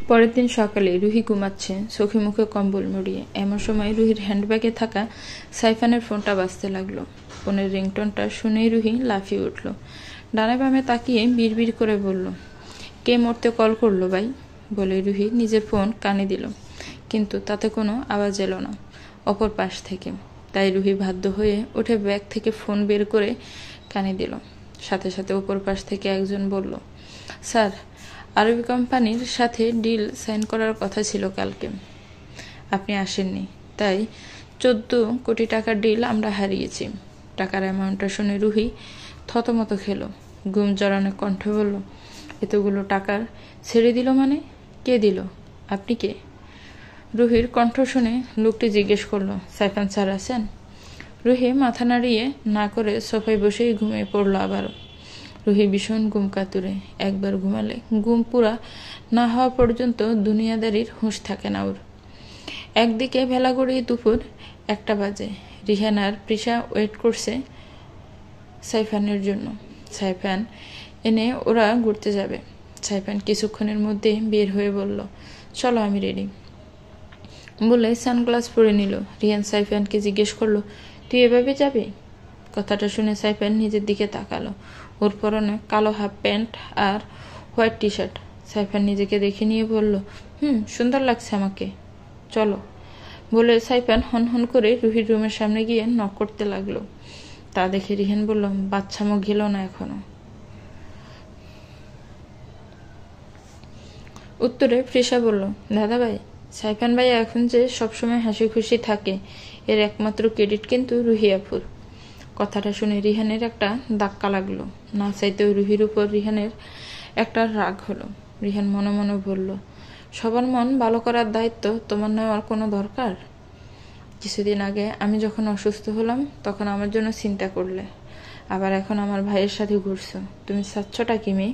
পরের দিন সকালে রুহি ঘুমাচ্ছে, চোখে মুখে কম্বল মুড়িয়ে। এমন সময় রুহির হ্যান্ডব্যাগে থাকা সাইফানের ফোনটা বাজতে লাগলো। ফোনের রিংটোনটা শুনেই রুহি লাফিয়ে উঠল। ডানে বামে তাকিয়ে বিড়বিড় করে বলল, কে মরতে কল করলো ভাই? বলে রুহি নিজের ফোন কানে দিল, কিন্তু তাতে কোনো আওয়াজ এলো না অপর পাশ থেকে। তাই রুহি বাধ্য হয়ে উঠে ব্যাগ থেকে ফোন বের করে কানে দিল। সাথে সাথে অপর পাশ থেকে একজন বলল, স্যার, আরবি কোম্পানির সাথে ডিল সাইন করার কথা ছিল কালকে, আপনি আসেননি, তাই 14 কোটি টাকার ডিল আমরা হারিয়েছি। টাকার অ্যামাউন্টটা শুনে রুহি থতমত খেল। ঘুম জড়ানো কণ্ঠে বলল, এতগুলো টাকার ছেড়ে দিল মানে? কে দিল? আপনি কে? রুহির কণ্ঠ শুনে লোকটি জিজ্ঞেস করল, সাইফান স্যার আছেন? রুহি মাথা নাড়িয়ে না করে সোফায় বসেই ঘুমিয়ে পড়ল আবারও। রুহি ভীষণ ঘুম কাতুরে। একবার ঘুমালে ঘুম পুরা না হওয়া পর্যন্ত দুনিয়াদারির হুঁশ থাকে না ওর। একদিকে ভেলা গড়িয়ে দুপুর 1টা বাজে। রিহান আর প্রিশা ওয়েট করছে সাইফানের জন্য। সাইফান এনে ওরা ঘুরতে যাবে। সাইফান কিছুক্ষণের মধ্যে বের হয়ে বলল, চলো আমি রেডি। বলে সানগ্লাস পরে নিল। রিহান সাইফানকে জিজ্ঞেস করলো, তুই এভাবে যাবি? কথাটা শুনে সাইফান নিজের দিকে তাকালো। ওর পরনে কালো হাফ প্যান্ট আর হোয়াইট টি শার্ট। সাইফান নিজেকে দেখে নিয়ে বলল, সুন্দর লাগছে আমাকে, চলো। বলে সাইফান হন করে রুহির রুমের সামনে গিয়ে নক করতে লাগলো। তা দেখে রিহান বলল, বাচ্চামো গেল না এখনো। উত্তরে প্রিশা বলল, দাদা ভাই, সাইফান ভাই এখন যে সবসময় হাসি খুশি থাকে, এর একমাত্র ক্রেডিট কিন্তু রুহি আপুর। কথাটা শুনে রিহানের একটা ধাক্কা লাগলো। না চাইতেও রুহির উপর রিহানের একটা রাগ হলো। রিহান মনে মনে বলল, সবার মন ভালো করার দায়িত্ব তোমার নেওয়ার কোনো দরকার? কিছুদিন আগে আমি যখন অসুস্থ হলাম তখন আমার জন্য চিন্তা করলে, আবার এখন আমার ভাইয়ের সাথে ঘুরছো, তুমি চাচ্ছটা কি মেয়ে?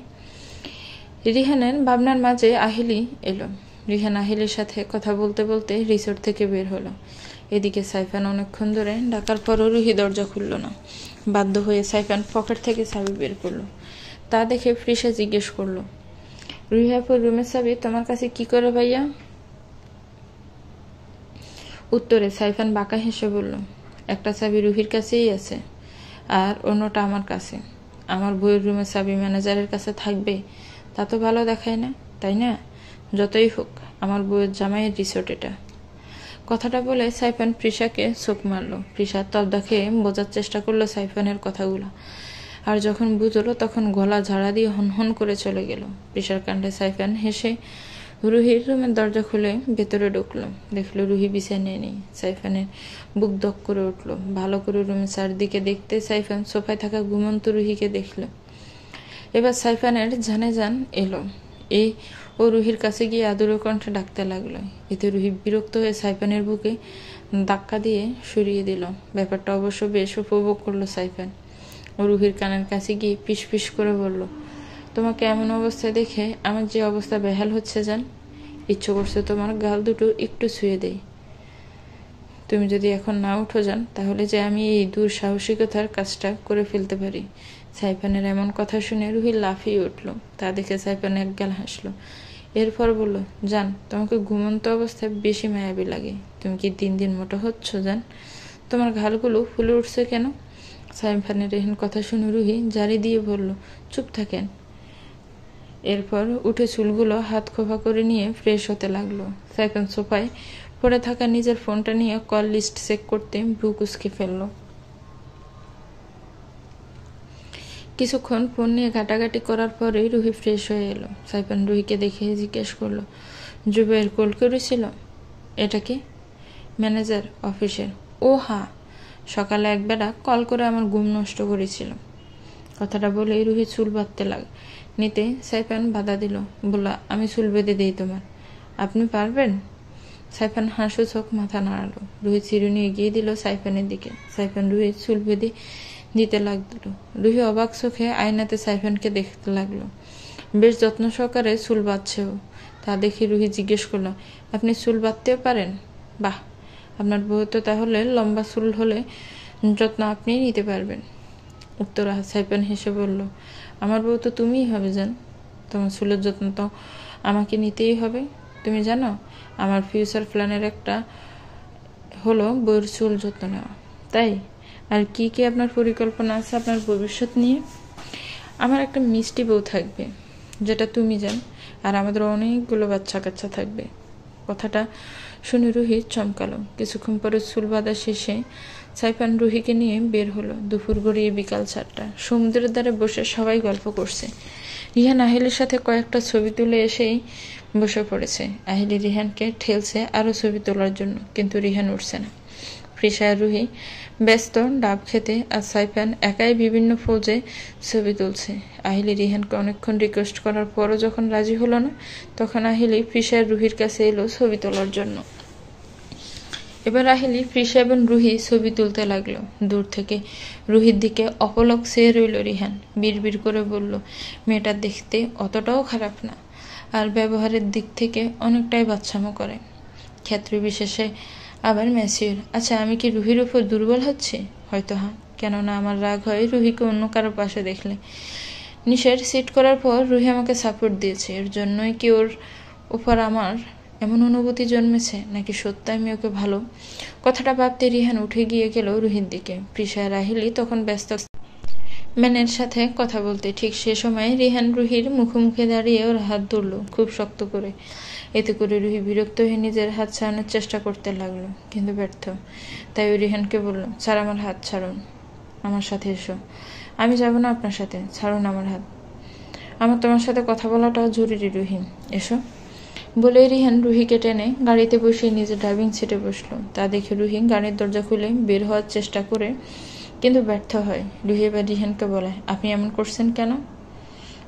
রিহানের ভাবনার মাঝে আহিলি এলো। রিহান আহিলের সাথে কথা বলতে বলতে রিসোর্ট থেকে বের হলো। এদিকে সাইফান অনেকক্ষণ ধরে ডাকার পরও রুহি দরজা খুলল না। বাধ্য হয়ে সাইফান পকেট থেকে চাবি বের করলো। তা দেখে প্রিশা জিজ্ঞেস করলো, রুহি আপুর রুমের চাবি তোমার কাছে কি করে ভাইয়া? উত্তরে সাইফান বাঁকা হেসে বলল, একটা চাবি রুহির কাছেই আছে আর অন্যটা আমার কাছে। আমার বইয়ের রুমের চাবি ম্যানেজারের কাছে থাকবে তা তো ভালো দেখায় না, তাই না? যতই হোক আমার বইয়ের জামাইয়ের রিসোর্ট এটা। কথাটা বলে সাইফান প্রিশাকে চোখ মারল। প্রিশা তবদা খেয়ে বোঝার চেষ্টা করলো সাইফানের কথাগুলো, আর যখন বুঝলো তখন গলা ঝাড়া দিয়ে হনহন করে চলে গেল। প্রিশার কাণ্ডে সাইফান হেসে রুহির রুমের দরজা খুলে ভেতরে ঢুকলো। দেখলো রুহি বিছানায় নেই। সাইফানের বুক দক করে উঠলো। ভালো করে রুমের চারদিকে দেখতে সাইফান সোফায় থাকা ঘুমন্ত রুহিকে দেখলো। এবার সাইফানের জানে জান এলো। ও রুহির কাছে গিয়ে আদুরে কণ্ঠে ডাকতে লাগলো। এতে রুহি বিরক্ত হয়ে সাইফানের বুকে ধাক্কা দিয়ে সরিয়ে দিল। ব্যাপারটা অবশ্য বেশ উপভোগ করলো সাইফান। ও রুহির কানের কাছে গিয়ে পিস পিস করে বলল, তোমাকে এমন অবস্থায় দেখে আমার যে অবস্থা বেহাল হচ্ছে জান, ইচ্ছে করছে তোমার গাল দুটো একটু ছুঁয়ে দেই। তুমি যদি এখন না উঠো যান, তাহলে যে আমি এই দুঃসাহসিকতার কাজটা করে ফেলতে পারি। সাইফানের এমন কথা শুনে রুহি লাফিয়ে উঠল। তা দেখে সাইফান একগাল হাসলো। এরপর বলল, জান, তোমাকে ঘুমন্ত অবস্থায় বেশি মায়াবী লাগে। তুমি কি দিন দিন মোটা হচ্ছ জান? তোমার ঘাড়গুলো ফুলে উঠছে কেন? সাইফানের এহেন কথা শুনে রুহি জারি দিয়ে বলল, চুপ থাকেন। এরপর উঠে চুলগুলো হাত খোপা করে নিয়ে ফ্রেশ হতে লাগলো। সাইফান সোফায় পড়ে থাকা নিজের ফোনটা নিয়ে কল লিস্ট চেক করতে ভ্রু কুঁচকে ফেলল। কিছুক্ষণ ফোন নিয়ে ঘাটাঘাটি করার পরেই রুহি ফ্রেশ হয়ে এলো। সাইফান রুহিকে দেখে জিজ্ঞেস করলো, জুবাইর কল করেছিল? এটা কি? ম্যানেজার অফিসের। ও হ্যাঁ, সকালে একবেলা কল করে আমার ঘুম নষ্ট করেছিল। কথাটা বলে রুহি চুল বাঁধতে নিতে সাইফান বাধা দিল। বলল, আমি চুল বেঁধে দিই তোমার, আপনি পারবেন? সাইফান হাসু চোখ মাথা নাড়ালো। রুহি চিরুনি এগিয়ে দিল সাইফানের দিকে। সাইফান রুহির চুল বেঁধে দিতে লাগলো। রুহি অবাক চোখে আয়নাতে সাইফানকে দেখতে লাগলো। বেশ যত্ন সহকারে চুল বাঁধছেও। তা দেখে রুহি জিজ্ঞেস করলো, আপনি চুল বাঁধতেও পারেন? বাহ, আপনার বউ তো তাহলে লম্বা চুল হলে যত্ন আপনিই নিতে পারবেন। উত্তর সাইফান হেসে বলল, আমার বউ তো তুমিই হবে জান, তোমার চুলের যত্ন তো আমাকে নিতেই হবে। তুমি জানো আমার ফিউচার প্ল্যানের একটা হলো বউয়ের চুল যত্ন নেওয়া। তাই আর কি কি আপনার পরিকল্পনা আছে আপনার ভবিষ্যৎ নিয়ে? আমার একটা মিষ্টি বউ থাকবে, যেটা তুমি জান, আর আমাদের অনেকগুলো বাচ্চা কাচ্চা থাকবে। কথাটা শুনে রুহি চমকালো। কিছুক্ষণ পরে চুল বাঁধা শেষে সাইফান রুহিকে নিয়ে বের হলো। দুপুর গড়িয়ে বিকাল 4টা। সমুদ্রের ধারে বসে সবাই গল্প করছে। রিহান আহিলের সাথে কয়েকটা ছবি তুলে এসেই বসে পড়েছে। আহিলি রিহানকে ঠেলছে আরো ছবি তোলার জন্য, কিন্তু রিহান উঠছে না। ফ্রিসা আর রুহি ব্যস্ত ডাব খেতে, আর সাইফান একাই বিভিন্ন ফোজে ছবি তুলছে। আহিলি রিহানকে অনেকক্ষণ রিকোয়েস্ট করার পরও যখন রাজি হলো না, তখন আহিলি ফ্রিসা আর রুহির কাছে এলো ছবি তোলার জন্য। এবার আহিলি, ফ্রিসা এবং রুহি ছবি তুলতে লাগলো। দূর থেকে রুহির দিকে অপলক চেয়ে রইল রিহান। বিড়বিড় করে বলল, মেয়েটা দেখতে অতটাও খারাপ না, আর ব্যবহারের দিক থেকে অনেকটাই বাচ্চামো করে, ক্ষেত্র বিশেষে আবার ম্যাচিওর। আচ্ছা, আমি কি রুহির উপর দুর্বল হচ্ছি? হয়তো হ্যাঁ, কেননা আমার রাগ হয় রুহিকে অন্য কারো পাশে দেখলে। নিশের সিট করার পর রুহি আমাকে সাপোর্ট দিয়েছে, এর জন্যই কি ওর উপর আমার এমন অনুভূতি জন্মেছে, নাকি সত্যি আমি ওকে ভালো? কথাটা ভাবতে রিহান উঠে গিয়ে গেল রুহির দিকে। প্রিসা রাহিলি তখন ব্যস্ত ম্যানের সাথে কথা বলতে। ঠিক সে সময় রিহান রুহির মুখোমুখি দাঁড়িয়ে ওর হাত ধরল খুব শক্ত করে। এতে করে রুহি বিরক্ত হয়ে নিজের হাত ছাড়ানোর চেষ্টা করতে লাগলো, কিন্তু ব্যর্থ। তাই ও রিহানকে বলল, স্যার আমার হাত ছাড়ুন, আমার সাথে এসো। আমি যাব না আপনার সাথে, ছাড়ুন আমার হাত। আমার তোমার সাথে কথা বলাটা জরুরি রুহি, এসো। বলে রিহান রুহিকে টেনে গাড়িতে বসিয়ে নিজে ড্রাইভিং সিটে বসলো। তা দেখে রুহি গাড়ির দরজা খুলে বের হওয়ার চেষ্টা করে, কিন্তু ব্যর্থ হয়। রুহি এবার রিহানকে বলে, আপনি এমন করছেন কেন?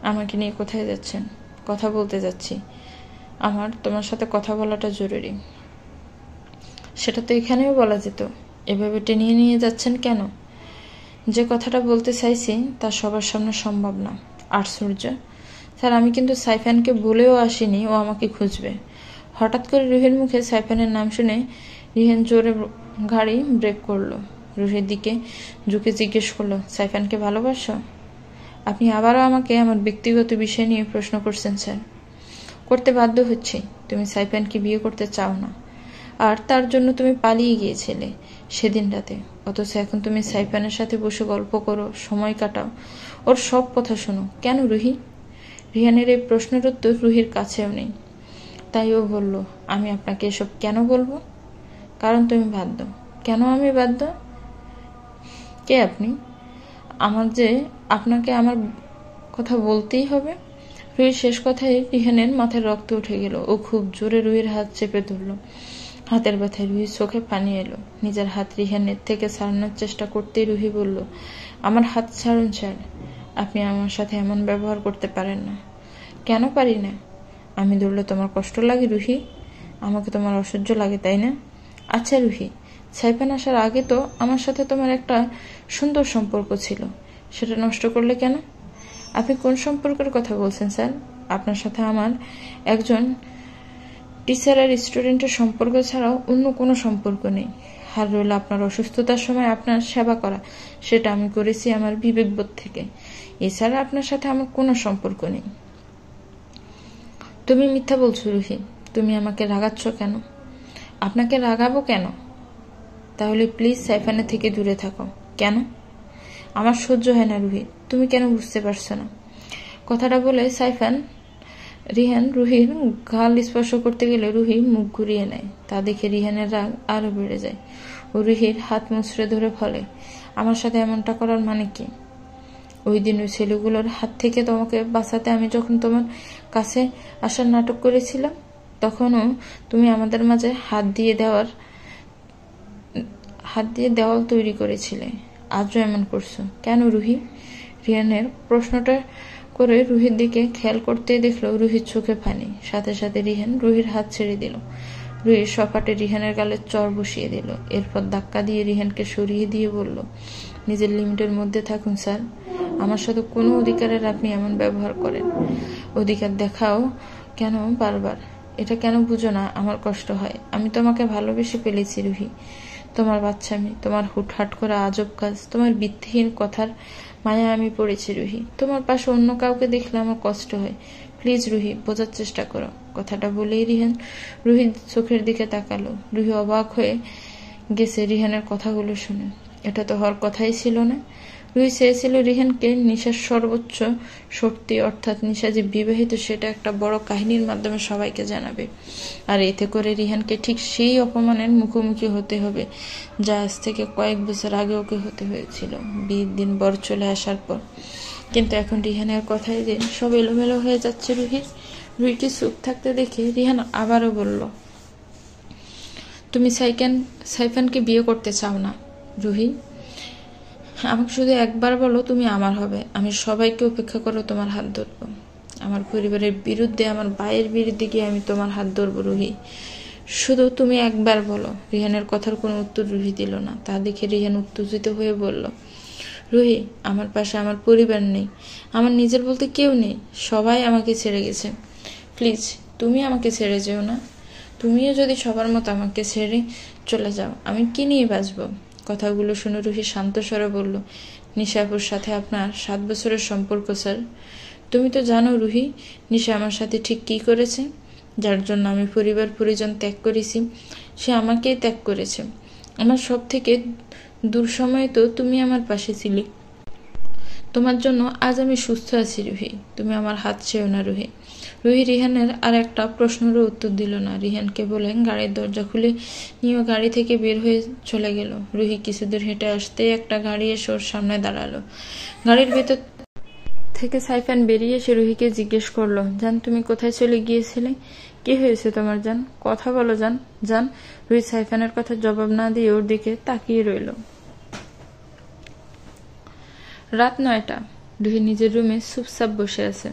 আমাকে নিয়ে কোথায় যাচ্ছেন? কথা বলতে যাচ্ছি, আমার তোমার সাথে কথা বলাটা জরুরি। সেটা তো এখানেও বলা যেত, এভাবে টেনে নিয়ে যাচ্ছেন কেন? যে কথাটা বলতে চাইছি তা সবার সামনে সম্ভব না। আশ্চর্য স্যার, আমি কিন্তু সাইফানকে বলেও আসিনি ও আমাকে খুঁজবে। হঠাৎ করে রুহির মুখে সাইফানের নাম শুনে রিহান জোরে গাড়ি ব্রেক করলো। রুহির দিকে ঝুঁকে জিজ্ঞেস করলো, সাইফানকে ভালোবাসো? আপনি আবারও আমাকে আমার ব্যক্তিগত বিষয় নিয়ে প্রশ্ন করছেন স্যার। করতে বাধ্য হচ্ছি। তুমি সাইফানকে বিয়ে করতে চাও না, আর তার জন্য তুমি পালিয়ে গিয়েছিলে সেদিন রাতে। অথচ এখন তুমি সাইফানের সাথে বসে গল্প করো, সময় কাটাও, ওর সব কথা শোনো। কেন রুহি? রিহানের এই প্রশ্নের উত্তর রুহির কাছেও নেই। তাই ও বলল, আমি আপনাকে এসব কেন বলবো? কারণ তুমি বাধ্য। কেন আমি বাধ্য? কে আপনি? আপনাকে আমার কথা বলতেই হবে? রুহির শেষ কথায় রিহানের মাথায় রক্ত উঠে গেল। ও খুব জোরে রুহির হাত চেপে ধরল। হাতের ব্যথায় রুহির চোখে পানি এলো। নিজের হাত রিহানের থেকে ছাড়ানোর চেষ্টা করতেই রুহি বলল, আমার হাত ছাড়ুন স্যার, আপনি আমার সাথে এমন ব্যবহার করতে পারেন না। কেন পারি না? আমি ধরলে তোমার কষ্ট লাগে রুহি? আমাকে তোমার অসহ্য লাগে, তাই না? আচ্ছা রুহি, সাইফান আসার আগে তো আমার সাথে তোমার একটা সুন্দর সম্পর্ক ছিল, সেটা নষ্ট করলে কেন? আপনি কোন সম্পর্কের কথা বলছেন স্যার? আপনার সাথে আমার একজন টিচার আর স্টুডেন্টের সম্পর্ক ছাড়াও অন্য কোনো সম্পর্ক নেই। আর রইল আপনার অসুস্থতার সময় আপনার সেবা করা, সেটা আমি করেছি আমার বিবেকবোধ থেকে। এছাড়া আপনার সাথে আমার কোনো সম্পর্ক নেই। তুমি মিথ্যা বলছো রুহি। তুমি আমাকে রাগাচ্ছ কেন? আপনাকে রাগাবো কেন? তাহলে প্লিজ সাইফানের থেকে দূরে থাকো। কেন? আমার সহ্য হয় না রুহি, তুমি কেন বুঝতে পারছো না? কথাটা বলে রিহান রুহির গাল স্পর্শ করতে গেলে রুহি মুখ ঘুরিয়ে নেয়। তা দেখে রিহানের রাগ আরো বেড়ে যায়। ও রুহির হাত মুচড়ে ধরে ফলে, আমার সাথে এমনটা করার মানে কি? ওই দিন ওই ছেলেগুলোর হাত থেকে তোমাকে বাঁচাতে আমি যখন তোমার কাছে আসার নাটক করেছিলাম, তখনও তুমি আমাদের মাঝে হাত দিয়ে দেওয়াল তৈরি করেছিলে। আজও এমন করছো কেন রুহি? রিহানের প্রশ্নটা করে রুহির দিকে খেয়াল করতেই দেখলো রুহির চোখে পানি। সাথে সাথে রিহান রুহির হাত ছেড়ে দিল। রুহির সপাটে রিহানের গালে চর বসিয়ে দিল। এরপর ধাক্কা দিয়ে রিহানকে সরিয়ে দিয়ে বলল, নিজের লিমিটের মধ্যে থাকুন স্যার। আমার সাথে কোনো অধিকারের আপনি এমন ব্যবহার করেন। অধিকার দেখাও কেন বারবার? এটা কেন বুঝো না আমার কষ্ট হয়? আমি তোমাকে ভালোবেসে ফেলেছি রুহি। তোমার বাচ্চামি, তোমার হুটহাট করা আজব কাজ, তোমার ভিত্তিহীন কথার মায়া আমি পড়েছি রুহি। তোমার পাশে অন্য কাউকে দেখলে আমার কষ্ট হয়। প্লিজ রুহি, বোঝার চেষ্টা করো। কথাটা বলেই রুহি চোখের দিকে তাকালো। রুহি অবাক হয়ে গেছে রিহানের কথাগুলো শুনে। এটা তো হওয়ার কথাই ছিল না। রুহি চেয়েছিল রিহানকে নিশার সর্বোচ্চ সত্যি, অর্থাৎ নিশা যে বিবাহিত সেটা একটা বড় কাহিনীর মাধ্যমে সবাইকে জানাবে। আর এতে করে রিহানকে ঠিক সেই অপমানের মুখোমুখি হতে হবে যা আজ থেকে কয়েক বছর আগে ওকে হতে হয়েছিল বিয়ের দিন বর চলে আসার পর। কিন্তু এখন রিহানের কথাই যে সব এলোমেলো হয়ে যাচ্ছে রুহিকে চুপ থাকতে দেখে রিহান আবারও বলল, তুমি সাইফানকে বিয়ে করতে চাও না রুহি? আমাকে শুধু একবার বলো তুমি আমার হবে। আমি সবাইকে উপেক্ষা করে তোমার হাত ধরবো। আমার পরিবারের বিরুদ্ধে, আমার ভাইয়ের বিরুদ্ধে গিয়ে আমি তোমার হাত ধরবো রুহি। শুধু তুমি একবার বলো। রিহানের কথার কোনো উত্তর রুহি দিল না। তা দেখে রিহান উত্তেজিত হয়ে বলল, রুহি, আমার পাশে আমার পরিবার নেই, আমার নিজের বলতে কেউ নেই, সবাই আমাকে ছেড়ে গেছে। প্লিজ তুমি আমাকে ছেড়ে যেও না। তুমিও যদি সবার মতো আমাকে ছেড়ে চলে যাও, আমি কি নিয়ে বাঁচবো? কথাগুলো শুনে রুহি শান্ত স্বরে বলল, নিশাপুর সাথে আপনার 7 বছরের সম্পর্ক স্যার। তুমি তো জানো রুহি, নিশা আমার সাথে ঠিক কি করেছে। যার জন্য আমি পরিবার পরিজন ত্যাগ করেছি, সে আমাকেই ত্যাগ করেছে। আমার সব থেকে দূর সময়ে তো তুমি আমার পাশে ছিলে। তোমার জন্য আজ আমি সুস্থ আছি রুহি। তুমি আমার হাত ছেও না রুহি। রুহি রিহানের আর একটা প্রশ্নেরও উত্তর দিল না। রিহানকে বলে গাড়ির দরজা খুলে নিয়ে গাড়ি থেকে বের হয়ে চলে গেল। রুহি কিছুদূর হেঁটে আসতেই একটা গাড়ি এসে ওর সামনে দাঁড়ালো। গাড়ির ভেতর থেকে সাইফান বেরিয়ে এসে রুহিকে জিজ্ঞেস করলো, জান তুমি কোথায় চলে গিয়েছিলে? কি হয়েছে তোমার জান? কথা বলো জান। রুহি সাইফানের কথা জবাব না দিয়ে ওর দিকে তাকিয়ে রইল। রাত 9টা। রুহি নিজের রুমে চুপচাপ বসে আছে।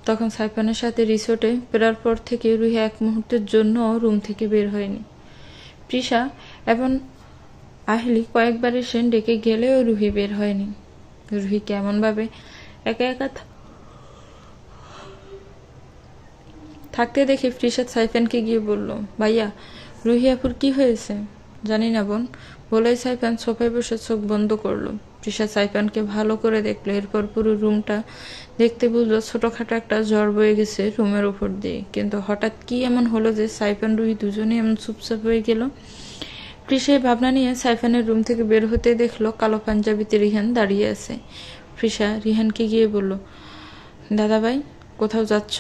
তখন সাইফানের সাথে রিসোর্টে ফেরার পর থেকে রুহি এক মুহূর্তের জন্য রুম থেকে বের হয়নি। প্রিশা এবং আহলি কয়েকবার এসে ডেকে গেলেও রুহি বের হয়নি। রুহি কেমন ভাবে একা একা থাকতে দেখে প্রিশা সাইফানকে গিয়ে বলল, ভাইয়া রুহি আপুর কি হয়েছে? জানি না বোন, বলেই সাইফান সোফায় বসে চোখ বন্ধ করলো। প্রিশা সাইফানকে ভালো করে দেখলো। এরপর পুরো রুমটা দেখতে বুঝলো ছোটখাটো একটা জ্বর বয়ে গেছে রুমের উপর দিয়ে। কিন্তু হঠাৎ কি এমন হলো যে সাইফান রুহি দুজনেই এমন চুপচাপ হয়ে গেল? প্রিশা ভাবনা নিয়ে সাইফানের রুম থেকে বের হতে দেখলো কালো পাঞ্জাবিতে রিহান দাঁড়িয়ে আছে। প্রিশা রিহানকে গিয়ে বলল, দাদাভাই কোথাও যাচ্ছ?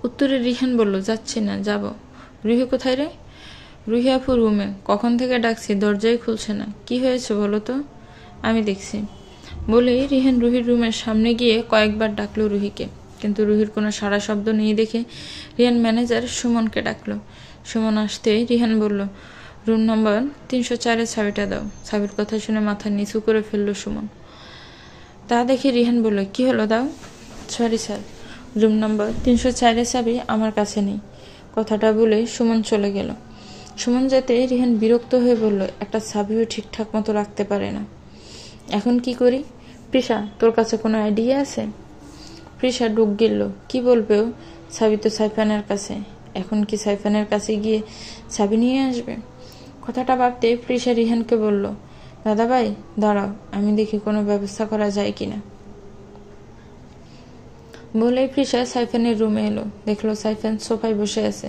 উত্তরে রিহান বলল, যাচ্ছি না, যাব। রুহি কোথায় রে? রুহি আপু রুমে। কখন থেকে ডাকছি, দরজাই খুলছে না। কি হয়েছে বলো তো? আমি দেখছি। বলেই রিহান রুহির রুমের সামনে গিয়ে কয়েকবার ডাকলো রুহিকে, কিন্তু রুহির কোনো সাড়া শব্দ নেই দেখে রিহান ম্যানেজার সুমনকে ডাকলো। সুমন আসতেই রিহান বলল, রুম নম্বর 304-এর চাবিটা দাও। চাবির কথা শুনে মাথা নিচু করে ফেললো সুমন। তা দেখে রিহান বলল, কি হলো, দাও। সরি স্যার, রুম নম্বর 304-এর চাবি আমার কাছে নেই। কথাটা বলে সুমন চলে গেল। সুমন যেতে রিহান বিরক্ত হয়ে বলল, একটা চাবিও ঠিকঠাক মতো রাখতে পারে না, এখন কি করি? প্রিশা তোর কাছে কোনো আইডিয়া আছে? প্রিশা ডুব গেল। কি বলবে ও? চাবি তো সাইফানের কাছে। এখন কি সাইফানের কাছে গিয়ে চাবি নিয়ে আসবে? কথাটা ভাবতে প্রিশা রিহানকে বলল, দাদাভাই দাঁড়াও, আমি দেখি কোনো ব্যবস্থা করা যায় কিনা। বলেই প্রিশা সাইফানের রুমে এলো। দেখলো সাইফান সোফায় বসে আছে,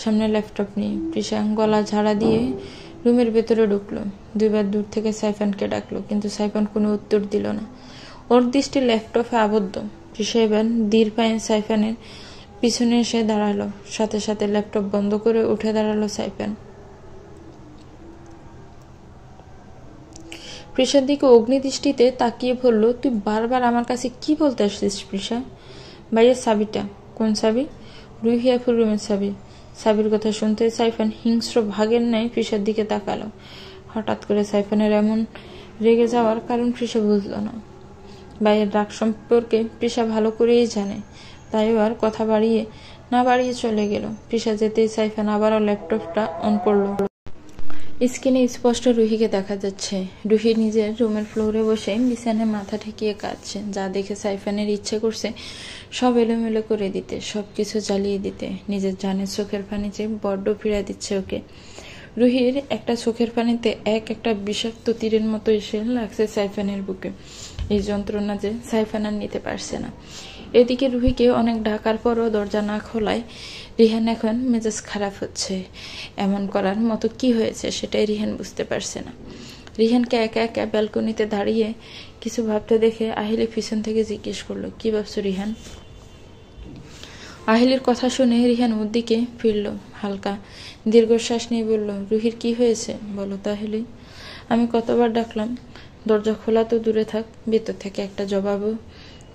সামনে ল্যাপটপ নিয়ে। প্রিশা গলা ঝাড়া দিয়ে রুমের ভেতরে ঢুকলো। 2বার দূর থেকে সাইফানকে ডাকলো, কিন্তু সাইফান কোনো উত্তর দিল না। ওর দৃষ্টি ল্যাপটপে আবদ্ধ। প্রিশা এবার ধীর পায়ে সাইফানের পিছনে এসে দাঁড়ালো। সাথে সাথে ল্যাপটপ বন্ধ করে উঠে দাঁড়ালো সাইফান। প্রিশার দিকে অগ্নিদৃষ্টিতে তাকিয়ে বলল, তুই বারবার আমার কাছে কি বলতে আসছিস প্রিশা? ভাইয়ের চাবিটা। কোন চাবি? রুহি আপুর রুমের চাবি। চাবির কথা শুনতে সাইফান হিংস্র ভাগের ন্যায় প্রিশার দিকে তাকালো। হঠাৎ করে সাইফানের এমন রেগে যাওয়ার কারণ প্রিশা বুঝল না। ভাইয়ের রাগ সম্পর্কে প্রিশা ভালো করেই জানে, তাই আর কথা না বাড়িয়ে চলে গেল। প্রিশা যেতেই সাইফান আবারও ল্যাপটপটা অন করলো। স্ক্রিনে স্পষ্ট রুহিকে দেখা যাচ্ছে। রুহি নিজের রুমের ফ্লোরে বসে বিছানায় মাথা ঠেকিয়ে কাঁদছে, যা দেখে সাইফানের ইচ্ছে করছে সব এলোমেলো করে দিতে, সবকিছু জ্বালিয়ে দিতে। নিজের জানের চোখের পানিতে বড্ড পীড়া দিচ্ছে ওকে। রুহির একটা চোখের পানিতে একটা বিষাক্ত তীরের মতো এসে লাগছে সাইফানের বুকে। এই যন্ত্রণা যে সাইফান আর নিতে পারছে না। এদিকে রুহিকে অনেক ডাকার পরও দরজা না খোলায় রিহান এখন মেজাজ খারাপ হচ্ছে। এমন করার মতো কি হয়েছে সেটাই রিহান বুঝতে পারছে না। রিহানকে একা একা ব্যালকনিতে দাঁড়িয়ে কিছু ভাবতে দেখে আহিলি পিছন থেকে জিজ্ঞেস করলো, কি ভাবছো রিহান? আহিলির কথা শুনে রিহান ওর দিকে ফিরল, হালকা দীর্ঘশ্বাস নিয়ে বলল, রুহির কি হয়েছে বলো তাহলে। আমি কতবার ডাকলাম, দরজা খোলা তো দূরে থাক, ভেতর থেকে একটা জবাবও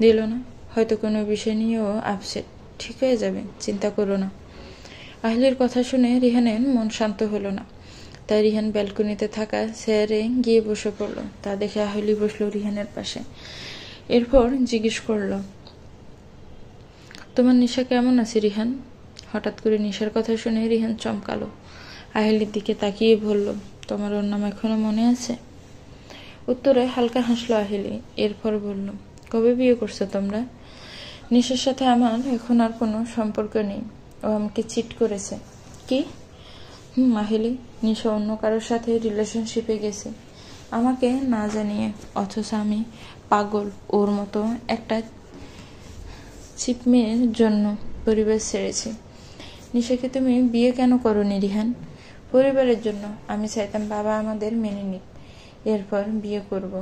দিল না। হয়তো কোনো বিষয় নিয়েও আপসেট, ঠিক হয়ে যাবে, চিন্তা করো না। আহিলির কথা শুনে রিহানের মন শান্ত হলো না। তাই রিহান ব্যালকনিতে থাকা চেয়ারে গিয়ে বসে পড়লো। তা দেখে আহিলি বসলো রিহানের পাশে। এরপর জিজ্ঞেস করলো, তোমার নিশা কেমন আছে রিহান? হঠাৎ করে নিশার কথা শুনে রিহান চমকালো। আহিলির দিকে তাকিয়ে বলল, তোমার ওর নাম এখনো মনে আছে? উত্তরে হালকা হাসলো আহিলি। এরপর বলল, কবে বিয়ে করছো তোমরা? নিশার সাথে আমার এখন আর কোনো সম্পর্ক নেই, ও আমাকে চিট করেছে। কি? আহিলি, নিশা অন্য কারোর সাথে রিলেশনশিপে গেছে আমাকে না জানিয়ে, অথচ আমি পাগল ওর মতো একটা চিপ মেয়ের জন্য পরিবার ছেড়েছি। নিশাকে তুমি বিয়ে কেন করোনি রিহান? পরিবারের জন্য। আমি চাইতাম বাবা আমাদের মেনে নিক, এরপর বিয়ে করব।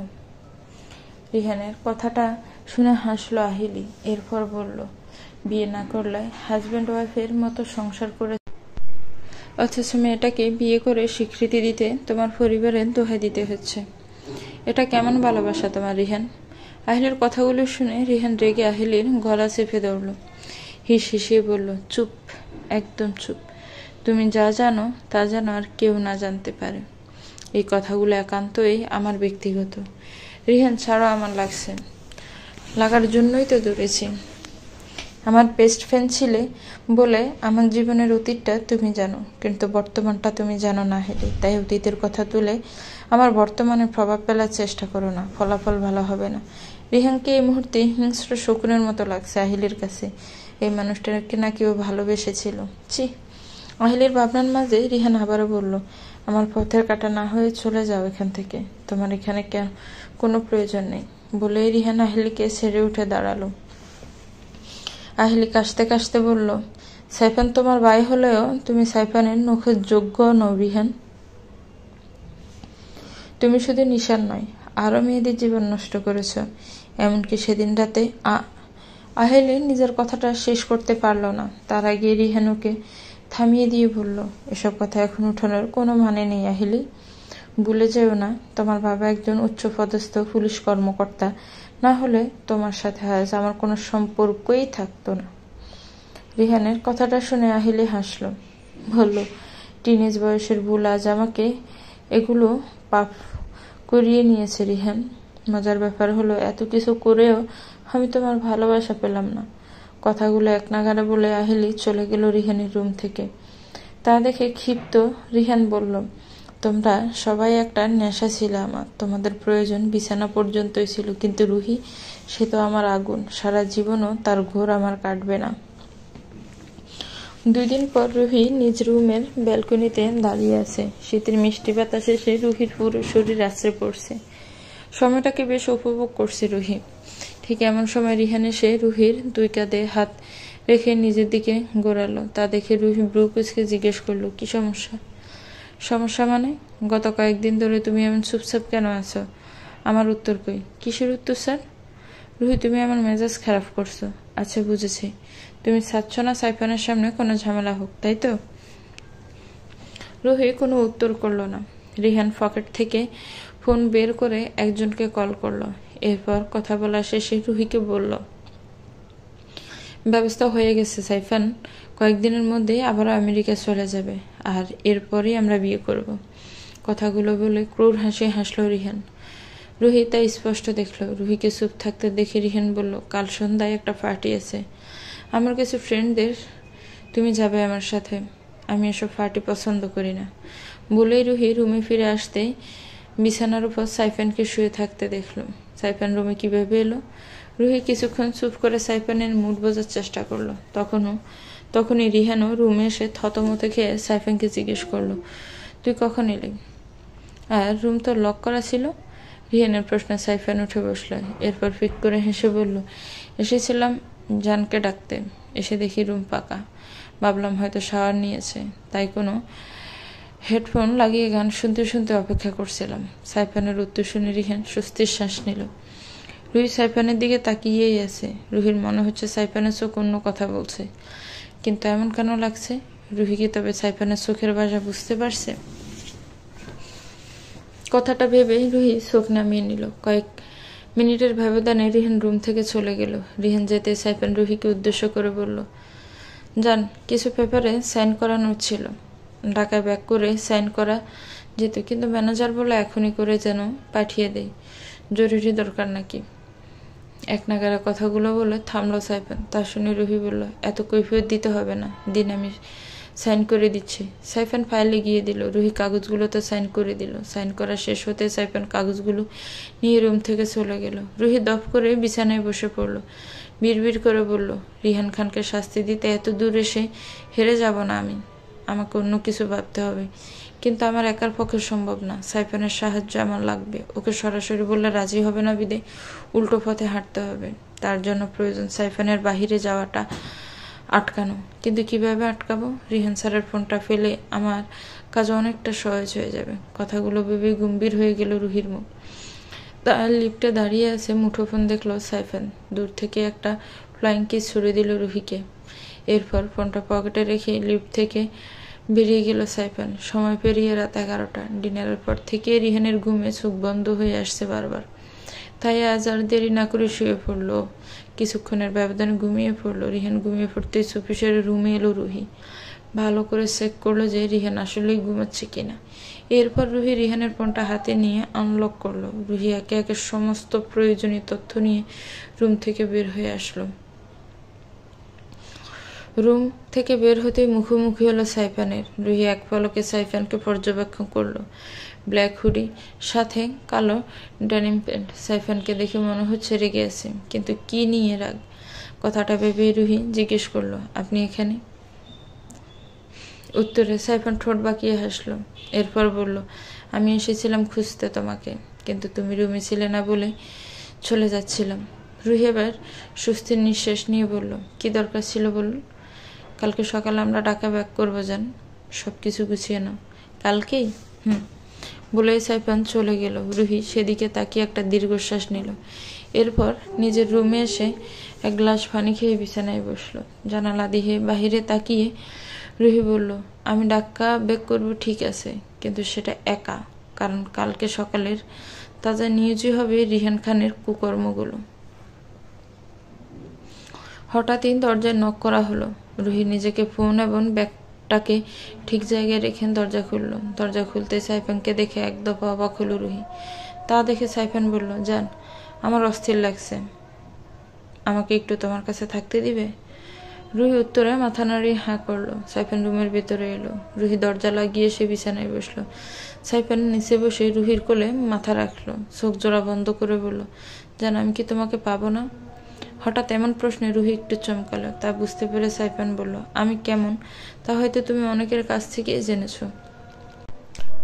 রিহানের কথাটা শুনে হাসলো আহিলি। এরপর বলল, বিয়ে না করলে হাজব্যান্ড ওয়াইফের মতো সংসার করে, অথচ মেয়েটাকে বিয়ে করে স্বীকৃতি দিতে তোমার পরিবারের দোহাই দিতে হচ্ছে। এটা কেমন ভালোবাসা তোমার রিহান? আহিলের কথাগুলো শুনে রিহান রেগে আহিলির গলা চেপে ধরল। হিস হিসিয়ে বলল, চুপ, একদম চুপ। তুমি যা জানো তা যেন আর কেউ না জানতে পারে। এই কথাগুলো একান্তই আমার ব্যক্তিগত। রিহান ছাড়াও আমার লাগছে, লাগার জন্যই তো দৌড়েছি। আমার বেস্ট ফ্রেন্ড ছিলে বলে আমার জীবনের অতীতটা তুমি জানো, কিন্তু বর্তমানটা তুমি জানো না হেলে। তাই অতীতের কথা তুলে আমার বর্তমানে প্রভাব ফেলার চেষ্টা করো না, ফলাফল ভালো হবে না। রিহানকে এই মুহূর্তে হিংস্র শকুনের মতো লাগছে আহিলের কাছে। এই মানুষটাকে নাকি ও ভালোবেসেছিল। ছি! আহিলের ভাবনার মাঝে রিহান আবারও বলল, আমার পথের কাটা না হয়ে চলে যাও এখান থেকে, তোমার এখানে কোনো প্রয়োজন নেই। বলেই রিহান আহিলিকে ছেড়ে উঠে দাঁড়ালো। আহিলি কাশতে কাশতে বলল, সাইফান তোমার ভাই হলেও তুমি সাইফানের নখের যোগ্য নও রিহান। তুমি শুধু নিশান নয়, আরো মেয়েদের জীবন নষ্ট করেছ। এমনকি সেদিন রাতে আহিলি নিজের কথাটা শেষ করতে পারল না। তার আগে রিহান ওকে থামিয়ে দিয়ে বলল, এসব কথা এখন উঠানোর কোনো মানে নেই আহিলি। ভুলে যেও না, তোমার বাবা একজন উচ্চপদস্থ পুলিশ কর্মকর্তা, না হলে তোমার সাথে আজ আমার কোনো সম্পর্কই থাকতো না। রিহানের কথাটা শুনে আহিলি হাসল, বলল, টিনেজ বয়সের ভুল আজ আমাকে এগুলো পাপ করিয়ে নিয়েছে রিহান। মজার ব্যাপার হলো, এত কিছু করেও আমি তোমার ভালোবাসা পেলাম না। কথাগুলো এক নাগাড়ে বলে আহিলি চলে গেল রিহানের রুম থেকে। তা দেখে ক্ষিপ্ত রিহান বলল, তোমরা সবাই একটা নেশা ছিল আমার, তোমাদের প্রয়োজন বিছানা পর্যন্তই ছিল, কিন্তু রুহি, সে তো আমার আগুন, সারা জীবনও তার ঘোর আমার কাটবে না। 2 দিন পর রুহি নিজ রুমের ব্যালকনিতে দাঁড়িয়ে আছে। শীতের মিষ্টি বাতাস এসে রুহির পুরো শরীর আছড়ে পড়ছে। সময়টাকে বেশ উপভোগ করছে রুহি। ঠিক এমন সময় রিহান এসে রুহির 2 কাঁধে হাত রেখে নিজের দিকে ঘোরালো। তা দেখে রুহি ব্রু কুঁচকে জিজ্ঞেস করলো, কি সমস্যা? সমস্যা মানে? গত কয়েকদিন ধরে তুমি এমন চুপচাপ কেন আছো? আমার উত্তর কই? কিসের উত্তর স্যার? রুহি, তুমি আমার মেজাজ খারাপ করছো। আচ্ছা বুঝেছি, তুমি চাচ্ছ না সাইফানের সামনে কোনো ঝামেলা হোক, তাই তো? রুহি কোনো উত্তর করলো না। রিহান পকেট থেকে ফোন বের করে একজনকে কল করলো। এরপর কথা বলা শেষে রুহিকে বলল, ব্যবস্থা হয়ে গেছে, সাইফান কয়েকদিনের মধ্যেই আবারও আমেরিকা চলে যাবে, আর এরপরই আমরা বিয়ে করব। কথাগুলো বলে ক্রূর হাসি হাসলো রিহান। রুহি তাই স্পষ্ট দেখলো। রুহিকে চুপ থাকতে দেখে রিহান বলল, কাল সন্ধ্যায় একটা পার্টি আছে আমার কিছু ফ্রেন্ডদের, তুমি যাবে আমার সাথে। আমি এসব পার্টি পছন্দ করি না। বলেই রুহি রুমে ফিরে আসতেই বিছানার উপর সাইফানকে শুয়ে থাকতে দেখলো। সাইফান রুমে কিভাবে এলো? রুহি কিছুক্ষণ চুপ করে সাইফানের মুড বোঝার চেষ্টা করলো। তখনই রিহানও রুমে এসে থতমত খেয়ে সাইফানকে জিজ্ঞেস করলো, তুই কখন এলি? আর রুম তো লক করা ছিল। রিহানের প্রশ্নে সাইফান উঠে বসলো। এরপর ফিক করে হেসে বলল, এসেছিলাম জানকে ডাকতে এসে দেখি রুম পাকা। ভাবলাম হয়তো শাওয়ার নিয়েছে, তাই কোনো হেডফোন লাগিয়ে গান শুনতে শুনতে অপেক্ষা করছিলাম। সাইফানের উত্তর শুনে রিহান স্বস্তির শ্বাস নিল। রুহি সাইফানের দিকে তাকিয়েই আছে। রুহির মনে হচ্ছে সাইফানের চোখ অন্য কথা বলছে, কিন্তু এমন কেন লাগছে? রুহি কি তবে সাইফানের চোখের ভাষা বুঝতে পারছে? কথাটা ভেবে রুহি চোখ নামিয়ে নিল। কয়েক মিনিটের ব্যবধানে রিহান রুম থেকে চলে গেল। রিহান যেতে সাইফান রুহিকে উদ্দেশ্য করে বলল, জান, কিছু পেপারে সাইন করানোর ছিল। ঢাকায় ব্যাক করে সাইন করা যেত, কিন্তু ম্যানেজার বলে এখনই করে যেন পাঠিয়ে দেয়, জরুরি দরকার নাকি। এক নাগারে কথাগুলো বলে থামলো সাইফান। তা শুনে রুহি বলল, এত কৈফিয়ত দিতে হবে না, দিন আমি সাইন করে দিচ্ছি। সাইফান ফাইলে গিয়ে দিল। রুহি কাগজগুলোতে সাইন করে দিল। সাইন করা শেষ হতে সাইফান কাগজগুলো নিয়ে রুম থেকে চলে গেল। রুহি দফ করে বিছানায় বসে পড়ল। বিড়বিড় করে বলল, রিহান খানকে শাস্তি দিতে এত দূর এসে হেরে যাব না আমি। আমাকে অন্য কিছু ভাবতে হবে, কিন্তু আমার একার পক্ষে সম্ভব না। সাইফানের সাহায্য আমার লাগবে। ওকে সরাসরি বললে রাজি হবে না, বিদে উল্টো পথে হাঁটতে হবে। তার জন্য প্রয়োজন সাইফানের বাহিরে যাওয়াটা আটকানো। কিন্তু কিভাবে আটকাবো? রিহান স্যারের ফোনটা ফেলে আমার কাজ অনেকটা সহজ হয়ে যাবে। কথাগুলো ভেবে গম্ভীর হয়ে গেল রুহির মুখ। তার লিফটে দাঁড়িয়ে আছে, মুঠোফোন দেখলো সাইফান। দূর থেকে একটা ফ্লাইং কিস ছুড়ে দিল রুহিকে। এরপর ফোনটা পকেটে রেখে লিফট থেকে বেরিয়ে গেল সাইফান। সময় পেরিয়ে রাত 11টা। ডিনারের পর থেকে রিহানের ঘুমে চোখ বন্ধ হয়ে আসছে বারবার। তাই আজ আর দেরি না করে শুয়ে পড়লো। কিছুক্ষণের ব্যবধানে ঘুমিয়ে পড়লো। রিহান ঘুমিয়ে পড়তেই চুপি সেরে রুমে এলো রুহি। ভালো করে চেক করলো যে রিহান আসলেই ঘুমাচ্ছে কিনা। এরপর রুহি রিহানের ফোনটা হাতে নিয়ে আনলক করলো। রুহি একে একে সমস্ত প্রয়োজনীয় তথ্য নিয়ে রুম থেকে বের হয়ে আসলো। রুম থেকে বের হতেই মুখোমুখি হলো সাইফানের। রুহি এক পলকে সাইফানকে পর্যবেক্ষণ করলো। ব্ল্যাক হুডি, সাথে কালো ডেনিম প্যান্ট। সাইফানকে দেখে মনে হচ্ছে রেগে আছে, কিন্তু কি নিয়ে রাগ? কথাটা ভেবে রুহি জিজ্ঞেস করলো, আপনি এখানে? উত্তরে সাইফান ঠোঁট বাঁকিয়ে হাসলো। এরপর বলল, আমি এসেছিলাম খুঁজতে তোমাকে, কিন্তু তুমি রুমে ছিলে না বলে চলে যাচ্ছিলাম। রুহি এবার স্বস্তির নিঃশ্বাস নিয়ে বলল, কি দরকার ছিল বলুন? কালকে সকালে আমরা ঢাকা ব্যাক করবো, যান। সব কিছু গুছিয়ে নাও। কালকেই? বলেই সাইফান চলে গেল। রুহি সেদিকে তাকিয়ে একটা দীর্ঘশ্বাস নিল। এরপর নিজের রুমে এসে এক গ্লাস পানি খেয়ে বিছানায় বসলো। জানালা দিয়ে বাহিরে তাকিয়ে রুহি বলল, আমি ঢাকা ব্যাক করবো ঠিক আছে, কিন্তু সেটা একা, কারণ কালকে সকালের তাজা নিউজই হবে রিহান খানের কুকর্মগুলো। হঠাৎই দরজায় নক করা হলো। রুহি নিজেকে ফোন এবং ব্যাগটাকে ঠিক জায়গায় রেখে দরজা খুলল। দরজা খুলতে সাইফানকে দেখে এক দফা অবাক হলো রুহি। তা দেখে সাইফান বলল, জান, আমার অস্থির লাগছে, আমাকে একটু তোমার কাছে থাকতে দিবে? রুহি উত্তরে মাথা নাড়িয়ে হাঁ করলো। সাইফান রুমের ভেতরে এলো। রুহি দরজা লাগিয়ে সে বিছানায় বসলো। সাইফান নিচে বসে রুহির কোলে মাথা রাখলো। চোখ জোড়া বন্ধ করে বলল, জান, আমি কি তোমাকে পাবো না? হঠাৎ এমন প্রশ্নে রুহি একটু চমকালো। তা বুঝতে পেরে সাইফান বলল, আমি কেমন তা হয়তো তুমি অনেকের কাছ থেকে জেনেছো,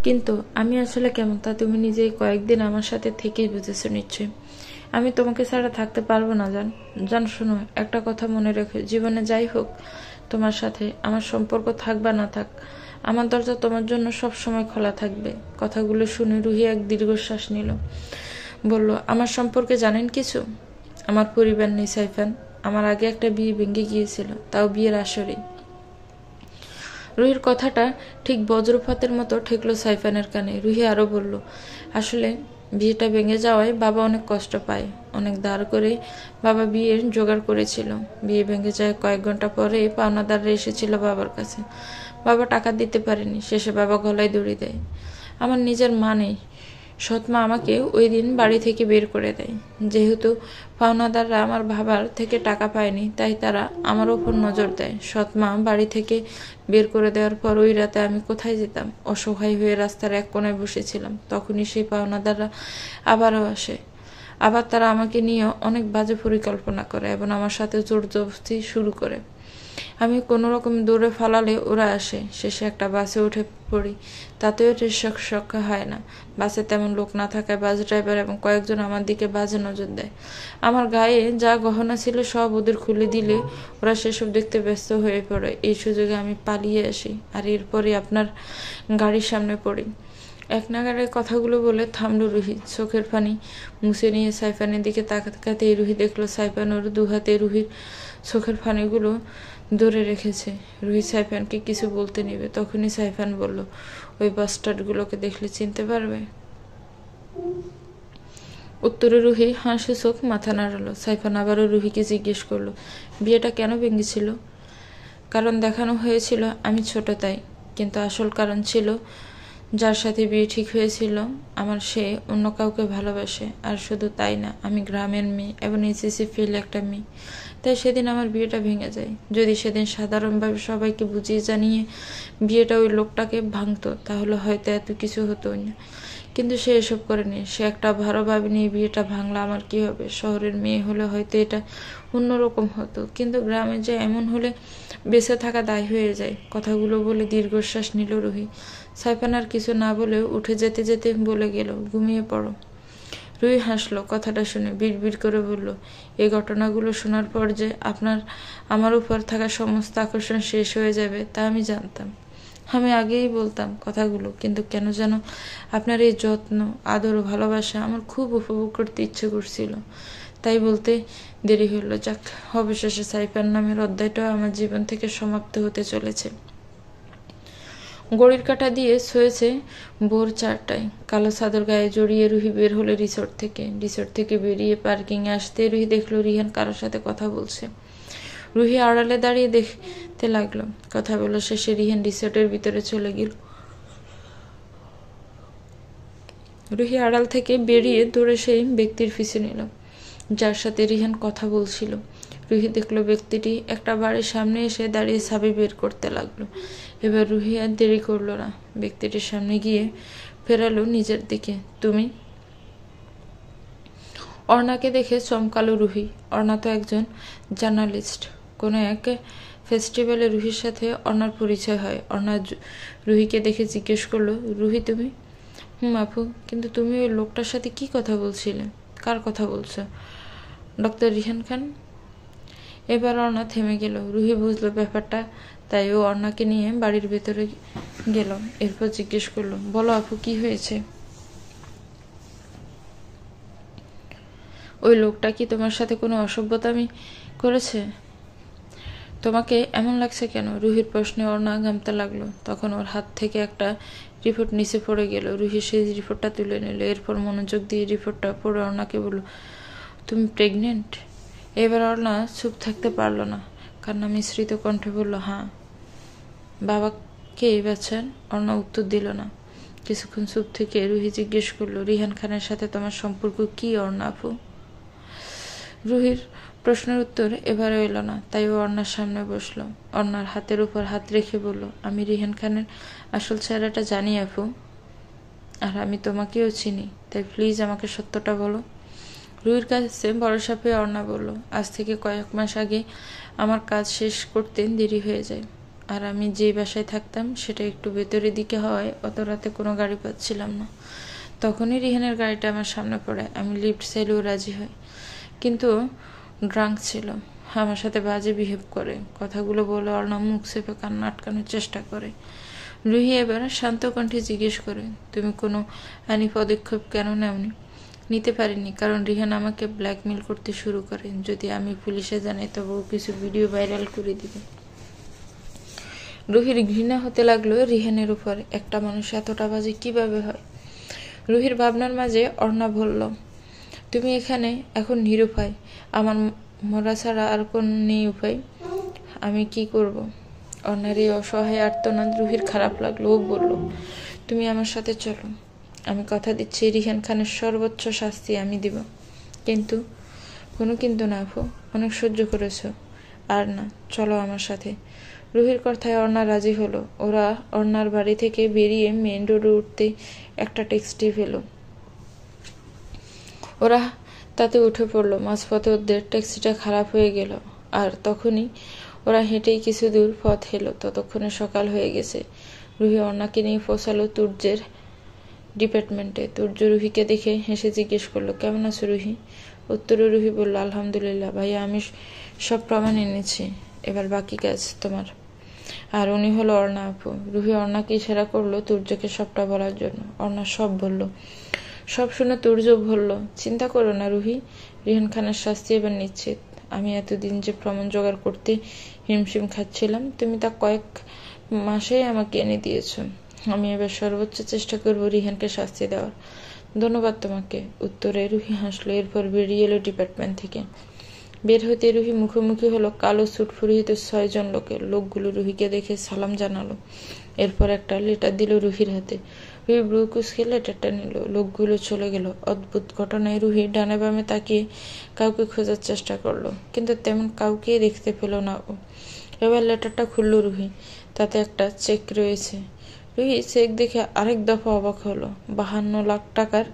কিন্তু আমি আসলে কেমন তা তুমি নিজেই কয়েকদিন আমার সাথে থেকেই বুঝেছো নিশ্চয়ই। আমি তোমাকে ছাড়া থাকতে পারবো না, জান। জান, শোনো, একটা কথা মনে রেখো, জীবনে যাই হোক তোমার সাথে আমার সম্পর্ক থাক বা না থাক, আমার দরজা তোমার জন্য সব সময় খোলা থাকবে। কথাগুলো শুনে রুহি এক দীর্ঘশ্বাস নিল। বলল, আমার সম্পর্কে জানেন কিছু? আমার পরিবার নেই সাইফান। আমার আগে একটা বিয়ে ভেঙে গিয়েছিল, তাও বিয়ের আসরেই। রুহির কথাটা ঠিক বজ্রপাতের মতো ঠেকলো সাইফানের কানে। রুহি আরো বলল, আসলে বিয়েটা ভেঙে যাওয়ায় বাবা অনেক কষ্ট পায়। অনেক ধার করে বাবা বিয়ের জোগাড় করেছিল। বিয়ে ভেঙে যায় কয়েক ঘন্টা পরে পাওনাদাররা এসেছিল বাবার কাছে। বাবা টাকা দিতে পারেনি। শেষে বাবা গলায় দড়ি দেয়। আমার নিজের মা নেই। সৎমা আমাকে ওই দিন বাড়ি থেকে বের করে দেয়। যেহেতু পাওনাদাররা আমার বাবার থেকে টাকা পায়নি, তাই তারা আমার ওপর নজর দেয়। সৎমা বাড়ি থেকে বের করে দেওয়ার পর ওই রাতে আমি কোথায় যেতাম? অসহায় হয়ে রাস্তার এক কোনায় বসেছিলাম। তখনই সেই পাওনাদাররা আবারও আসে। আবার তারা আমাকে নিয়ে অনেক বাজে পরিকল্পনা করে এবং আমার সাথে জোর জবরদস্তি শুরু করে। আমি কোনো রকম দৌড়ে ফালালে ওরা আসে, শেষে একটা বাসে উঠে পড়ি। তাতেও রক্ষা হয় না। বাসে তেমন লোক না থাকায় বাস ড্রাইভার এবং কয়েকজন আমার দিকে বাজে নজর দেয়। আমার গায়ে যা গহনা ছিল সব ওদের খুলে দিলে ওরা সেসব দেখতে ব্যস্ত হয়ে পড়ে। এই সুযোগে আমি পালিয়ে আসি, আর এরপরই আপনার গাড়ির সামনে পড়ি। এক নাগারে কথাগুলো বলে থামলো রুহি। চোখের পানি মুছে নিয়ে সাইফানের দিকে তাকাতেই রুহি দেখলো সাইফান ওর দু হাতে রুহির চোখের পানিগুলো ধরে রেখেছে। রুহি সাইফানকে কিছু বলতে নেবে, তখনই সাইফান বলল, ওই বাস্টার্ডগুলোকে দেখলে চিনতে পারবে? উত্তরে রুহি হাসি চোখ মাথা নাড়ালো। সাইফান আবারও রুহিকে জিজ্ঞেস করলো, বিয়েটা কেন ভেঙেছিল? কারণ দেখানো হয়েছিল আমি ছোট তাই, কিন্তু আসল কারণ ছিল যার সাথে বিয়ে ঠিক হয়েছিল আমার সে অন্য কাউকে ভালোবাসে। আর শুধু তাই না, আমি গ্রামের মেয়ে এবং এসএসসি ফেল একটা মেয়ে, তাই সেদিন আমার বিয়েটা ভেঙে যায়। যদি সেদিন সাধারণভাবে সবাইকে বুঝিয়ে জানিয়ে বিয়েটা ওই লোকটাকে ভাঙতো তাহলে হয়তো এত কিছু হতো না, কিন্তু সে এসব করেনি। সে একটা ভালোভাবে নিয়ে বিয়েটা ভাঙলা, আমার কি হবে? শহরের মেয়ে হলে হয়তো এটা অন্যরকম হতো, কিন্তু গ্রামে যে এমন হলে বেঁচে থাকা দায় হয়ে যায়। কথাগুলো বলে দীর্ঘশ্বাস নিল রুহি। সাইফান আর কিছু না বলে উঠে যেতে যেতে বলে গেল, ঘুমিয়ে পড়ো। রুহি হাসলো কথাটা শুনে, বিড়বিড় করে বলল, এই ঘটনাগুলো শোনার পর যে আমার উপর থাকা সমস্ত আকর্ষণ শেষ হয়ে যাবে তা আমি জানতাম। আমি আগেই বলতাম কথাগুলো, কিন্তু কেন যেন আপনার এই যত্ন, আদর ও ভালোবাসা আমার খুব উপভোগ করতে ইচ্ছে করছিল, তাই বলতে দেরি হলো। যাক, অবশেষে সাইফান নামের অধ্যায়টাও আমার জীবন থেকে সমাপ্ত হতে চলেছে। ঘড়ির কাঁটা দিয়ে ছুঁয়েছে ভোর 4টায়। কালো চাদর গায়ে জড়িয়ে রুহি বের হলো রিসোর্ট থেকে বেরিয়ে পার্কিংয়ে আসতে রুহি দেখলো রিহান কারোর সাথে কথা বলছে। রুহি আড়ালে দাঁড়িয়ে দেখতে লাগলো। কথা বলা শেষে রিহান রিসোর্টের ভিতরে চলে গেল। রুহি আড়াল থেকে বেরিয়ে দৌড়ে সেই ব্যক্তির পিছু নিল যার সাথে রিহান কথা বলছিল। রুহি দেখলো ব্যক্তিটি একটা বাড়ির সামনে এসে দাঁড়িয়ে চাবি বের করতে লাগলো। এবার রুহি আর দেরি করলো না, ব্যক্তিটির সামনে গিয়ে ফেরালো নিজের দিকে। তুমি? অর্ণাকে দেখে চমকালো রুহি। অর্ণা তো একজন জার্নালিস্ট। কোনো এক ফেস্টিভ্যালে রুহির সাথে অর্ণার পরিচয় হয়। অর্ণা রুহিকে দেখে জিজ্ঞেস করলো, রুহি তুমি? আপু, কিন্তু তুমি ওই লোকটার সাথে কি কথা বলছিলে? কার কথা বলছো? ডক্টর রিহান খান। এবার অর্ণা থেমে গেল। রুহি বুঝলো ব্যাপারটা, তাই ও অর্ণাকে নিয়ে বাড়ির ভেতরে গেল। এরপর জিজ্ঞেস করলো, বলো আপু, কি হয়েছে? ওই লোকটা কি তোমার সাথে কোনো অসভ্যতামি করেছে? তোমাকে এমন লাগছে কেন? রুহির প্রশ্নে অর্ণা ঘামতে লাগলো। তখন ওর হাত থেকে একটা রিপোর্ট নিচে পড়ে গেল। রুহি সেই রিপোর্টটা তুলে নিল। এরপর মনোযোগ দিয়ে রিপোর্টটা পড়ে অর্ণাকে বলল, তুমি প্রেগনেন্ট? এবার অর্ণা চুপ থাকতে পারল না, কান্না মিশ্রিত কণ্ঠে বলল, হ্যাঁ। বাবাকে বাচ্চার? অর্ণা উত্তর দিল না। কিছুক্ষণ চুপ থেকে রুহি জিজ্ঞেস করলো, রিহান খানের সাথে তোমার সম্পর্ক কি অর্ণা আপু? রুহির প্রশ্নের উত্তর এবারে এলো না, তাই ও অর্ণার সামনে বসলো। অর্ণার হাতের উপর হাত রেখে বলল, আমি রিহান খানের আসল চেহারাটা জানি আপু, আর আমি তোমাকেও চিনি, তাই প্লিজ আমাকে সত্যটা বলো। রুহির কাছে ভরসা পেয়ে অর্ণা বলল, আজ থেকে কয়েক মাস আগে আমার কাজ শেষ করতে দেরি হয়ে যায়, আর আমি যে বাসায় থাকতাম সেটা একটু ভেতরের দিকে হওয়ায় অত রাতে কোনো গাড়ি পাচ্ছিলাম না। তখনই রিহানের গাড়িটা আমার সামনে পড়ে। আমি লিফট চাইলেও রাজি হই, কিন্তু ড্রাঙ্ক ছিল, আমার সাথে বাজে বিহেভ করে। কথাগুলো বলে অর্ণা মুখ চেপে কান্না আটকানোর চেষ্টা করে। রুহি এবার শান্ত কণ্ঠে জিজ্ঞেস করে, তুমি কোনো আইনি পদক্ষেপ কেন নেওনি? নিতে পারিনি, কারণ রিহান আমাকে ব্ল্যাকমেল করতে শুরু করে। যদি আমি পুলিশে জানাই তবে ও কিছু ভিডিও ভাইরাল করে দিবে। রুহির ঘৃণা হতে লাগলো রিহানের উপর। একটা মানুষ এতটা বাজে কিভাবে হয়? রুহির ভাবনার মাঝে অর্ণা বলল, তুমি এখানে এখন নিরুপায়, আমার মরা ছাড়া আর কোন নেই উপায়। আমি কি করব? অর্ণার এই অসহায় আর্তনাদ রুহির খারাপ লাগলো। ও বলল, তুমি আমার সাথে চলো, আমি কথা দিচ্ছি রিহান খানের সর্বোচ্চ শাস্তি আমি দিব। কিন্তু? কোনো কিন্তু না আপু, অনেক সহ্য করেছ, আর না, চলো আমার সাথে। রুহির কথায় অর্ণা রাজি হলো। ওরা অর্ণার বাড়ি থেকে বেরিয়ে মেইন রোডে উঠতে একটা ট্যাক্সি পেল। ওরা তাতে উঠে পড়লো। মাঝপথে ওদের ট্যাক্সিটা খারাপ হয়ে গেল, আর তখনই ওরা হেঁটেই কিছু দূর পথ এলো, ততক্ষণে সকাল হয়ে গেছে। রুহি অর্ণাকে নিয়ে পৌঁছালো তুর্যের ডিপার্টমেন্টে। তুর্য রুহিকে দেখে হেসে জিজ্ঞেস করলো, কেমন আছো রুহি? উত্তরে রুহি বলল, আলহামদুলিল্লাহ ভাইয়া, আমি সব প্রমাণ এনেছি, এবার বাকি কাজ তোমার। আর উনি হলো অর্ণা আপু। রুহি অর্ণাকে ইশারা করলো তুর্যকে সবটা বলার জন্য। অর্ণা সব বলল। সব শুনে তুর্য বলল, চিন্তা করো না রুহি, রিহান খানের শাস্তি এবার নিশ্চিত। আমি এতদিন যে প্রমাণ জোগাড় করতে হিমশিম খাচ্ছিলাম, তুমি তা কয়েক মাসেই আমাকে এনে দিয়েছ। আমি এবার সর্বোচ্চ চেষ্টা করব রিহানকে শাস্তি দেওয়ার। ধন্যবাদ তোমাকে। উত্তরে রুহি হাসলো। এরপর বেরিয়ে এলো ডিপার্টমেন্ট থেকে। বের হতে রুহি মুখোমুখি হলো কালো স্যুট পরিহিত 6 জন লোকের। লোকগুলো রুহিকে দেখে সালাম জানালো, এরপর একটা লেটার দিল রুহির হাতে। রুহি ব্রু কুচকে লেটারটা নিল। লোকগুলো চলে গেল। অদ্ভুত ঘটনায় রুহি ডানে বামে তাকিয়ে কাউকে খোঁজার চেষ্টা করলো, কিন্তু তেমন কাউকেই দেখতে পেল না ও। এবার লেটারটা খুললো রুহি, তাতে একটা চেক রয়েছে। রুহি চেক দেখে আরেক দফা অবাক হলো। 52 লাখ টাকার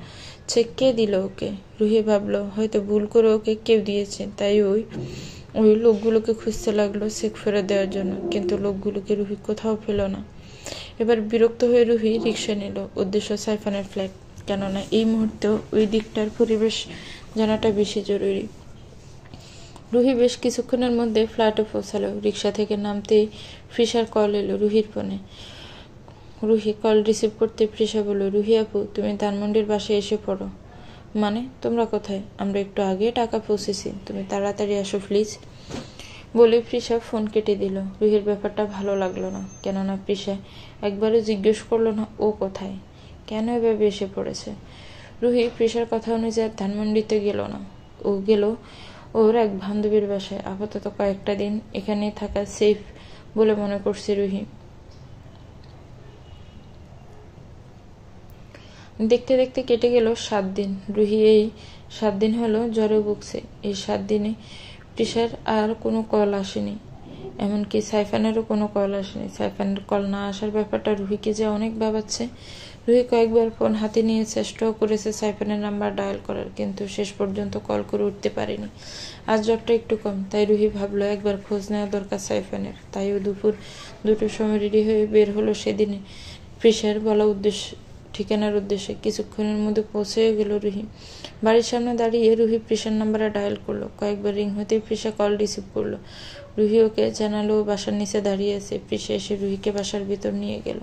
চেক কে দিল ওকে? রুহি ভাবলো হয়তো ভুল করে ওকে কেউ দিয়েছে, তাই ওই লোকগুলোকে খুঁজতে লাগলো চেক ফেরত দেওয়ার জন্য, কিন্তু লোকগুলোকে রুহি কোথাও পেল না। এবার বিরক্ত হয়ে রুহি রিক্সা নিল, উদ্দেশ্য সাইফানের ফ্ল্যাট, কেননা এই মুহূর্তে ওই দিকটার পরিবেশ জানাটা বেশি জরুরি। রুহি বেশ কিছুক্ষণের মধ্যে ফ্ল্যাটে পৌঁছালো। রিক্সা থেকে নামতেই ফ্রিসার কল এলো রুহির ফোনে। রুহি কল রিসিভ করতে ফ্রিসা বলল, রুহি আপু, তুমি ধানমন্ডির বাসায় এসে পড়ো। মানে তোমরা কোথায়? আমরা একটু আগে টাকা পৌঁছেছি, তুমি তাড়াতাড়ি আসো প্লিজ। বলে ফ্রিসা ফোন কেটে দিল। রুহির ব্যাপারটা ভালো লাগলো না, কেননা ফ্রিসা একবারও জিজ্ঞেস করলো না ও কোথায়, কেন এভাবে এসে পড়েছে। রুহি ফ্রিসার কথা অনুযায়ী ধানমন্ডিতে গেল না, ও গেল ওর এক বান্ধবীর বাসায়। আপাতত কয়েকটা দিন এখানে থাকা সেফ বলে মনে করছে রুহি। দেখতে দেখতে কেটে গেল 7 দিন। রুহি এই 7 দিন হলো জ্বরে ভুগছে। এই 7 দিনে প্রিসার আর কোনো কল আসেনি, এমনকি সাইফানেরও কোনো কল আসেনি। সাইফানের কল না আসার ব্যাপারটা রুহিকে যে অনেক ভাবাচ্ছে। রুহি কয়েকবার ফোন হাতে নিয়ে চেষ্টাও করেছে সাইফানের নাম্বার ডায়াল করার, কিন্তু শেষ পর্যন্ত কল করে উঠতে পারেনি। আজ জ্বরটা একটু কম, তাই রুহি ভাবলো একবার খোঁজ নেওয়া দরকার সাইফানের। তাই ও দুপুর 2টোর সময় রেডি হয়ে বের হলো সেদিনে প্রিসার বলা ঠিকানার উদ্দেশ্যে। কিছুক্ষণের মধ্যে পৌঁছে গেল রুহি। বাড়ির সামনে দাঁড়িয়ে রুহি প্রিসার নাম্বারে ডায়াল করলো। কয়েকবার রিং হতেই প্রিসা কল রিসিভ করলো। রুহি ওকে জানালো বাসার নিচে দাঁড়িয়ে আছে। প্রিসা এসে রুহিকে বাসার ভিতর নিয়ে গেল।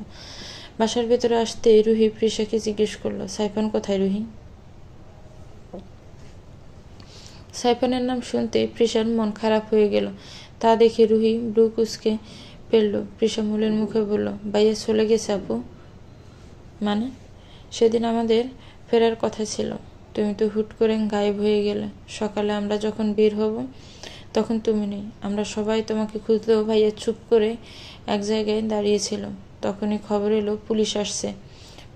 বাসার ভেতরে আসতে রুহি প্রিসাকে জিজ্ঞেস করলো, সাইফান কোথায় রুহি? সাইফানের নাম শুনতে প্রিসার মন খারাপ হয়ে গেল। তা দেখে রুহি ব্রু কুচকে ফেলল। প্রিসা মূলের মুখে বলল, ভাইয়া চলে গেছে আপু। মানে? সেদিন আমাদের ফেরার কথা ছিল, তুমি তো হুট করে গায়েব হয়ে গেলে। সকালে আমরা যখন বের হব তখন তুমি নেই। আমরা সবাই তোমাকে খুঁজলেও ভাইয়া চুপ করে এক জায়গায় দাঁড়িয়েছিল। তখনই খবর এলো পুলিশ আসছে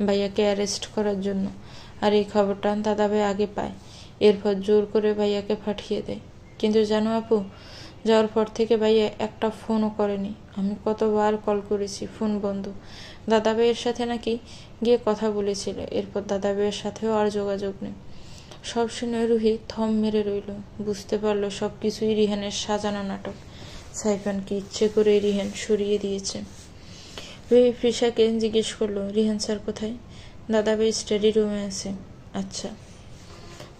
ভাইয়াকে অ্যারেস্ট করার জন্য। আর এই খবরটা দাদাভাই আগে পায়, এরপর জোর করে ভাইয়াকে পাঠিয়ে দেয়। কিন্তু জানো আপু, যাওয়ার পর থেকে ভাইয়া একটা ফোনও করেনি। আমি কতবার কল করেছি, ফোন বন্ধ। দাদাভাইয়ের সাথে নাকি গিয়ে কথা বলেছিল, এরপর দাদাভাইয়ের সাথেও আর যোগাযোগ নেই। সব শুনে রুহি থম মেরে রইল। বুঝতে পারলো সবকিছুই রিহানের সাজানো নাটক। সাইফানকে ইচ্ছে করে রিহান সরিয়ে দিয়েছে। রুহি ফ্রিসাকে জিজ্ঞেস করলো, রিহান স্যার কোথায়? দাদাভাই স্টাডি রুমে আছে। আচ্ছা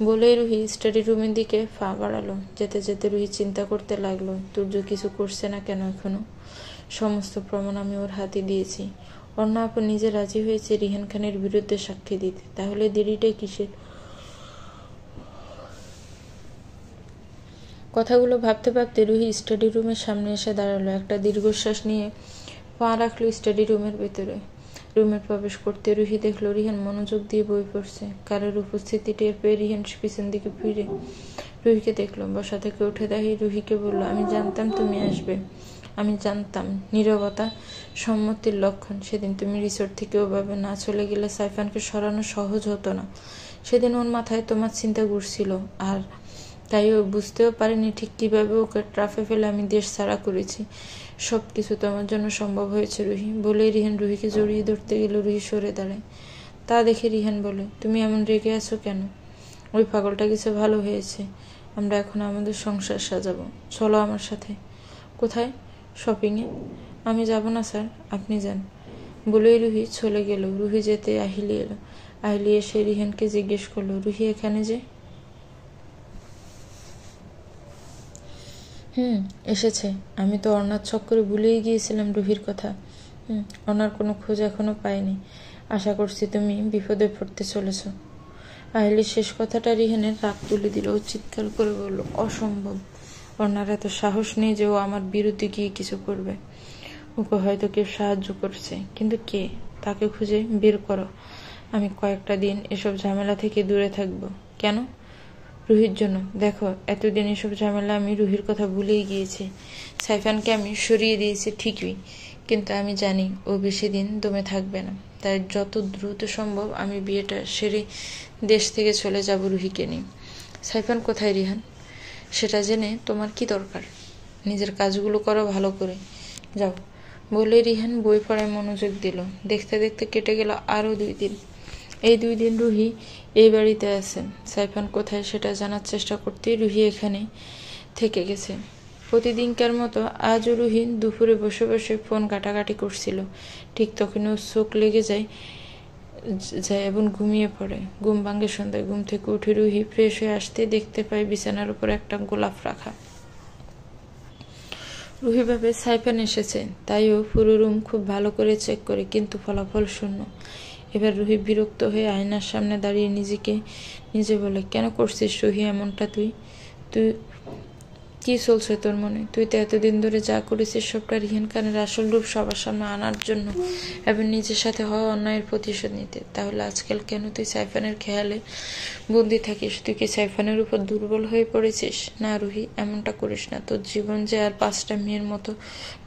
বলে রুহি স্টাডি রুমের দিকে পা বাড়ালো। যেতে যেতে রুহি চিন্তা করতে লাগলো, তুর্য কিছু করছে না কেন এখনো? সমস্ত প্রমাণ আমি ওর হাতে দিয়েছি। অর্ণা আপু নিজে রাজি হয়েছে রিহান খানের বিরুদ্ধে সাক্ষী দিতে, তাহলে দেরিটাই কিসের? কথাগুলো ভাবতে ভাবতে রুহি স্টাডি রুমের সামনে এসে দাঁড়ালো। একটা দীর্ঘশ্বাস নিয়ে পা রাখলো স্টাডি রুমের ভেতরে। রুমে প্রবেশ করতে রুহি দেখলো রিহান মনোযোগ দিয়ে বই পড়ছে। কারোর উপস্থিতি টের পেয়ে রিহান পিছন দিকে ফিরে রুহিকে দেখলো। বসা থেকে উঠে দাঁড়িয়ে রুহিকে বলল, আমি জানতাম তুমি আসবে, আমি জানতাম। নীরবতা সম্মতির লক্ষণ। সেদিন তুমি রিসোর্ট থেকে ওভাবে না চলে গেলে সাইফানকে সরানো সহজ হতো না। সেদিন ওর মাথায় তোমার চিন্তা ঘুরছিল, আর তাই ও বুঝতেও পারেনি ঠিক কিভাবে ওকে ট্রাফে ফেলে আমি দেশ ছাড়া করেছি। সবকিছু তোমার জন্য সম্ভব হয়েছে রুহি। বলেই রিহান রুহিকে জড়িয়ে ধরতে গেল। রুহি সরে দাঁড়ায়। তা দেখে রিহান বলে, তুমি এমন রেগে আছো কেন? ওই পাগলটা কিছু ভালো হয়েছে। আমরা এখন আমাদের সংসার সাজাবো, চলো আমার সাথে। কোথায়? শপিংয়ে? আমি যাব না স্যার, আপনি যান বলেই রুহি চলে গেল। রুহি যেতে আহিলি এলো। আহিলি এসে রিহানকে জিজ্ঞেস করলো, রুহি এখানে যে? এসেছে। আমি তো অর্ণার চক্করে ভুলেই গিয়েছিলাম রুহির কথা। অর্ণার কোনো খোঁজ এখনো পাইনি। আশা করছি তুমি বিপদে পড়তে চলেছ। আহিলির শেষ কথাটা রিহানের রাগ তুলে দিল। ও চিৎকার করে বলল, অসম্ভব। অর্ণার এত সাহস নেই যে ও আমার বিরুদ্ধে গিয়ে কিছু করবে। ওকে হয়তো কেউ সাহায্য করছে, কিন্তু কে? তাকে খুঁজে বের করো। আমি কয়েকটা দিন এসব ঝামেলা থেকে দূরে থাকবো। কেন? রুহির জন্য। দেখো, এতদিন এসব ঝামেলা আমি রুহির কথা ভুলেই গিয়েছি। সাইফানকে আমি সরিয়ে দিয়েছি ঠিকই, কিন্তু আমি জানি ও বেশি দিন দমে থাকবে না। তাই যত দ্রুত সম্ভব আমি বিয়েটা সেরে দেশ থেকে চলে যাব রুহিকে নিয়ে। সাইফান কোথায় রিহান? সেটা জেনে তোমার কি দরকার? নিজের কাজগুলো করো ভালো করে, যাও বলে রিহান বই পড়ায় মনোযোগ দিল। দেখতে দেখতে কেটে গেল আরও 2 দিন। এই 2 দিন রুহি এই বাড়িতে আছে। সাইফান কোথায় সেটা জানার চেষ্টা করতেই রুহি এখানে থেকে গেছে। প্রতিদিনকার মতো আজও রুহি দুপুরে বসে বসে ফোন ঘাটাঘাটি করছিল। ঠিক তখন ওর চোখ লেগে যায় এবং ঘুমিয়ে পড়ে। ঘুম ভাঙে সন্ধ্যায়। ঘুম থেকে উঠে রুহি ফ্রেশ হয়ে আসতে দেখতে পায় বিছানার উপর একটা গোলাপ রাখা। রুহি ভাবে সাইফান এসেছে, তাই ও পুরো রুম খুব ভালো করে চেক করে, কিন্তু ফলাফল শূন্য। এবার রুহি বিরক্ত হয়ে আয়নার সামনে দাঁড়িয়ে নিজে বলে, কেন করছিস রুহি এমনটা? তুই তুই কি চলছে তোর মনে? তুই তো এতদিন ধরে যা করেছিস সবটা রিহান খানের আসল রূপ সবার সামনে আনার জন্য এবং নিজের সাথে হওয়া অন্যায়ের প্রতিশোধ নিতে। তাহলে আজকাল কেন তুই সাইফানের খেয়ালে বন্দি থাকিস? তুই কি সাইফানের উপর দুর্বল হয়ে পড়েছিস? না রুহি, এমনটা করিস না। তোর জীবন যে আর 5টা মেয়ের মতো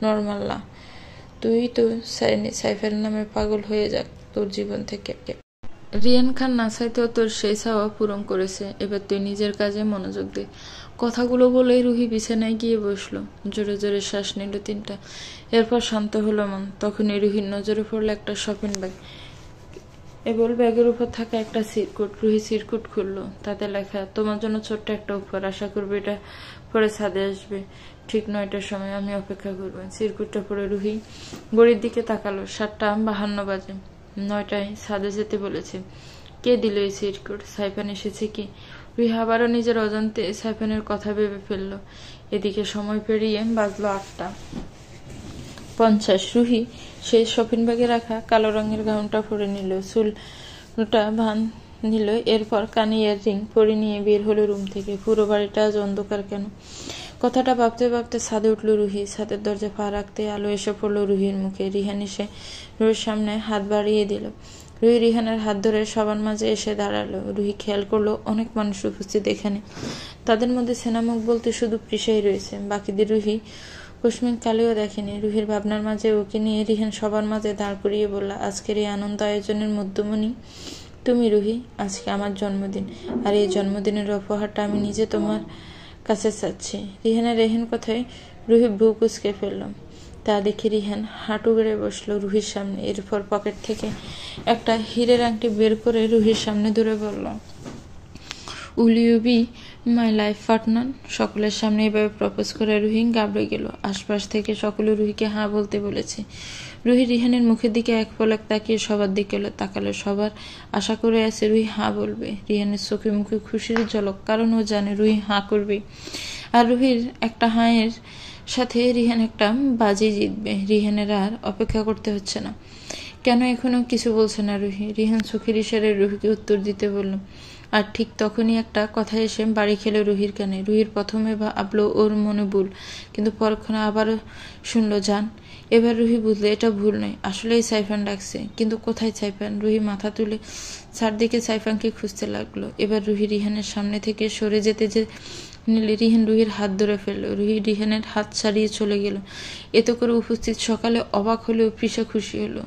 নর্মাল না। তুই তো সাইফান নামে পাগল হয়ে যাক তোর জীবন থেকে। রিয়ান খান না চাইতেও তোর সেই চাওয়া পূরণ করেছে। এবার তুই নিজের কাজে মনোযোগ দে। কথাগুলো বলেই রুহি বিছানায় গিয়ে বসলো। জোরে জোরে শ্বাস নিল 3টা। এরপর শান্ত হলো মন। তখনই রুহির নজরে পড়লো একটা শপিং ব্যাগ। এবার ব্যাগের উপর থাকা একটা সিরকুট। রুহি সিরকুট খুললো। তাতে লেখা, তোমার জন্য ছোট্ট একটা উপহার। আশা করবো এটা পরে ছাদে আসবে ঠিক 9টার সময়। আমি অপেক্ষা করবো। সিরকুটটা পরে রুহি ঘড়ির দিকে তাকালো। 7:52 বাজে। 9টায় ছাদে যেতে বলেছে। কে দিল এই সিরকুট? সাইফান এসেছে কি? রুহি আবারও নিজের অজান্তে সাইফানের কথা ভেবে ফেলল। এদিকে সময় পেরিয়ে বাজলো 8:50। রুহি সেই শপিং ব্যাগে রাখা কালো রঙের গাউনটা পরে নিল, চুলটা বাঁধ নিল, এরপর কানে ইয়াররিং পরে নিয়ে বের হলো রুম থেকে। পুরো বাড়িটা আজ অন্ধকার কেন? কথাটা ভাবতে ভাবতে ছাদে উঠল রুহি। ছাদের দরজা পা রাখতে আলো এসে পড়লো রুহির মুখে। রিহান এসে রুহির সামনে হাত বাড়িয়ে দিল। রুহি রিহানের হাত ধরে সবার মাঝে এসে দাঁড়ালো। রুহি খেয়াল করলো অনেক মানুষ উপস্থিত এখানে। তাদের মধ্যে সেনামুখ বলতে শুধু প্রিসাই রয়েছে। বাকিদের রুহি কুসমিন কালেও দেখেনি। রুহির ভাবনার মাঝে ওকে নিয়ে রিহান সবার মাঝে দাঁড় করিয়ে বলল, আজকের এই আনন্দ আয়োজনের মধ্যমণি তুমি রুহি। আজকে আমার জন্মদিন, আর এই জন্মদিনের উপহারটা আমি নিজে তোমার কাছে চাচ্ছি। রিহানের রেহেন কথায় রুহি ভ্রু কুচকে ফেলল। তা দেখে রিহান হাঁটু গেড়ে বসলো রুহির সামনে। এরপর পকেট থেকে একটা হীরের আংটি বের করে রুহির সামনে ধরে বলল, will you be my life partner? সকলের সামনে এভাবে প্রপোজ করে রুহি ঘাবড়ে গেল। আশপাশ থেকে সকলে রুহিকে হ্যাঁ বলতে বলেছে। রুহি রিহানের মুখের দিকে এক পলক তাকিয়ে সবার দিকে তাকালো। সবার আশা করে আছে রুহি হ্যাঁ বলবে। রিহানের চোখে মুখে খুশির ঝলক, কারণ ও জানে রুহি হ্যাঁ করবে। আর রুহির একটা হাঁয়ের সাথে রিহান একটা বাজি জিতবে। রিহানের আর অপেক্ষা করতে হচ্ছে না। কেন এখনো কিছু বলছে না রুহি? রিহান চোখের ইশারায় রুহিকে উত্তর দিতে বলল। আর ঠিক তখনই একটা কথা এসে বাড়ি খেলো রুহির কানে। রুহির প্রথমে ভাবলো ওর মনে ভুল, কিন্তু পরক্ষণে আবারও শুনলো জান। এবার রুহি বুঝলো এটা ভুল নয়, আসলেই সাইফান ডাকছে। কিন্তু কোথায় সাইফান? রুহি মাথা তুলে চারদিকে সাইফানকে খুঁজতে লাগলো। এবার রুহি রিহানের সামনে থেকে সরে যেতে নিলে রিহান রুহির হাত ধরে ফেললো। রুহি রিহানের হাত ছাড়িয়ে চলে গেল। এতে করে উপস্থিত সকালে অবাক হলেও পৃষা খুশি হলো।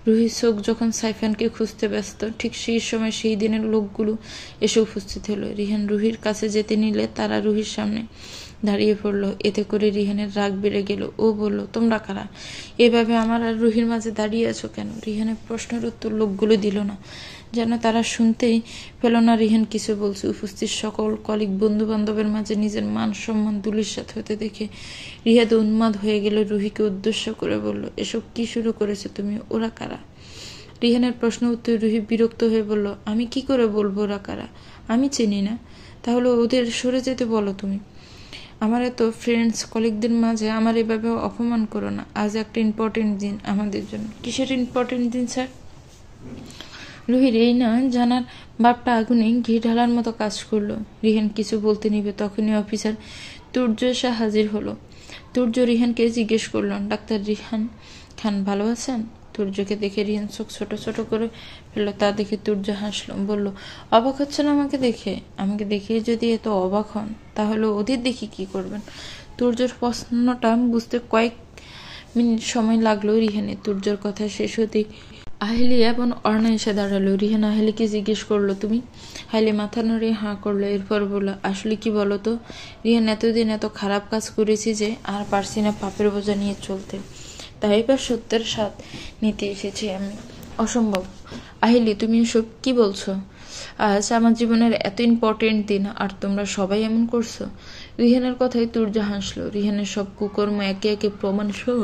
রুহির চোখ যখন সাইফানকে খুঁজতে ব্যস্ত, ঠিক সেই সময় সেই দিনের লোকগুলো এসে উপস্থিত হলো। রিহান রুহির কাছে যেতে নিলে তারা রুহির সামনে দাঁড়িয়ে পড়লো। এতে করে রিহানের রাগ বেড়ে গেল। ও বলল, তোমরা কারা? এভাবে আমার আর রুহির মাঝে দাঁড়িয়ে আছো কেন? রিহানের প্রশ্নের উত্তর লোকগুলো দিল না। যেন তারা শুনতেই পেল না রিহান কিছু বলছে। উপস্থিত সকল কলিগ বন্ধু বান্ধবের মাঝে নিজের মান সম্মান ধূলিসাৎ হতে দেখে রিহাদ উন্মাদ হয়ে গেল। রুহিকে উদ্দেশ্য করে বলল, এসব কি শুরু করেছো তুমি? ওরা কারা? রিহানের প্রশ্ন উত্তরে রুহি বিরক্ত হয়ে বলল, আমি কি করে বলবো ওরা কারা? আমি চিনি না। তাহলে ওদের সরে যেতে বলো তুমি। আমার এত ফ্রেন্ডস কলিগদের মাঝে আমার এভাবে অপমান করো না। আজ একটা ইম্পর্টেন্ট দিন আমাদের জন্য। কিসের ইম্পর্টেন্ট দিন স্যার? রুহির এই না জানার ভাবটা আগুনে ঘি ঢালার মতো কাজ করলো। রিহান কিছু বলতে নিবে তখনই অফিসার তুর্য এসে হাজির হলো। তুর্য রিহানকে জিজ্ঞেস করল, ডাক্তার রিহান খান ভালো আছেন? তুর্যকে দেখে রিহান চোখ ছোট ছোট করে ফেললো। তা দেখে তুর্য হাসলো, বলল, অবাক হচ্ছেন আমাকে দেখে? আমাকে দেখে যদি এত অবাক হন তাহলে ওদের দেখি কি করবেন? তুর্যর প্রশ্নটা বুঝতে কয়েক মিনিট সময় লাগলো রিহানের। তুর্যর কথা শেষ হতেই আহিলি এবং অর্ণা এসে দাঁড়ালো। রিহান আহিলিকে জিজ্ঞেস করলো, তুমি? আহিলি মাথা নড়িয়ে হাঁ করলো। এরপর বললো, আসলে কি বলো তো রিহান, এতদিন এত খারাপ কাজ করেছি যে আর পারছি না পাপের বোঝা নিয়ে চলতে। তাই এবার সত্যের স্বাদ নিতে এসেছি আমি। অসম্ভব। আহিলি, তুমি এসব কি বলছো? আজ আমার জীবনের এত ইম্পর্টেন্ট দিন আর তোমরা সবাই এমন করছো? রিহানের কথায় তুর্য হাসলো। রিহানের সব কুকর্ম একে একে প্রমাণ সহ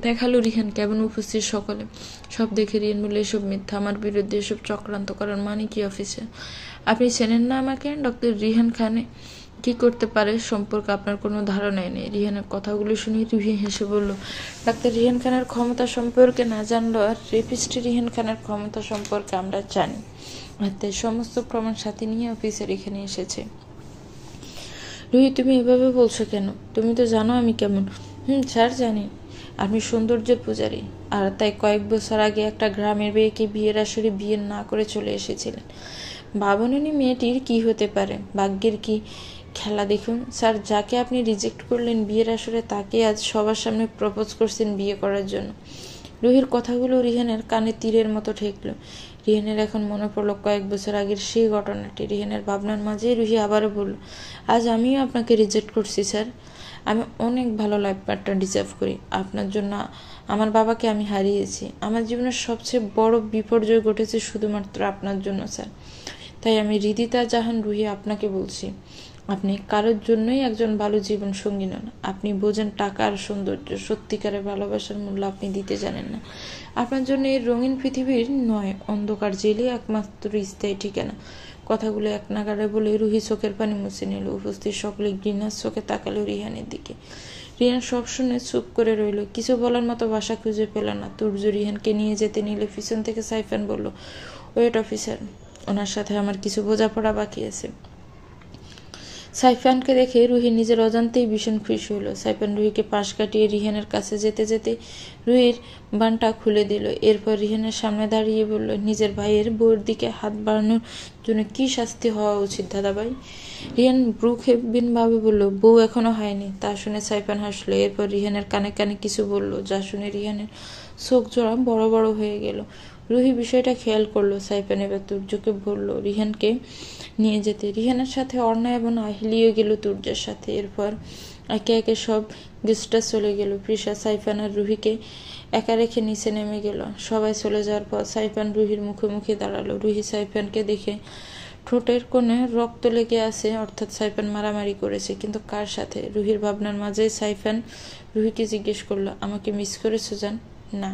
দেখালো রিহান কেমন উপস্থিত সকলে। সব দেখে রিহান বলে, এসব মিথ্যা, আমার বিরুদ্ধে এসব চক্রান্ত করার মানে কি অফিসে? আপনি চেনেন না আমাকে? ডক্টর রিহান খানে কি করতে পারে সম্পর্কে আপনার কোনো ধারণাই নেই। রিহানের কথাগুলো শুনে রুহি হেসে বলল, ডাক্তার রিহান খানের ক্ষমতা সম্পর্কে না জানলেও আর রেপিস্ট রিহান খানের ক্ষমতা সম্পর্কে আমরা জানি। আর তাই সমস্ত প্রমাণ সাথে নিয়ে অফিসার এখানে এসেছে। রুহি, তুমি এভাবে বলছো কেন? তুমি তো জানো আমি কেমন। স্যার জানি। আপনি সৌন্দর্যের পূজারী, আর তাই কয়েক বছর আগে একটা গ্রামের মেয়েকে বিয়ের আসরে বিয়ে না করে চলে এসেছিলেন। ভাবনেনি মেয়েটির কি হতে পারে, ভাগ্যের কি খেলা দেখুন। স্যার, যাকে আপনি রিজেক্ট করলেন বিয়ের আসরে তাকে আজ সবার সামনে প্রপোজ করছেন বিয়ে করার জন্য। রুহির কথাগুলো রিহানের কানে তীরের মতো ঠেকল। রিহানের এখন মনে পড়লো কয়েক বছর আগের সেই ঘটনাটি। রিহানের ভাবনার মাঝেই রুহি আবারও বলল, আজ আমিও আপনাকে রিজেক্ট করছি স্যার। আমি অনেক ভালো লাইফ পার্টনার ডিজার্ভ করি। আপনার জন্য আমার বাবাকে আমি হারিয়েছি। আমার জীবনের সবচেয়ে বড় বিপর্যয় ঘটেছে শুধুমাত্র আপনার জন্য স্যার। তাই আমি হৃদিতা জাহান রুহি আপনাকে বলছি, আপনি কারোর জন্যই একজন ভালো জীবন সঙ্গী নন। আপনি বোঝেন টাকা আর সৌন্দর্য, সত্যিকারের ভালোবাসার মূল্য আপনি দিতে জানেন না। আপনার জন্য এই রঙিন পৃথিবীর নয়, অন্ধকার জেলই একমাত্র স্থায়ী ঠিকানা। কথাগুলো এক নাগাড়ে বলে রুহি চোখের পানি মুছে নিল। উপস্থিত সকলে ঘৃণার চোখে তাকালো রিহানের দিকে। রিহান সব শুনে চুপ করে রইল, কিছু বলার মতো ভাষা খুঁজে পেল না। তুর্য রিহানকে নিয়ে যেতে নিলে পিছন থেকে সাইফান বলল, ওয়েট অফিসার, ওনার সাথে আমার কিছু বোঝাপড়া বাকি আছে। সাইফানকে দেখে রুহি নিজের অজান্তেই ভীষণ খুশি হলো। সাইফান রুহিকে পাশ কাটিয়ে রিহানের কাছে যেতে যেতে রুহির বানটা খুলে দিল। এরপর রিহানের সামনে দাঁড়িয়ে বলল, নিজের ভাইয়ের বউয়ের দিকে হাত বাড়ানোর জন্য কি শাস্তি হওয়া উচিত দাদাভাই? রিহান ব্রুক্ষেপবিহীন ভাবে বলল, বউ এখনো হয়নি। তা শুনে সাইফান হাসলো। এরপর রিহানের কানে কানে কিছু বলল, যা শুনে রিহানের চোখ জোড়া বড় বড় হয়ে গেল। রুহি বিষয়টা খেয়াল করলো। সাইফান এবার তুর্যকে বলল রিহানকে নিয়ে যেতে। রিহানের সাথে অর্ণা এবং আহিলিও গেল তুর্যের সাথে। এরপর একে একে সব গেস্টরা চলে গেল। প্রিশা সাইফান আর রুহিকে একা রেখে নিচে নেমে গেল। সবাই চলে যাওয়ার পর সাইফান রুহির মুখোমুখি দাঁড়ালো। রুহি সাইফানকে দেখে ঠোঁটের কোণে রক্ত লেগে আছে, অর্থাৎ সাইফান মারামারি করেছে, কিন্তু কার সাথে? রুহির ভাবনার মাঝে সাইফান রুহিকে জিজ্ঞেস করলো, আমাকে মিস করেছো জান? না।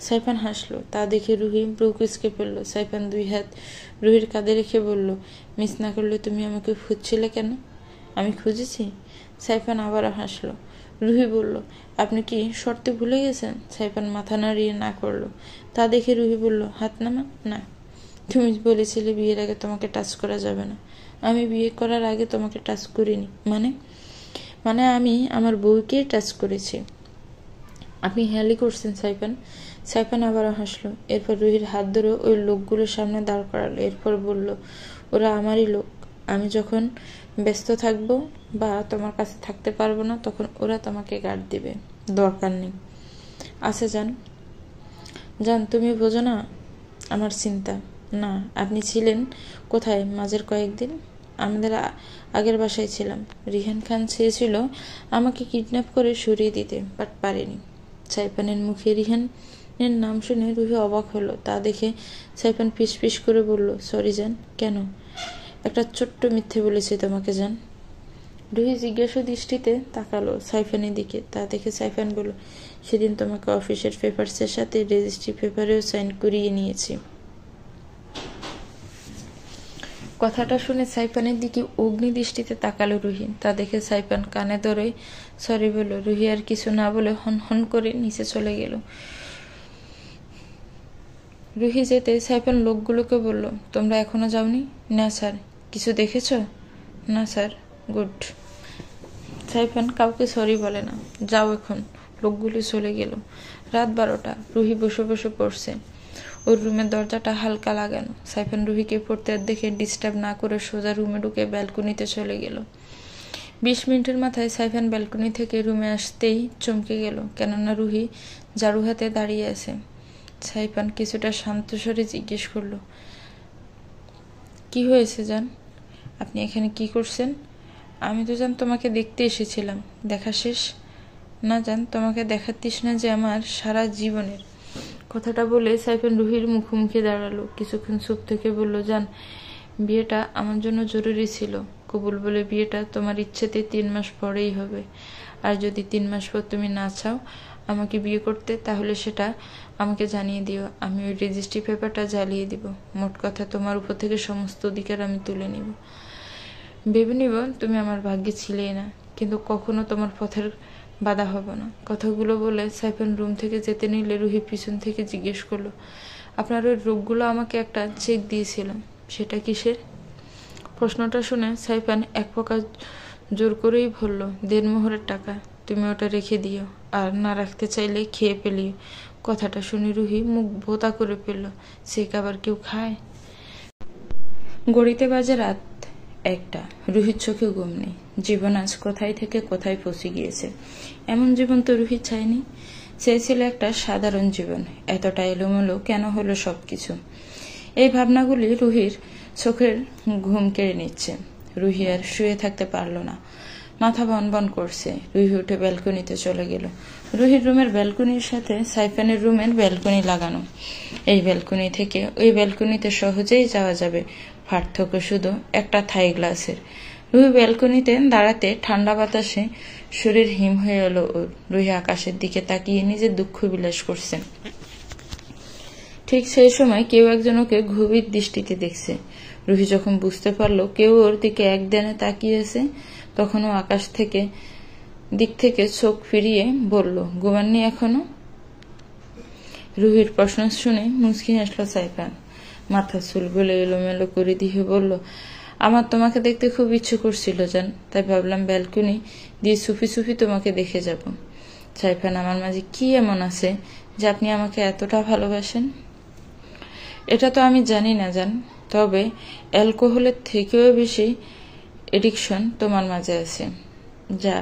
সাইফান হাসলো। তা দেখে রুহি ব্রু কুঁচকে ফেললো। সাইফান দুই হাত রুহির কাঁধে রেখে বলল, মিস না করলে তুমি আমাকে খুঁজছিলে কেন? আমি খুঁজেছি? সাইফান আবারও হাসলো। রুহি বলল, আপনি কি শর্তে ভুলে গেছেন? সাইফান মাথা নাড়িয়ে না করলো। তা দেখে রুহি বলল, হাত নামা। না, তুমি বলেছিলে বিয়ের আগে তোমাকে টাচ করা যাবে না। আমি বিয়ে করার আগে তোমাকে টাচ করিনি। মানে আমি আমার বউকে টাচ করেছি। আপনি হেয়ালি করছেন সাইফান। সাইফান আবারও হাসলো। এরপর রুহির হাত ধরে ওই লোকগুলোর সামনে দাঁড় করালো। এরপর বলল, ওরা আমারই লোক। আমি যখন ব্যস্ত থাকবো বা তোমার কাছে থাকতে পারবো না তখন ওরা তোমাকে গার্ড দিবে। দরকার নেই। আচ্ছা জান, তুমি বোঝো না আমার চিন্তা। না, আপনি ছিলেন কোথায় মাঝের কয়েকদিন? আমাদের আগের বাসায় ছিলাম। রিহান খান চেয়েছিল আমাকে কিডন্যাপ করে সরিয়ে দিতে, বাট পারেনি। সাইফানের মুখে রিহান এর নাম শুনে রুহি অবাক হলো। তা দেখে সাইফান ফিস ফিস করে বলল, সরি জান। কেন? একটা ছোট্ট মিথ্যে বলেছি তোমাকে জান। রুহি জিজ্ঞাসা দৃষ্টিতে তাকালো সাইফানের দিকে। তা দেখে সাইফান বলল, সেদিন তোমাকে অফিসের পেপারসের সাথে রেজিস্ট্রি পেপারেও সাইন করিয়ে নিয়েছি। কথাটা শুনে সাইফানের দিকে অগ্নি দৃষ্টিতে তাকালো রুহি। তা দেখে সাইফান কানে ধরে সরি বলল। রুহি আর কিছু না বলে হন হন করে নিচে চলে গেল। রুহি যেতে সাইফান লোকগুলোকে বলল, তোমরা এখনো যাওনি? না স্যার। কিছু দেখেছ? না স্যার। গুড। সাইফান কাউকে সরি বলে না। যাও এখন। লোকগুলো চলে গেল। রাত 12টা। রুহি বসে বসে পড়ছে। ওর রুমের দরজাটা হালকা লাগানো। সাইফান রুহিকে পড়তে দেখে ডিস্টার্ব না করে সোজা রুমে ঢুকে ব্যালকনিতে চলে গেল। 20 মিনিটের মাথায় সাইফান ব্যালকনি থেকে রুমে আসতেই চমকে গেল, কেননা রুহি ঝাড়ু হাতে দাঁড়িয়ে আছে। সাইফান কিছুটা শান্ত স্বরে জিজ্ঞেস করল, কি হয়েছে জান? আপনি এখানে কি করছেন? আমি তো জান তোমাকে দেখতে এসেছিলাম। দেখা শেষ? না জান, তোমাকে দেখার তৃষ্ণা যে আমার সারা জীবনের। কথাটা বলে সাইফান রুহির মুখোমুখি দাঁড়ালো। কিছুক্ষণ চুপ থেকে বলল, জান, বিয়েটা আমার জন্য জরুরি ছিল। কবুল বলে বিয়েটা তোমার ইচ্ছেতে 3 মাস পরেই হবে। আর যদি 3 মাস পর তুমি না চাও আমাকে বিয়ে করতে, তাহলে সেটা আমাকে জানিয়ে দিও। আমি ওই রেজিস্ট্রি পেপারটা জ্বালিয়ে দিব। মোট কথা, তোমার উপর থেকে সমস্ত অধিকার আমি তুলে নিব। ভেবে নিব তুমি আমার ভাগ্যে ছিলেই না, কিন্তু কখনো তোমার পথের বাধা হব না। কথাগুলো বলে সাইফান রুম থেকে যেতে নিলে রুহি পিছন থেকে জিজ্ঞেস করলো, আপনার ওই রোগগুলো আমাকে একটা চেক দিয়েছিল, সেটা কিসের? প্রশ্নটা শুনে সাইফান এক প্রকার জোর করেই বলল, দেনমোহরের টাকা। তুমি ওটা রেখে দিও, আর না রাখতে চাইলে খেয়ে ফেলিও। কথাটা শুনে রুহি মুখ ভোতা করে ফেলল। সে আবার কেউ খায়? গড়িতে বাজে রাত 1টা। রুহির চোখে ঘুম নেই। জীবন আজ কোথায় থেকে কোথায় পৌঁছে গিয়েছে। এমন জীবন তো রুহি চায়নি। চেয়েছিল একটা সাধারণ জীবন। এতটা এলোমেলো কেন হলো সবকিছু? এই ভাবনাগুলি রুহির চোখের ঘুম কেড়ে নিচ্ছে। রুহি আর শুয়ে থাকতে পারল না। মাথা বনবন করছে। রুহি উঠে ব্যালকনিতে চলে গেল। রুহির রুমের ব্যালকনির সাথে সাইফানের রুমের ব্যালকনি লাগানো। এই ব্যালকনি থেকে ওই ব্যালকনিতে সহজেই যাওয়া যাবে। পার্থক্য শুধু একটা থাই গ্লাসের। রুহি ব্যালকনিতে দাঁড়াতে ঠান্ডা বাতাসে শরীর হিম হয়ে এলো ওর। রুহি আকাশের দিকে তাকিয়ে নিজের দুঃখ বিলাস করছে। ঠিক সেই সময় কেউ একজন ওকে গভীর দৃষ্টিতে দেখছে। রুহি যখন বুঝতে পারলো কেউ ওর দিকে একদানে তাকিয়েছে, তখন ও আকাশ থেকে দিক থেকে চোখ ফিরিয়ে বলল, ঘুমাননি এখনো? রুহির প্রশ্ন শুনে মুচকি হাসল সাইফান। মাথা চুলগুলো এলোমেলো করে দিয়ে বলল, আমার তোমাকে দেখতে খুব ইচ্ছে করছিল জান, তাই ভাবলাম ব্যালকনি দিয়ে চুপি চুপি তোমাকে দেখে যাব। সাইফান, আমার মাঝে কি এমন আছে যে আপনি আমাকে এতটা ভালোবাসেন? এটা তো আমি জানি না জান, তবে অ্যালকোহলের থেকেও বেশি এডিকশন তোমার মাঝে আছে, যা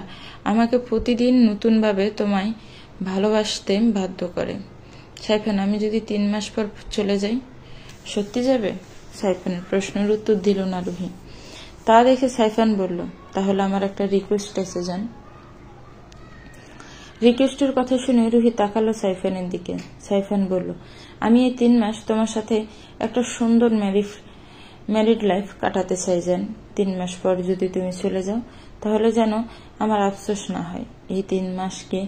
আমাকে প্রতিদিন নতুনভাবে তোমায় ভালোবাসতে বাধ্য করে। সাইফান, আমি যদি 3 মাস পর চলে যাই, সত্যি যাবে? সাইফানের প্রশ্নের উত্তর দিল না রুহি। তা দেখে সাইফান বলল, তাহলে আমার একটা রিকোয়েস্ট আছে জান। রিকোয়েস্টের কথা শুনে রুহি তাকালো সাইফানের দিকে। সাইফান বলল, আমি এই 3 মাস তোমার সাথে একটা সুন্দর ম্যারিড লাইফ কাটাতে চাই জান। 3 মাস পর যদি তুমি চলে যাও, তাহলে যেন আমার আফসোস না হয়। এই 3 মাসকে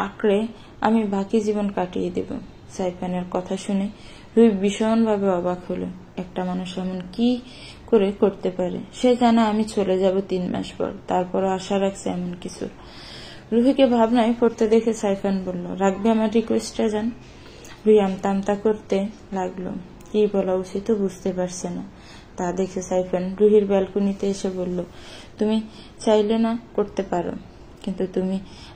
আঁকড়ে আমি বাকি জীবন কাটিয়ে দেব। সাইফানের কথা শুনে রুহি ভীষণভাবে অবাক হলো। একটা মানুষ এমন কি করে করতে পারে? সে জানা আমি চলে যাব 3 মাস পর, তারপরও আশা রাখছে এমন কিছু। রুহিকে ভাবনায় পড়তে দেখে সাইফান বলল, রাখবে আমার রিকোয়েস্টটা জান? রুহি আমতা করতে লাগলো। কি বলা উচিত বুঝতে পারছে না। তা দেখে সাইফান রুহির ব্যালকনিতে এসে বলল, তুমি চাইলে না করতে পারো, কিন্তু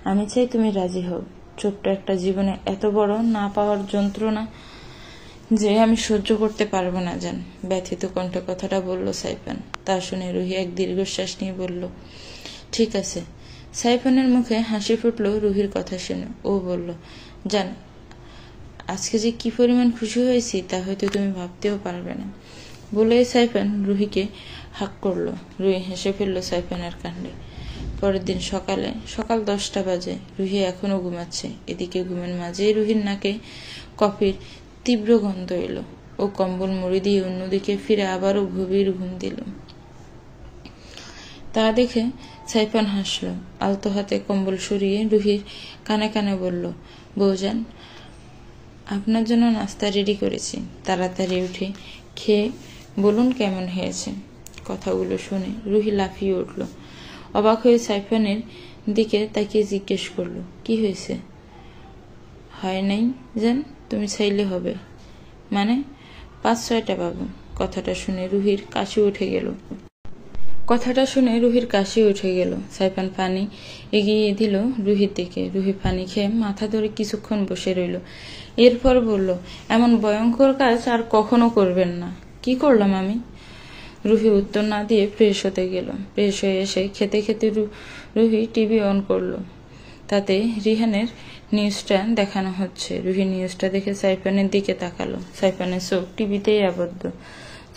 আমি চাই তুমি রাজি হও। ছোট্ট একটা জীবনে এত বড় না পাওয়ার যন্ত্রণা যে আমি সহ্য করতে পারবো না জান। ব্যথিত কণ্ঠে কথাটা বলল সাইফান। তা শুনে রুহি এক দীর্ঘশ্বাস নিয়ে বলল, ঠিক আছে। সাইফানের মুখে হাসি ফুটলো রুহির কথা শুনে। ও বলল, জান, আজকে যে কি পরিমাণ খুশি হয়েছি তা হয়তো তুমি ভাবতেও পারবে না। বলে সাইফান রুহিকে হাক করলো। রুহি হেসে ফেললো সাইফানের কাণ্ডে। পরের দিন সকাল 10টা বাজে। রুহি এখনো ঘুমাচ্ছে। এদিকে ঘুমের মাঝেই রুহির নাকে কফির তীব্র গন্ধ এলো। ও কম্বল মুড়ি দিয়ে অন্যদিকে ফিরে আবারও গভীর ঘুম দিল। তা দেখে সাইফান হাসল। আলতো হাতে কম্বল সরিয়ে রুহির কানে কানে বলল, বউজান, আপনার জন্য নাস্তা রেডি করেছি, তাড়াতাড়ি উঠে খেয়ে বলুন কেমন হয়েছে। কথাগুলো শুনে রুহি লাফিয়ে উঠল। অবাক হয়ে সাইফানের দিকে তাকিয়ে জিজ্ঞেস করল, কি হয়েছে? হয় নাই জান, তুমি চাইলে হবে, মানে 5-6টা পাবো। কথাটা শুনে রুহির কাশি উঠে গেল। সাইফান পানি এগিয়ে দিল রুহির দিকে। রুহি পানি খেয়ে মাথা ধরে কিছুক্ষণ বসে রইল। এরপর বলল, এমন ভয়ঙ্কর কাজ আর কখনো করবেন না। কি করলাম আমি? রুহি উত্তর না দিয়ে ফ্রেশ হতে গেল। ফ্রেশ হয়ে এসে খেতে খেতে রুহি টিভি অন করলো। তাতে রিহানের নিউজটা দেখানো হচ্ছে। রুহি নিউজটা দেখে সাইফানের দিকে তাকালো। সাইফানের চোখ টিভিতেই আবদ্ধ।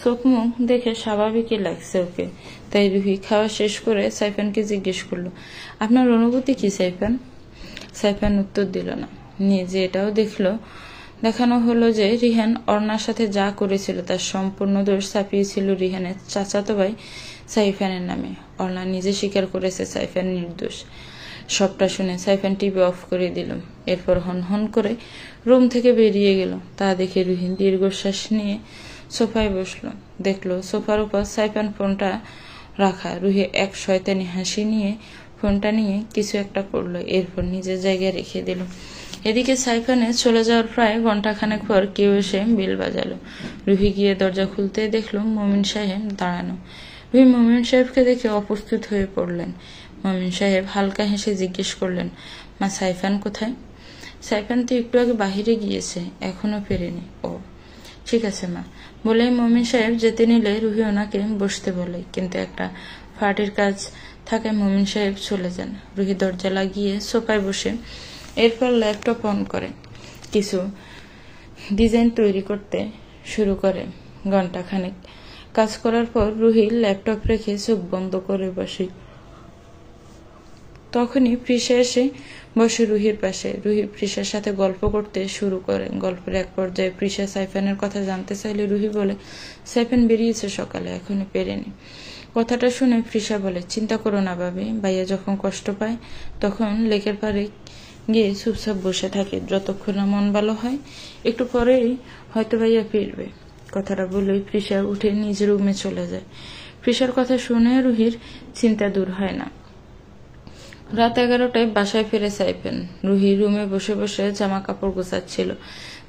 চোখ মুখ দেখে স্বাভাবিকই লাগছে ওকে। তাই রুহি খাওয়া শেষ করে সাইফানকে জিজ্ঞেস করলো, আপনার অনুভূতি কি সাইফান? সাইফান উত্তর দিল না। নিজে এটাও দেখানো হলো যে রিহান অর্ণার সাথে যা করেছিল তার সম্পূর্ণ দোষ চাপিয়েছিল রিহানের চাচাতো ভাই সাইফানের নামে। অর্ণা নিজে স্বীকার করেছে সাইফান নির্দোষ। সবটা শুনে সাইফান টিভি অফ করে দিল। এরপর হন হন করে রুম থেকে বেরিয়ে গেল। তা দেখে রুহিন দীর্ঘশ্বাস নিয়ে সোফায় বসলো। দেখলো সোফার উপর সাইফান ফোনটা রাখা। রুহি এক শয়তানি হাসি নিয়ে ফোনটা নিয়ে কিছু একটা করলো, এরপর নিজের জায়গায় রেখে দিল। এদিকে সাইফানের চলে যাওয়ার প্রায় ঘন্টাখানেক পর কেউ এসে বেল বাজালো। রুহি গিয়ে দরজা খুলতে দেখলো মমিন সাহেব দাঁড়ানো। রুহি মমিন সাহেবকে দেখে অপ্রস্তুত হয়ে পড়লেন। মমিন সাহেব হালকা হেসে জিজ্ঞেস করলেন, মা সাইফান কোথায়? সাইফান তো একটু আগে বাহিরে গিয়েছে, এখনো ফেরেনি। ও ঠিক আছে মা, বলেই মমিন সাহেব যেতে নিলে রুহি ওনাকে বসতে বলে, কিন্তু একটা পার্টির কাজ থাকায় মমিন সাহেব চলে যান। রুহি দরজা লাগিয়ে সোফায় বসে এরপর ল্যাপটপ অন করে কিছু ডিজাইন তৈরি করতে শুরু করে। ঘন্টাখানেক কাজ করার পর রুহি ল্যাপটপ রেখে চোখ বন্ধ করে বসে। তখনই প্রিশা এসে বসে রুহির পাশে। রুহি প্রিশার সাথে গল্প করতে শুরু করে। গল্পের এক পর্যায়ে প্রিশা সাইফানের কথা জানতে চাইলে রুহি বলে, সাইফান বেরিয়েছে সকালে, এখনো ফেরেনি। কথাটা শুনে প্রিশা বলে, চিন্তা করো না ভাবি, ভাইয়া যখন কষ্ট পায় তখন লেকের পাড়ে গিয়ে চুপচাপ বসে থাকে, যতক্ষণ না মন ভালো হয়, একটু পরেই হয়তো ভাইয়া ফিরবে। কথাটা বলেই প্রিশা উঠে নিজ রুমে চলে যায়। প্রিশার কথা শুনে রুহির চিন্তা দূর হয় না। রাত 11টায় বাসায় ফিরে সাইফান। রুহি রুমে বসে বসে জামা কাপড় গোছাচ্ছিল।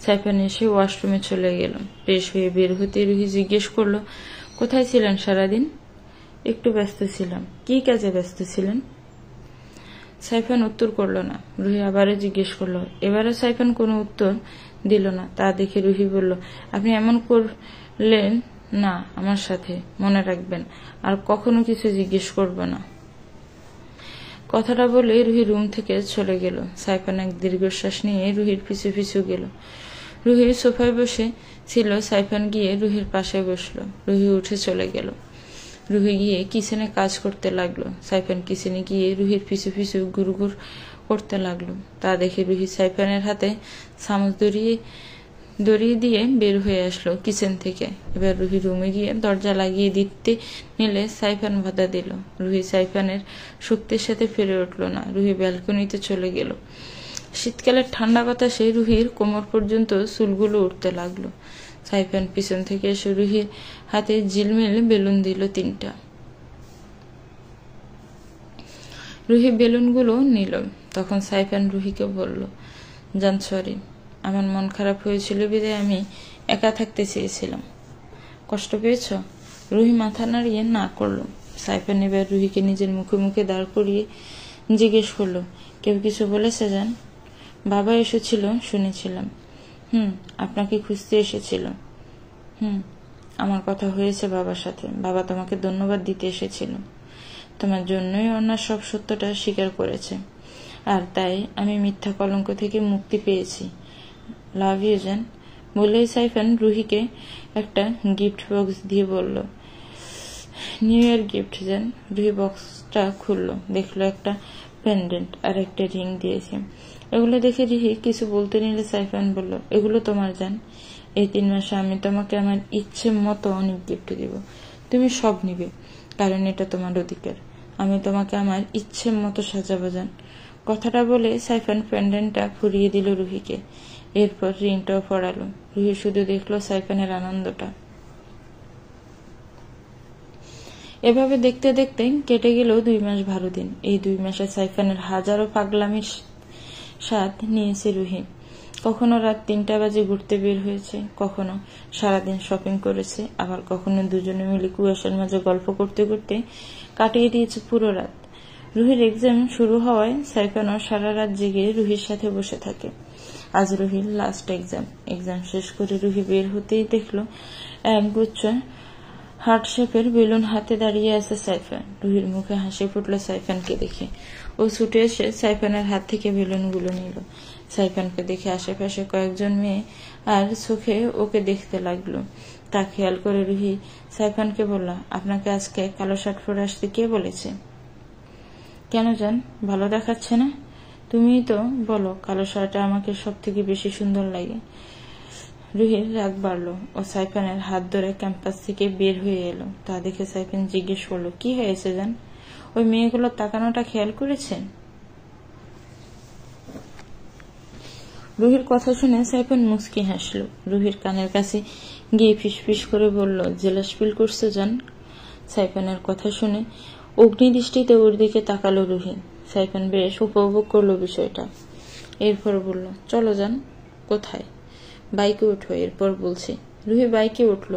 সাইফান এসে ওয়াশরুমে চলে গেল। ফ্রেশ হয়ে বের হতে রুহি জিজ্ঞেস করলো, কোথায় ছিলেন সারাদিন? একটু ব্যস্ত ছিলাম। কি কাজে ব্যস্ত ছিলেন? সাইফান উত্তর করলো না। রুহি আবারও জিজ্ঞেস করলো। এবারে সাইফান কোনো উত্তর দিল না। তা দেখে রুহি বলল, আপনি এমন করলেন না আমার সাথে, মনে রাখবেন, আর কখনো কিছু জিজ্ঞেস করবো না। কথাটা বলে রুহি রুম থেকে চলে গেল। সাইফান এক দীর্ঘশ্বাস নিয়ে রুহির পিছু পিছু গেল। রুহি সোফায় বসে ছিল। সাইফান গিয়ে রুহির পাশে বসলো। রুহি উঠে চলে গেল। রুহি গিয়ে কিচেনে কাজ করতে লাগলো। সাইফান কিচেনে গিয়ে রুহির পিছু পিছু গুড়গুড় করতে লাগলো। তা দেখে রুহি সাইফানের হাতে চামচ দড়িয়ে দিয়ে বের হয়ে আসলো কিচেন থেকে। এবার রুহি রুমে গিয়ে দরজা লাগিয়ে দিতে নিলে সাইফান বাধা দিল। রুহি সাইফানের শক্তির সাথে ফিরে উঠলো না। রুহি ব্যালকনিতে চলে গেল। শীতকালের ঠান্ডা বাতাসে রুহির কোমর পর্যন্ত চুলগুলো উঠতে লাগলো। সাইফান পিছন থেকে এসে রুহির হাতে ঝিলমিল বেলুন দিল 3টা। রুহি বেলুনগুলো নিল। তখন সাইফান রুহিকে বলল, জান সরি, আমার মন খারাপ হয়েছিল বিধায় আমি একা থাকতে চেয়েছিলাম। কষ্ট পেয়েছ? রুহি মাথা নাড়িয়ে না করলো। সাইফান এবার রুহিকে নিজের মুখে মুখে দাঁড় করিয়ে জিজ্ঞেস করলো, কেউ কিছু বলেছে জান? বাবা এসেছিল শুনেছিলাম। আপনাকে খুঁজতে এসেছিল। আমার কথা হয়েছে বাবার সাথে। বাবা তোমাকে ধন্যবাদ দিতে এসেছিল। তোমার জন্যই অন্যার সব সত্যটা স্বীকার করেছে, আর তাই আমি মিথ্যা কলঙ্ক থেকে মুক্তি পেয়েছি। লাভ ইউ জান। বলেই সাইফান রুহিকে একটা গিফট বক্স দিয়ে বলল, নিউ ইয়ার গিফট জান। রুহি বক্স বক্সটা খুললো, দেখলো একটা পেন্ডেন্ট আর একটা রিং দিয়েছে। এগুলো দেখে রুহি কিছু বলতে নিলে সাইফান বলল, এগুলো তোমার জান, এই 3 মাসে আমি তোমাকে আমার ইচ্ছে মতো অনেক গিফট দিব, তুমি সব নিবে, কারণ এটা তোমার অধিকার। আমি তোমাকে আমার ইচ্ছে মতো সাজাবো জান। কথাটা বলে সাইফান পেন্ডেন্টটা ফুরিয়ে দিল রুহিকে, এরপর রিংটাও পড়ালো। রুহি শুধু দেখলো সাইফানের আনন্দটা। এভাবে দেখতে দেখতে কেটে গেল 2 মাস 12 দিন। এই 2 মাসে সাইফানের হাজারো পাগলামির স্বাদ নিয়েছে রুহি। কখনো রাত 3টা বাজে ঘুরতে বের হয়েছে, কখনো সারাদিন শপিং করেছে, আবার কখনো দুজনে মিলে কুয়াশার মাঝে গল্প করতে করতে কাটিয়ে দিয়েছে পুরো রাত। রুহির এক্সাম শুরু হওয়ায় সাইফানও সারা রাত জেগে রুহির সাথে বসে থাকে। আজ রুহির লাস্ট এক্সাম। এক্সাম শেষ করে রুহি বের হতেই দেখলো এক গুচ্ছ হার্ট শেপের বেলুন হাতে দাঁড়িয়ে আছে সাইফান। রুহির মুখে হাসি ফুটলো সাইফানকে দেখে। ও ছুটে এসে সাইফানের হাত থেকে বেলুনগুলো নিল। সাইফানকে দেখে আশেপাশে কয়েকজন মেয়ে আর চোখে ওকে দেখতে লাগলো। তা খেয়াল করে রুহি সাইফানকে বলল, আপনাকে আজকে কালো শার্ট পরে আসতে কে বলেছে? কেন জান, ভালো দেখাচ্ছে না? তুমিই তো বলো কালো শার্টটা আমাকে সব থেকে বেশি সুন্দর লাগে। রুহির রাগ বাড়লো। ও সাইফানের হাত ধরে ক্যাম্পাস থেকে বের হয়ে এলো। তা দেখে সাইফান জিজ্ঞেস করলো, কি হয়েছে জান? ওই মেয়েগুলো তাকানোটা খেয়াল করেছেন? রুহির কথা শুনে সাইফান মুচকি হাসলো। রুহির কানের কাছে গিয়ে ফিসফিস করে বলল, জেলাস ফিল করছে জান? সাইফানের কথা শুনে অগ্নিদৃষ্টিতে ওর দিকে তাকালো রুহি। সাইফান বেশ উপভোগ করলো বিষয়টা। এরপর বলল, চলো যান। কোথায়? বাইকে উঠো, এরপর বলছি। রুহি বাইকে উঠল।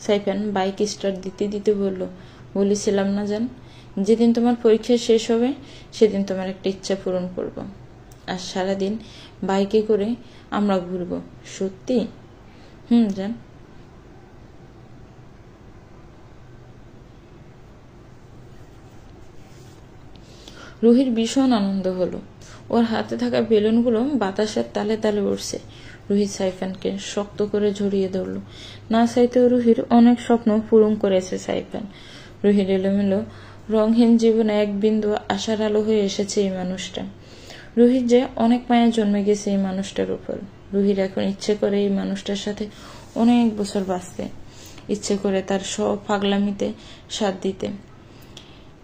সাইফান বাইক স্টার্ট দিতে দিতে বলল, বলেছিলাম না জান, যেদিন তোমার পরীক্ষা শেষ হবে সেদিন তোমার একটা ইচ্ছা পূরণ করব। আর সারাদিন বাইকে করে আমরা ঘুরবো। সত্যি? জান। রুহির ভীষণ আনন্দ হলো। ওর হাতে থাকা বেলুনগুলো বাতাসের তালে তালে উড়ছে। রুহি সাইফানকে শক্ত করে জড়িয়ে ধরল। না চাইতেও রুহির অনেক স্বপ্ন পূরণ করেছে সাইফান। রুহির এলোমেলো রংহীন জীবনে এক বিন্দু আশার আলো হয়ে এসেছে এই মানুষটা। রুহির যে অনেক মায়া জন্মে গেছে এই মানুষটার উপর। রুহির এখন ইচ্ছে করে এই মানুষটার সাথে অনেক বছর বাঁচতে, ইচ্ছে করে তার সব পাগলামিতে সাথ দিতে।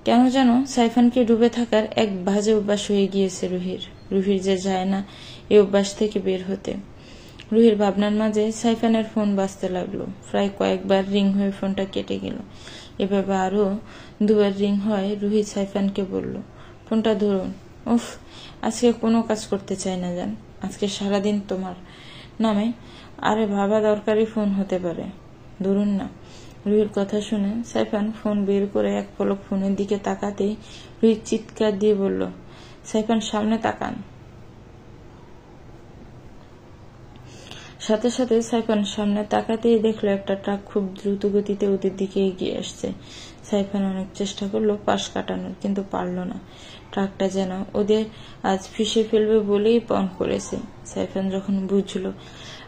কেন যেন সাইফানকে ডুবে থাকার এক বাজে অভ্যাস হয়ে গিয়েছে রুহির। রুহির যে যায় না এই অভ্যাস থেকে বের হতে। রুহির ভাবনার মাঝে সাইফানের ফোন বাজতে লাগলো। প্রায় কয়েকবার রিং হয়ে ফোনটা কেটে গেল। এভাবে আরো 2বার রিং হয়। রুহি সাইফানকে বলল, ফোনটা ধরুন। উফ, আজকে কোনো কাজ করতে চাই না জান, আজকে সারাদিন তোমার নামে। আরে ভাবা দরকারি ফোন হতে পারে, ধরুন না। রুহির কথা শুনে সাইফান ফোন বের করে এক পলক ফোনের দিকে তাকাতেই রুহি চিৎকার দিয়ে বলল, সাইফান সামনে তাকান। সাথে সাথে সাইফান সামনে তাকাতেই দেখলো একটা ট্রাক খুব দ্রুত গতিতে ওদের দিকে এগিয়ে আসছে। সাইফান অনেক চেষ্টা করলো পাশ কাটানোর, কিন্তু পারল না। ট্রাকটা যেন ওদের আজ ফিসে ফেলবে বলেই পণ করেছে। সাইফান যখন বুঝলো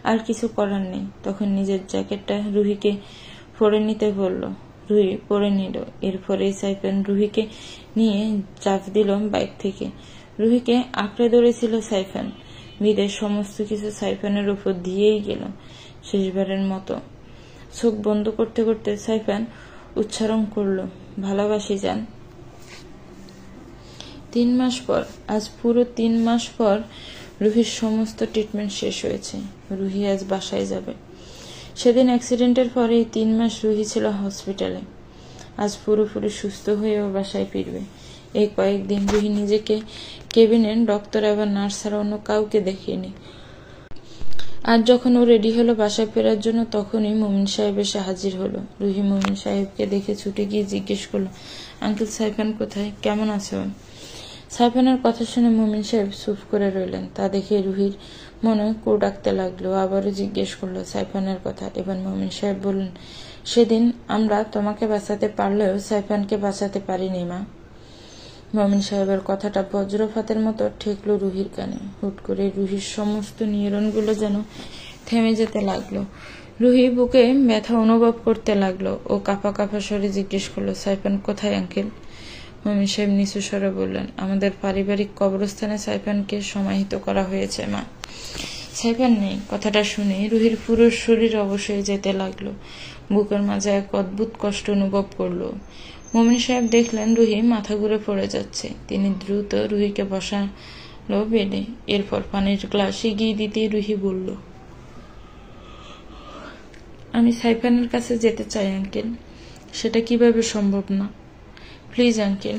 আর কিছু করার নেই, তখন নিজের জ্যাকেটটা রুহিকে পরে নিতে বলল। রুহি পরে নিল। এরপরে সাইফান রুহিকে নিয়ে চাপ দিল বাইক থেকে। রুহিকে আঁকড়ে ধরেছিল সাইফান। বিদের সমস্ত কিছু সাইফানের উপর দিয়েই গেল শেষবারের মতো। চোখ বন্ধ করতে করতে সাইফান উচ্চারণ করলো, ভালোবাসি জান। 3 মাস পর, আজ পুরো 3 মাস পর রুহির সমস্ত ট্রিটমেন্ট শেষ হয়েছে। রুহি আজ বাসায় যাবে। সেদিন অ্যাক্সিডেন্টের পরে 3 মাস রুহি ছিল হসপিটালে। আজ পুরোপুরি সুস্থ হয়েও বাসায় ফিরবে। এই কয়েকদিন রুহি নিজেকে কেবিনে ডক্টর এবং নার্স ছাড়া অন্য কাউকে দেখিনি। আজ যখন ও রেডি হলো বাসায় ফেরার জন্য, তখনই মুমিন সাহেব এসে হাজির হলো। রুহি মুমিন সাহেবকে দেখে ছুটে গিয়ে জিজ্ঞেস করলো, আঙ্কেল সাইফান কোথায়, কেমন আছে? সাইফানের কথা শুনে মুমিন সাহেব চুপ করে রইলেন। তা দেখে রুহির মনে কো ডাকতে লাগলো। আবারও জিজ্ঞেস করলো সাইফানের কথা। এবার মুমিন সাহেব বললেন, সেদিন আমরা তোমাকে বাঁচাতে পারলেও সাইফানকে বাঁচাতে পারিনি মা। মুমিন সাহেবের কথাটা বজ্রপাতের মতো ঠেকলো রুহির কানে। হুট করে রুহির সমস্ত নিউরনগুলো যেন থেমে যেতে লাগলো। রুহি বুকে ব্যথা অনুভব করতে লাগলো। ও কাঁপা কাঁপা স্বরে জিজ্ঞেস করলো, সাইফান কোথায় আঙ্কেল? মমিন সাহেব নিচু স্বরে বললেন, আমাদের পারিবারিক কবরস্থানে সাইফানকে সমাহিত করা হয়েছে মা। সাইফান নেই। কথাটা শুনে রুহির পুরো শরীর অবশ্যই যেতে লাগলো। বুকের মাঝে এক অদ্ভুত কষ্ট অনুভব করলো। মমিন সাহেব দেখলেন রুহি মাথা ঘুরে পড়ে যাচ্ছে। তিনি দ্রুত রুহিকে বসালো বেডে। এরপর পানির গ্লাস এগিয়ে দিতে রুহি বলল, আমি সাইফানের কাছে যেতে চাই আঙ্কেল। সেটা কিভাবে সম্ভব না? Please uncle.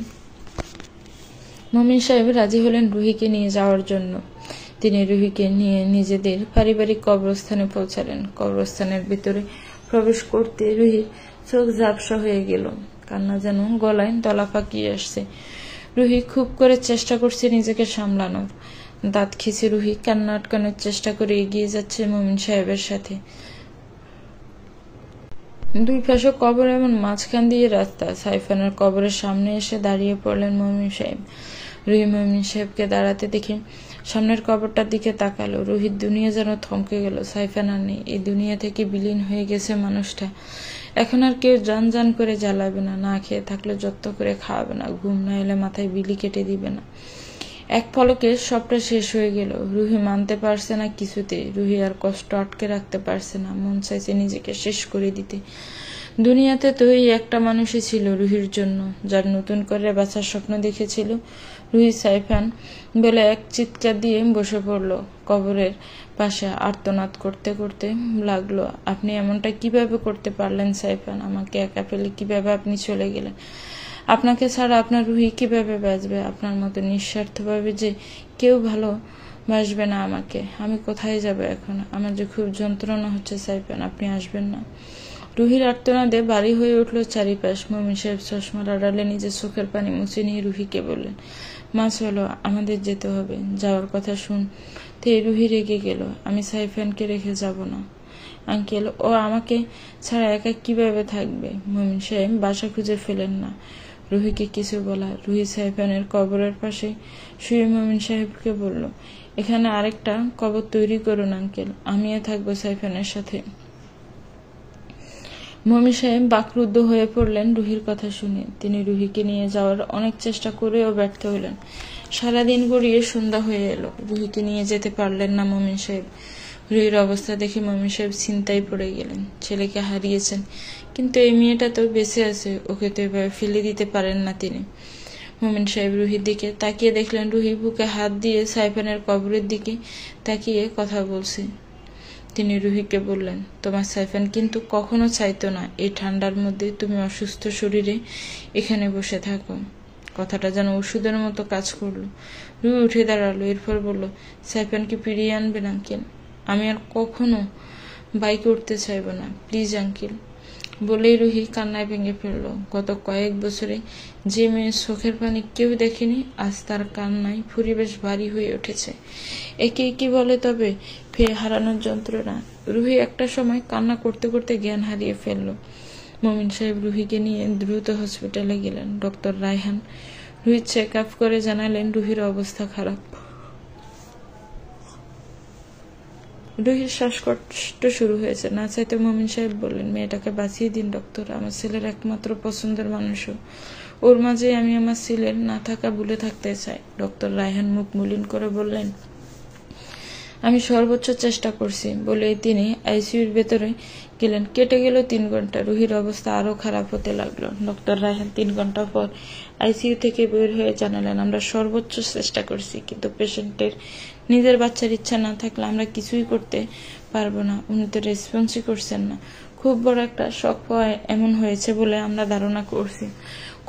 মমিন সাহেব রাজি হলেন রুহিকে নিয়ে যাওয়ার জন্য। তিনি রুহিকে নিয়ে নিজেদের পারিবারিক কবরস্থানে পৌঁছালেন। কবরস্থানের ভিতরে প্রবেশ করতে রুহির চোখ ঝাপসা হয়ে গেল। কান্না যেন গলায় দলা পাকিয়ে আসছে। রুহি খুব করে চেষ্টা করছে নিজেকে সামলানোর। দাঁত খিচে রুহি কান্না আটকানোর চেষ্টা করে এগিয়ে যাচ্ছে মমিন সাহেবের সাথে। দুই পাশে কবর এবং মাঝখান দিয়ে রাস্তা। সাইফানের কবরের সামনে এসে দাঁড়িয়ে পড়লেন মমিন সাহেব। রুহি মমিন সাহেবকে দাঁড়াতে দেখে সামনের কবরটার দিকে তাকালো। রুহির দুনিয়া যেন থমকে গেল। সাইফান আর নেই। এই দুনিয়া থেকে বিলীন হয়ে গেছে মানুষটা। এখন আর কেউ জান জান করে জ্বালাবে না, না খেয়ে থাকলে যত্ন করে খাওয়াবে না, ঘুম না এলে মাথায় বিলি কেটে দিবে না। এক পলকে সবটা শেষ হয়ে গেল। রুহি মানতে পারছে না কিছুতেই। রুহি আর কষ্ট আটকে রাখতে পারছে না। মন চাইছে নিজেকে শেষ করে দিতে। দুনিয়াতে তো এই একটা মানুষই ছিল রুহির জন্য, যার নতুন করে বাঁচার স্বপ্ন দেখেছিল। রুহি সাইফান বলে এক চিৎকার দিয়ে বসে পড়ল কবরের পাশে। আর্তনাদ করতে করতে লাগলো, আপনি এমনটা কিভাবে করতে পারলেন সাইফান? আমাকে একা ফেলে কিভাবে আপনি চলে গেলেন? আপনাকে ছাড়া আপনার রুহি কিভাবে বাঁচবে? আপনার মতো নিঃস্বার্থভাবে যে কেউ ভালোবাসবে না আমাকে। আমি কোথায় যাব এখন? আমার যে খুব যন্ত্রণা হচ্ছে সাইফান, আপনি আসবেন না? রুহির আর্তনাদে ভারী হয়ে উঠল চারিপাশ। মমিন সাহেব চশমার আড়ালে নিজের চোখের পানি মুছে নিয়ে রুহিকে বললেন, মা চলো, আমাদের যেতে হবে। যাওয়ার কথা শুনতে রুহি রেগে গেল। আমি সাইফানকে রেখে যাব না আঙ্কেল। ও আমাকে ছাড়া একা কিভাবে থাকবে? মমিন সাহেব বাসা খুঁজে ফেলেন না রুহিকে কিছু বলা। রুহি সাইফানের কবরের পাশে শুয়ে মমিন সাহেবকে বলল, এখানে আরেকটা কবর তৈরি করুন আঙ্কেল, আমিও থাকবো সাইফানের সাথে। মমিন সাহেব বাকরুদ্ধ হয়ে পড়লেন রুহির কথা শুনে। তিনি রুহিকে নিয়ে যাওয়ার অনেক চেষ্টা করেও ব্যর্থ হলেন। সারাদিন গড়িয়ে সন্ধ্যা হয়ে এলো। রুহিকে নিয়ে যেতে পারলেন না মমিন সাহেব। রুহির অবস্থা দেখে মমিন সাহেব চিন্তায় পড়ে গেলেন। ছেলেকে হারিয়েছেন, কিন্তু এই মেয়েটা তো বেঁচে আছে, ওকে তো এভাবে ফেলে দিতে পারেন না তিনি। মমিন সাহেব রুহির দিকে তাকিয়ে দেখলেন রুহি বুকে হাত দিয়ে সাইফানের কবরের দিকে তাকিয়ে কথা বলছে। তিনি রুহিকে বললেন, তোমার সাইফান কিন্তু কখনো চাইতো না এই ঠান্ডার মধ্যে তুমি অসুস্থ শরীরে এখানে বসে থাকো। কথাটা যেন ওষুধের মতো কাজ করলো। রুহি উঠে দাঁড়ালো। এরপর বলল, সাইফানকে ফিরিয়ে আনবেন আঙ্কেল? আমি আর কখনো বাইকে উঠতে চাইব না, প্লিজ আঙ্কেল। বলেই রুহি কান্নায় ভেঙে ফেলল। গত কয়েক বছরে যে মেয়ের চোখের পানি কেউ দেখেনি, আজ তার কান্নায় পরিবেশ ভারী হয়ে উঠেছে। একে কি বলে তবে ফের হারানোর যন্ত্রণা? রুহি একটা সময় কান্না করতে করতে জ্ঞান হারিয়ে ফেলল। মমিন সাহেব রুহিকে নিয়ে দ্রুত হসপিটালে গেলেন। ডক্টর রায়হান রুহির চেক আপ করে জানালেন রুহির অবস্থা খারাপ। রুহির শ্বাসকষ্ট শুরু হয়েছে। না চাইতে মমিন সাহেব বললেন, মেয়েটাকে বাঁচিয়ে দিন ডক্টর, আমার ছেলের একমাত্র পছন্দের মানুষও। ওর মাঝে আমি আমার ছেলের না থাকা ভুলে থাকতে চাই। ডক্টর রায়হান মুখ মলিন করে বললেন, আমি সর্বোচ্চ চেষ্টা করছি। বলে তিনি আইসিইউর ভেতরে গেলেন। কেটে গেল 3 ঘন্টা। রুহির অবস্থা আরো খারাপ হতে লাগলো। ডক্টর রায়হান 3 ঘন্টা পর আইসিইউ থেকে বের হয়ে জানালেন, আমরা সর্বোচ্চ চেষ্টা করছি, কিন্তু পেশেন্টের নিজের বাচ্চার ইচ্ছা না থাকলে আমরা কিছুই করতে পারবো না। উনি তো রেসপন্সই করছেন না। খুব বড় একটা শক পাওয়া এমন হয়েছে বলে আমরা ধারণা করছি।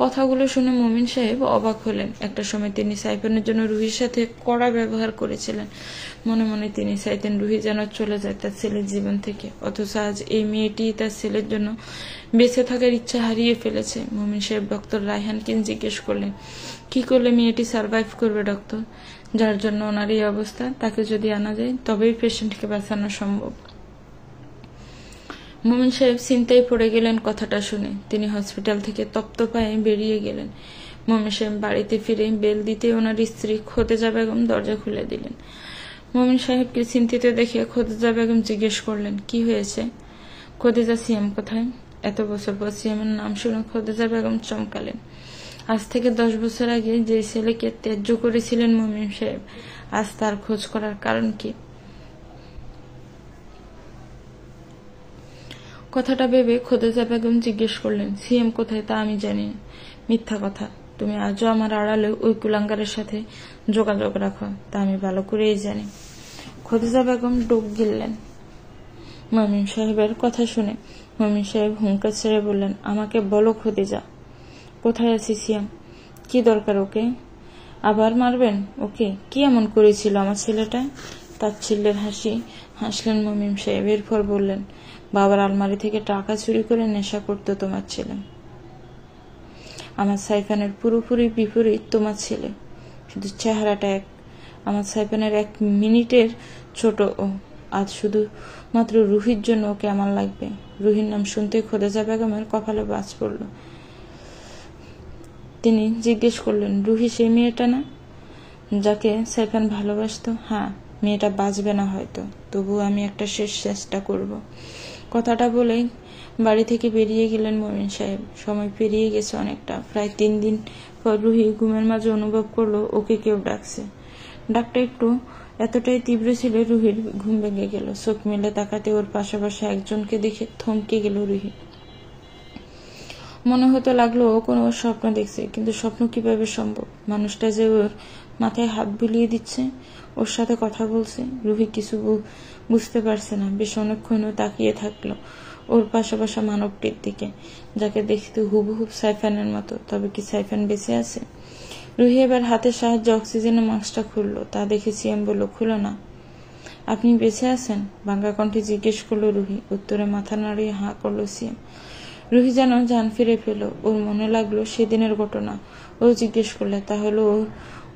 কথাগুলো শুনে মমিন সাহেব অবাক হলেন। একটা সময় তিনি সাইফানের জন্য রুহির সাথে কড়া ব্যবহার করেছিলেন। মনে মনে তিনি চাইতেন রুহি যেন চলে যায় তার ছেলের জীবন থেকে। অথচ আজ এই মেয়েটি তার ছেলের জন্য বেঁচে থাকার ইচ্ছা হারিয়ে ফেলেছে। মমিন সাহেব ডক্টর রায়হানকে জিজ্ঞেস করলেন, কি করলে মেয়েটি সার্ভাইভ করবে ডক্টর? যার জন্য ওনার এই অবস্থা, তাকে যদি আনা যায় তবেই পেশেন্টকে বাঁচানো সম্ভব। মমিন সাহেব চিন্তায় পড়ে গেলেন কথাটা শুনে। তিনি হসপিটাল থেকে তপ্ত পায়ে বেরিয়ে গেলেন। মমিন সাহেব বাড়িতে ফিরে বেল দিতে ওনার স্ত্রী খোদেজা বেগম দরজা খুলে দিলেন। মমিন সাহেবকে চিন্তিত দেখে খোদেজা বেগম জিজ্ঞেস করলেন, কি হয়েছে? খোদেজা, সিএম কোথায়? এত বছর পর সিএম এর নাম শুনে খোদেজা বেগম চমকালেন। আজ থেকে 10 বছর আগে যে ছেলেকে ত্যায্য করেছিলেন মোমিন সাহেব, আজ তার খোঁজ করার কারণ কি? কথাটা ভেবে খোদেজা বেগম জিজ্ঞেস করলেন, সিএম কোথায় তা আমি জানি না। মিথ্যা কথা, তুমি আজও আমার আড়ালে ওই কুলাঙ্গারের সাথে যোগাযোগ রাখো, তা আমি ভালো করেই জানি। খোদেজা বেগম ডোক গিললেন। মোমিন সাহেবের কথা শুনে মোমিন সাহেব হুঙ্কার ছেড়ে বললেন, আমাকে বলো খোদেজা, কোথায় আছি সিএম? কি দরকার ওকে? আবার মারবেন ওকে? কি এমন করেছিল আমার ছেলেটা? তাচ্ছিল্যের হাসি হাসলেন মোমিন সাহেব। এরপর বললেন, বাবার আলমারি থেকে টাকা চুরি করে নেশা করতো তোমার ছেলে। আমার সাইফানের পুরোপুরি বিপরীত তোমার ছেলে, শুধু চেহারাটা এক। আমার সাইফানের 1 মিনিটের ছোট ও। আজ শুধু মাত্র রুহির জন্য ওকে আমার লাগবে। রুহির নাম শুনতে খোদেজা বেগমের কপালে বাজ পড়ল। তিনি জিজ্ঞেস করলেন, রুহি সেই মেয়েটা না যাকে সাইফান ভালোবাসত? হ্যাঁ, মেয়েটা বাঁচবে না হয়তো, তবু আমি একটা শেষ চেষ্টা করব। কথাটা বলেই বাড়ি থেকে বেরিয়ে গেলেন মোমিন সাহেব। সময় পেরিয়ে গেছে অনেকটা। প্রায় 3 দিন পর রুহি ঘুমের মাঝে অনুভব করলো ওকে কেউ ডাকছে। ডাকটা একটু এতটাই তীব্র ছিল, রুহির ঘুম ভেঙে গেল। চোখ মেলে তাকাতে ওর পাশাপাশি একজনকে দেখে থমকে গেল রুহি। মনে হতে লাগলো ও কোনো স্বপ্ন দেখছে, কিন্তু স্বপ্ন কিভাবে সম্ভব? মানুষটা যে ওর মাথায় হাত বুলিয়ে দিচ্ছে, ওর সাথে কথা বলছে। রুহি কিছু বুঝতে পারছে না। বেশ অনেকক্ষণ তাকিয়ে থাকলো ওর পাশাপাশি মানবটির দিকে, যাকে দেখতে হুবহুব সাইফানের মতো। তবে কি সাইফান বেঁচে আছে? রুহি এবার হাতের সাহায্যে অক্সিজেনের মাস্কটা খুললো। তা দেখে সিএম বলল, খুলো না। আপনি বেঁচে আছেন? ভাঙ্গা কণ্ঠে জিজ্ঞেস করলো রুহি। উত্তরে মাথা নাড়িয়ে হাঁ করলো সিএম। রুহি যেন জান ফিরে পেল। ওর মনে লাগলো সেদিনের ঘটনা। ও জিজ্ঞেস করলে, তাহলে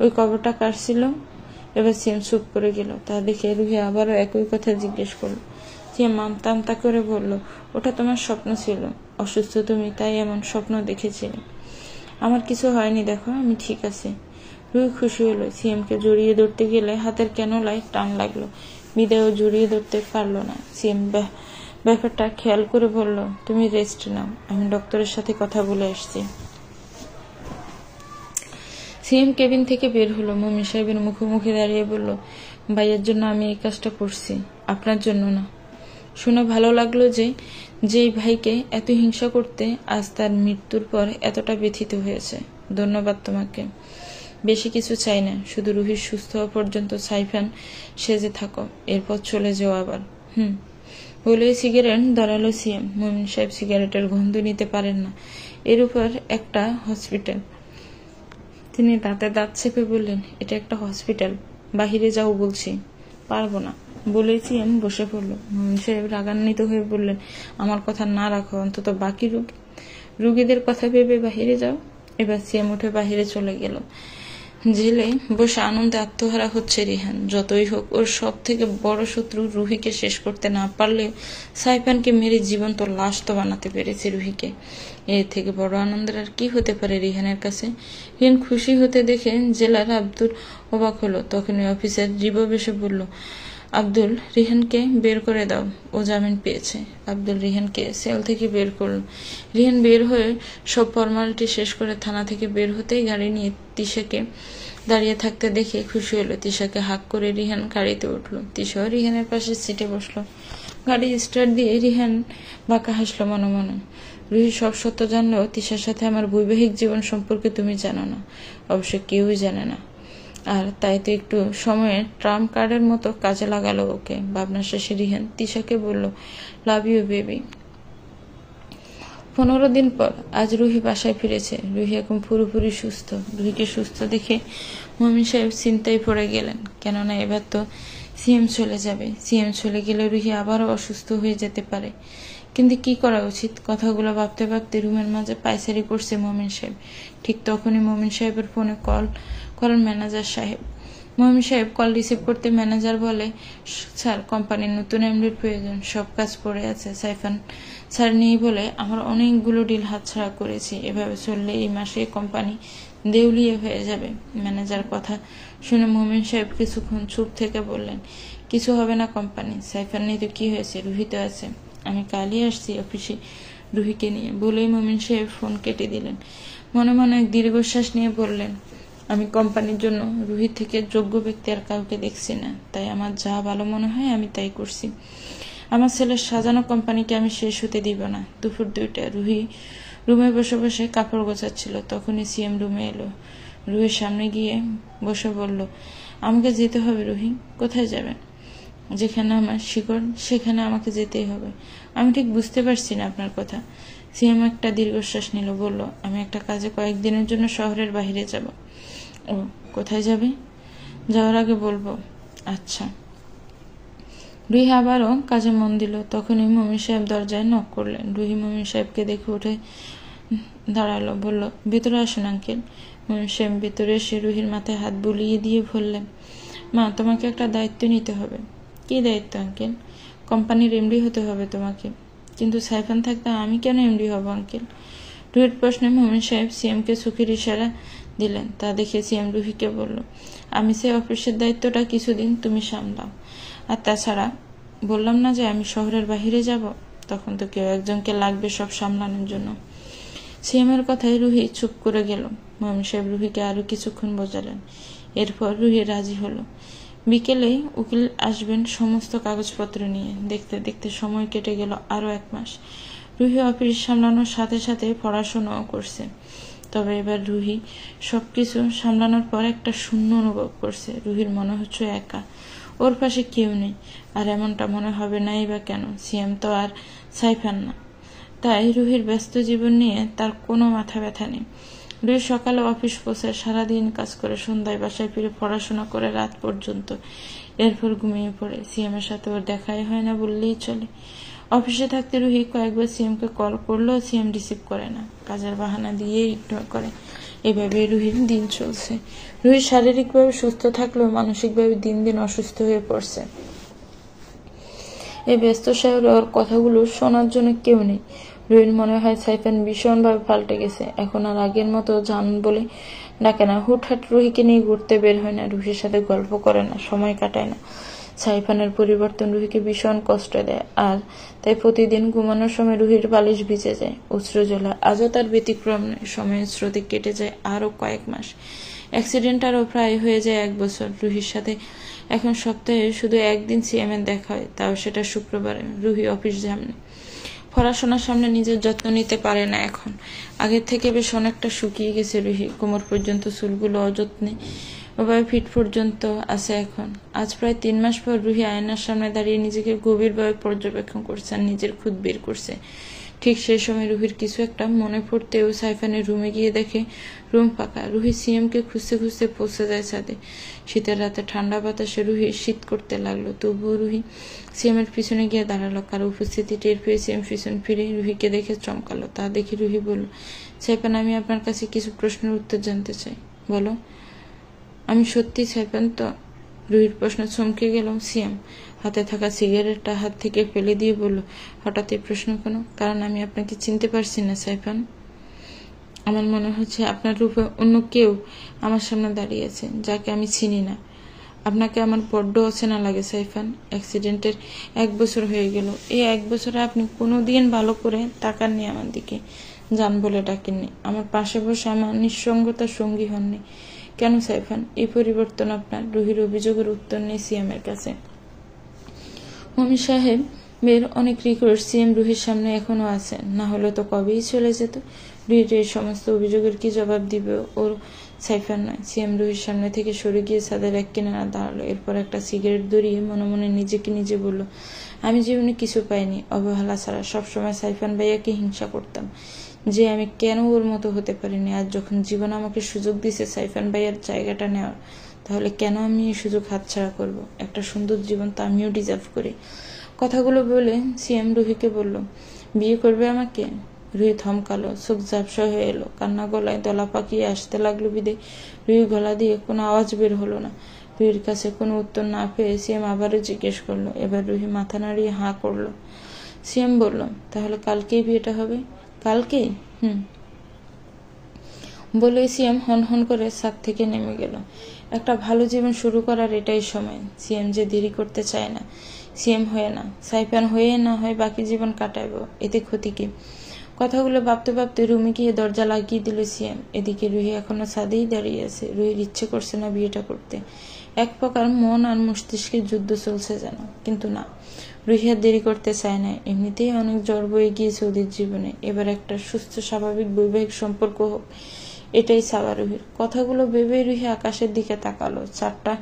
ওই কবরটা কার ছিল? এবার সিএম চুপ করে গেল। তা দেখে রুহি আবারও একই কথা জিজ্ঞেস করলো। সিএম আমতা আমতা করে বলল, ওটা তোমার স্বপ্ন ছিল। অসুস্থ তুমি, তাই এমন স্বপ্ন দেখেছিলে। আমার কিছু হয়নি, দেখো আমি ঠিক আছি। রুহি খুশি হলো। সিএমকে জড়িয়ে ধরতে গেলে হাতের কেনলায় টান লাগলো। বিদায়ও জড়িয়ে ধরতে পারলো না। সিএম ব্যাপারটা খেয়াল করে বলল, তুমি রেস্ট নাও, আমি ডক্টরের সাথে কথা বলে আসছি। সিএম কেবিন থেকে বের হলো। মোমিন সাহেবের মুখোমুখি দাঁড়িয়ে বলল, ভাইয়ের জন্য আমি এই কাজটা করছি, আপনার জন্য না। শুনে ভালো লাগলো যে যেই ভাইকে এত হিংসা করতে আজ তার মৃত্যুর পর এতটা ব্যথিত হয়েছে। ধন্যবাদ তোমাকে। বেশি কিছু চাই না, শুধু রুহির সুস্থ হওয়া পর্যন্ত সাইফান সেজে থাকো, এরপর চলে যাও আবার। বলে সিগারেট ধরালো সিএম। মোমিন সাহেব সিগারেটের গন্ধ নিতে পারেন না, এর উপর একটা হসপিটাল। তিনি দাঁতে দাঁত চেপে বললেন, এটা একটা হসপিটাল, বাহিরে যাও বলছি। পারবো না বলেই সিএম বসে পড়ল। মোমিন সাহেব রাগান্বিত হয়ে বললেন, আমার কথা না রাখো, অন্তত বাকি রুগীদের কথা ভেবে বাহিরে যাও। এবার সিএম উঠে বাহিরে চলে গেল। জেলে বসে আনন্দে আত্মহারা হচ্ছে রিহান। যতই হোক ওর সব থেকে বড় শত্রু রুহিকে শেষ করতে না পারলেও সাইফানকে মেরে জীবন্ত লাশ তো বানাতে পেরেছে রুহিকে। এর থেকে বড় আনন্দের আর কি হতে পারে রিহানের কাছে? রিহান খুশি হতে দেখে জেলার আব্দুল অবাক হলো। তখন ওই অফিসার জীবব এসে বলল, আব্দুল, রিহানকে বের করে দাও, ও জামিন পেয়েছে। আব্দুল রিহানকে সেল থেকে বের করল। রিহান বের হয়ে সব ফর্মালিটি শেষ করে থানা থেকে বের হতেই গাড়ি নিয়ে তিশাকে দাঁড়িয়ে থাকতে দেখে খুশি হলো। তিশাকে হাক করে রিহান গাড়িতে উঠলো। তিশাও রিহানের পাশে সিটে বসলো। গাড়ি স্টার্ট দিয়ে রিহান বাঁকা হাসলো মনে মনে। রুহি সব সত্য জানলেও তিশার সাথে আমার বৈবাহিক জীবন সম্পর্কে তুমি জানো না, অবশ্য কেউই জানে না। আর তাই তো একটু সময়ে ট্রাম্প কার্ডের মতো কাজে লাগালো ওকে। ভাবনা শেষে রিহান তিশাকে বলল, লাভ ইউ বেবি। 15 দিন পর আজ রুহি বাসায় ফিরেছে। রুহি এখন পুরোপুরি সুস্থ। রুহিকে সুস্থ দেখে মোমিন সাহেব চিন্তায় পড়ে গেলেন, কেননা এবার তো সিএম চলে যাবে। সিএম চলে গেলে রুহি আবারও অসুস্থ হয়ে যেতে পারে। কিন্তু কি করা উচিত? কথাগুলো ভাবতে ভাবতে রুমের মাঝে পায়চারি করছে মোমিন সাহেব। ঠিক তখনই মোমিন সাহেবের ফোনে কল করেন ম্যানেজার সাহেব। মোমিন সাহেব কল রিসিভ করতে ম্যানেজার বলে, স্যার, কোম্পানির নতুন এমডির প্রয়োজন, সব কাজ পড়ে আছে। সাইফান স্যার নেই বলে আমার অনেকগুলো ডিল হাতছাড়া করেছি। এভাবে চললে এই মাসে কোম্পানি দেউলিয়া হয়ে যাবে। ম্যানেজার কথা শুনে মোমিন সাহেব কিছুক্ষণ চুপ থেকে বললেন, কিছু হবে না কোম্পানি, সাইফান নেই তো কি হয়েছে, রুহি তো আছে, আমি কালই আসছি অফিসে রুহিকে নিয়ে। বলেই মোমিন সাহেব ফোন কেটে দিলেন। মনে মনে এক দীর্ঘশ্বাস নিয়ে বললেন, আমি কোম্পানির জন্য রুহি থেকে যোগ্য ব্যক্তি আর কাউকে দেখছি না, তাই আমার যা ভালো মনে হয় আমি তাই করছি। আমার ছেলের সাজানো কোম্পানিকে আমি শেষ হতে দিব না। দুপুর 2টায় রুহি রুমে বসে বসে কাপড় গোছাচ্ছিল, তখনই সিএম রুমে এলো। রুহির সামনে গিয়ে বসে বলল, আমাকে যেতে হবে রুহি। কোথায় যাবেন? যেখানে আমার শিকড় সেখানে আমাকে যেতেই হবে। আমি ঠিক বুঝতে পারছি না আপনার কথা। সিএম একটা দীর্ঘশ্বাস নিল, বলল, আমি একটা কাজে কয়েকদিনের জন্য শহরের বাইরে যাব। ও, কোথায় যাবে? যাওয়ার আগে বলবো। আচ্ছা। রুহি আবারও কাজে মন দিল। তখনই মমিন সাহেব দরজায় নক করলেন। রুহি মমিন সাহেবকে দেখে উঠে দাঁড়ালো, বলল, ভেতরে আসুন আঙ্কেল। মমিন সাহেব ভেতরে এসে রুহির মাথায় হাত বুলিয়ে দিয়ে বললেন, মা, তোমাকে একটা দায়িত্ব নিতে হবে। কি দায়িত্ব আঙ্কেল? কোম্পানির এমডি হতে হবে তোমাকে। কিন্তু সাইফান থাকতে আমি কেন এমডি হব আঙ্কেল? রুহির প্রশ্নে মমিন সাহেব সিএমকে চোখের ইশারা দিলেন। তা দেখে সিএম রুহিকে বলল, আমি সেই অফিসের দায়িত্বটা কিছুদিন তুমি সামলাও। আর তাছাড়া বললাম না যে আমি শহরের বাহিরে যাব? তখন তো কেউ একজনকে লাগবে সব সামলানোর জন্য। সিএমের কথায় রুহি চুপ করে গেল। মমিন সাহেব রুহিকে আরো কিছুক্ষণ বোঝালেন। এরপর রুহি রাজি হলো। বিকেলেই উকিল আসবেন সমস্ত কাগজপত্র নিয়ে। দেখতে দেখতে সময় কেটে গেল আরো 1 মাস। রুহি অফিস সামলানোর সাথে সাথে পড়াশোনাও করছে। তবে এবার রুহি সবকিছু সামলানোর পর একটা শূন্য অনুভব করছে। রুহির মনে হচ্ছে একা, ওর পাশে কেউ নেই। আর এমনটা মনে হবে নাই বা কেন? সিএম তো আর সাইফান না। তাই রুহির ব্যস্ত জীবন নিয়ে তার কোনো মাথা ব্যথা নেই। রুহি সকালে অফিস পৌঁছায়, সারাদিন কাজ করে, সন্ধ্যায় বাসায় ফিরে পড়াশোনা করে রাত পর্যন্ত। এরপর ঘুমিয়ে পড়ে। সিএমের সাথে ওর দেখাই হয় না বললেই চলে। অফিসে থাকতে রুহি কয়েকবার সিএমকে কল করলেও সিএম রিসিভ করে না, কাজের বাহানা দিয়ে ইগনোর করে। এভাবে রুহির দিন চলছে। রুহি শারীরিকভাবে সুস্থ থাকলেও মানসিকভাবে দিন দিন অসুস্থ হয়ে পড়ছে। এই ব্যস্ত শহরে ওর কথাগুলো শোনার জন্য কেউ নেই। রুহির মনে হয় সাইফান ভীষণভাবে পাল্টে গেছে। এখন আর আগের মতো জান বলে ডাকে না, হুটহাট রুহিকে নিয়ে ঘুরতে বের হয় না, রুহির সাথে গল্প করে না, সময় কাটায় না। সাইফানের পরিবর্তন রুহিকে ভীষণ কষ্ট দেয়। আর তাই প্রতিদিন ঘুমানোর সময় রুহির বালিশ ভিজে যায়, অশ্রু জ্বলা। আজও তার ব্যতিক্রম নয়। সময়ের স্রোতে কেটে যায় আরো কয়েক মাস। অ্যাক্সিডেন্ট আরও প্রায় হয়ে যায় 1 বছর। রুহির সাথে এখন সপ্তাহে শুধু একদিন সিএমের দেখা হয়, তাও সেটা শুক্রবারে। রুহি অফিস যায়নি। পড়াশোনার সামনে নিজের যত্ন নিতে পারে না এখন। আগের থেকে বেশ অনেকটা শুকিয়ে গেছে রুহি। কোমর পর্যন্ত চুলগুলো অযত্নে ওভাবে ফিট পর্যন্ত আছে এখন। আজ প্রায় 3 মাস পর রুহি আয়নার সামনে দাঁড়িয়ে নিজেকে গভীরভাবে পর্যবেক্ষণ করছে আর নিজের খুদ বের করছে। ঠিক সেই সময় রুহির কিছু একটা মনে পড়তেও সাইফানের রুমে গিয়ে দেখে রুম ফাঁকা। রুহি সিএমকে খুঁজতে খুঁজতে পৌঁছে যায় ছাদে। শীতের রাতে ঠান্ডা বাতাসে রুহি শীত করতে লাগলো। তবুও রুহি সিএমের পিছনে গিয়ে দাঁড়ালো। কারো উপস্থিতি টের পেয়ে সিএম পিছন ফিরে রুহিকে দেখে চমকালো। তা দেখে রুহি বলল, সাইফান, আমি আপনার কাছে কিছু প্রশ্নের উত্তর জানতে চাই। বলো। আমি সত্যি সাইফান তো? রুহির প্রশ্ন চমকে গেল। সিএম হাতে থাকা সিগারেটটা হাত থেকে ফেলে দিয়ে বলল, হঠাৎ এই প্রশ্ন কেন? কারণ আমি আপনাকে চিনতে পারছি না সাইফান। আমার মনে হচ্ছে আপনার রূপে অন্য কেউ আমার সামনে দাঁড়িয়ে আছে, যাকে আমি চিনি না। আপনাকে আমার বড্ড অচেনা লাগে সাইফান। অ্যাক্সিডেন্টের 1 বছর হয়ে গেল। এই 1 বছরে আপনি কোনোদিন ভালো করে তাকাননি আমার দিকে, জান বলে ডাকেননি, আমার পাশে বসে আমার নিঃসঙ্গতার সঙ্গী হননি। কেন সাইফান এই পরিবর্তন আপনার? রুহির অভিযোগের উত্তর নেই সিএমের কাছে। মমি সাহেবের অনেক রেকর্ড সিএম রুহির সামনে এখনো আছে, না হলে তো কবেই চলে যেত। রুহির এই সমস্ত অভিযোগের কি জবাব দিবে ওর? সাইফান নয়। সিএম রুহির সামনে থেকে সরে গিয়ে ছাদের এক কিনারা দাঁড়ালো। এরপর একটা সিগারেট ধরিয়ে মনে মনে নিজেকে নিজে বলল, আমি জীবনে কিছু পাইনি অবহেলা ছাড়া। সবসময় সাইফান ভাইয়াকে হিংসা করতাম যে আমি কেন ওর মতো হতে পারিনি। আজ যখন জীবন আমাকে সুযোগ দিছে সাইফান ভাইয়ার জায়গাটা নেওয়ার, তাহলে কেন আমি এই সুযোগ হাতছাড়া করব? একটা সুন্দর জীবন তো আমিও ডিজার্ভ করি। কথাগুলো বলে সিএম রুহিকে বলল, বিয়ে করবে আমাকে? রুহি থমকালো, চোখ ঝাপসা হয়ে এলো, কান্না গলায় দলা পাকিয়ে আসতে লাগলো। বিদে রুহি গলা দিয়ে কোনো আওয়াজ বের হলো না। রুহির কাছে কোনো উত্তর না পেয়ে সিএম আবারও জিজ্ঞেস করলো। এবার রুহি মাথা নাড়িয়ে হাঁ করলো। সিএম বলল, তাহলে কালকেই বিয়েটা হবে? কালকেই? বলে সিএম হন হন করে ছাদ থেকে নেমে গেল। একটা ভালো জীবন শুরু করার এটাই সময়। সিএম যে দেরি করতে চায় না। সিএম হয়ে না, সাইফান হয়ে না হয় বাকি জীবন কাটাইব, এতে ক্ষতি কি? কথাগুলো ভাবতে ভাবতে রুমে গিয়ে দরজা লাগিয়ে দিল সিয়াম। এদিকে রুহি এখনো ছাদেই দাঁড়িয়ে আছে। রুহির ইচ্ছে করছে না বিয়েটা করতে। এক প্রকার মন আর মস্তিষ্কের যুদ্ধ চলছে যেন। কিন্তু না, রুহি আর দেরি করতে চায় না। এমনিতেই অনেক জ্বর বয়ে গিয়েছে ওদের জীবনে। এবার একটা সুস্থ স্বাভাবিক বৈবাহিক সম্পর্ক হোক, এটাই চাওয়া রুহির। কথাগুলো ভেবে রুহি আকাশের দিকে তাকালো। চারটা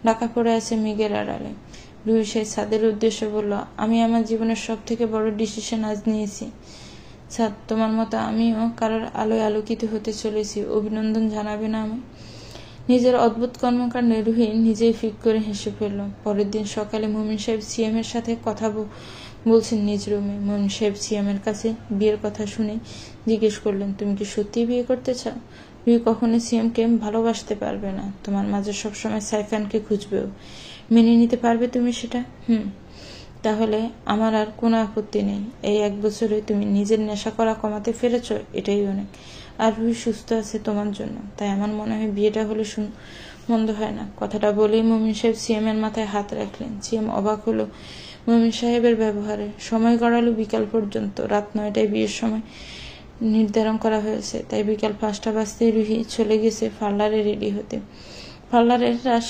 ঢাকা পড়ে আছে মেঘের আড়ালে। রুহি সেই ছাদের উদ্দেশ্যে বলল, আমি আমার জীবনের সব থেকে বড় ডিসিশন আজ নিয়েছি। ছাদ, তোমার মতো আমিও কারোর আলোয় আলোকিত হতে চলেছি। অভিনন্দন জানাবে না আমি? নিজের অদ্ভুত কর্মকাণ্ডে রুহি নিজেই ফিক করে হেসে ফেলল। পরের দিন সকালে মুমিন সাহেব সিএমের সাথে কথা বলছেন নিজ রুমে। মুমিন সাহেব সিএমের কাছে বিয়ের কথা শুনে জিজ্ঞেস করলেন, তুমি কি সত্যি বিয়ে করতে চাও? রুহি কখনো সিএমকে ভালোবাসতে পারবে না। তোমার মাঝে সবসময় সাইফানকে খুঁজবেও। মেনে নিতে পারবে তুমি সেটা? তাহলে আমার আর কোনো আপত্তি নেই। এই 1 বছরে তুমি নিজের নেশা করা কমাতে পেরেছ, এটাই অনেক। আর রুহি সুস্থ আছে তোমার জন্য। তাই আমার মনে হয় বিয়েটা হলে মন্দ হয় না। কথাটা বলেই মুমিন সাহেব সিএম এর মাথায় হাত রাখলেন। সিএম অবাক হলো মুমিন সাহেবের ব্যবহারে। সময় গড়ালো বিকাল পর্যন্ত। রাত 9টায় বিয়ের সময় নির্ধারণ করা হয়েছে। তাই বিকাল 5টা বাজতেই রুহি চলে গেছে পার্লারে রেডি হতে। পার্লারের রাশ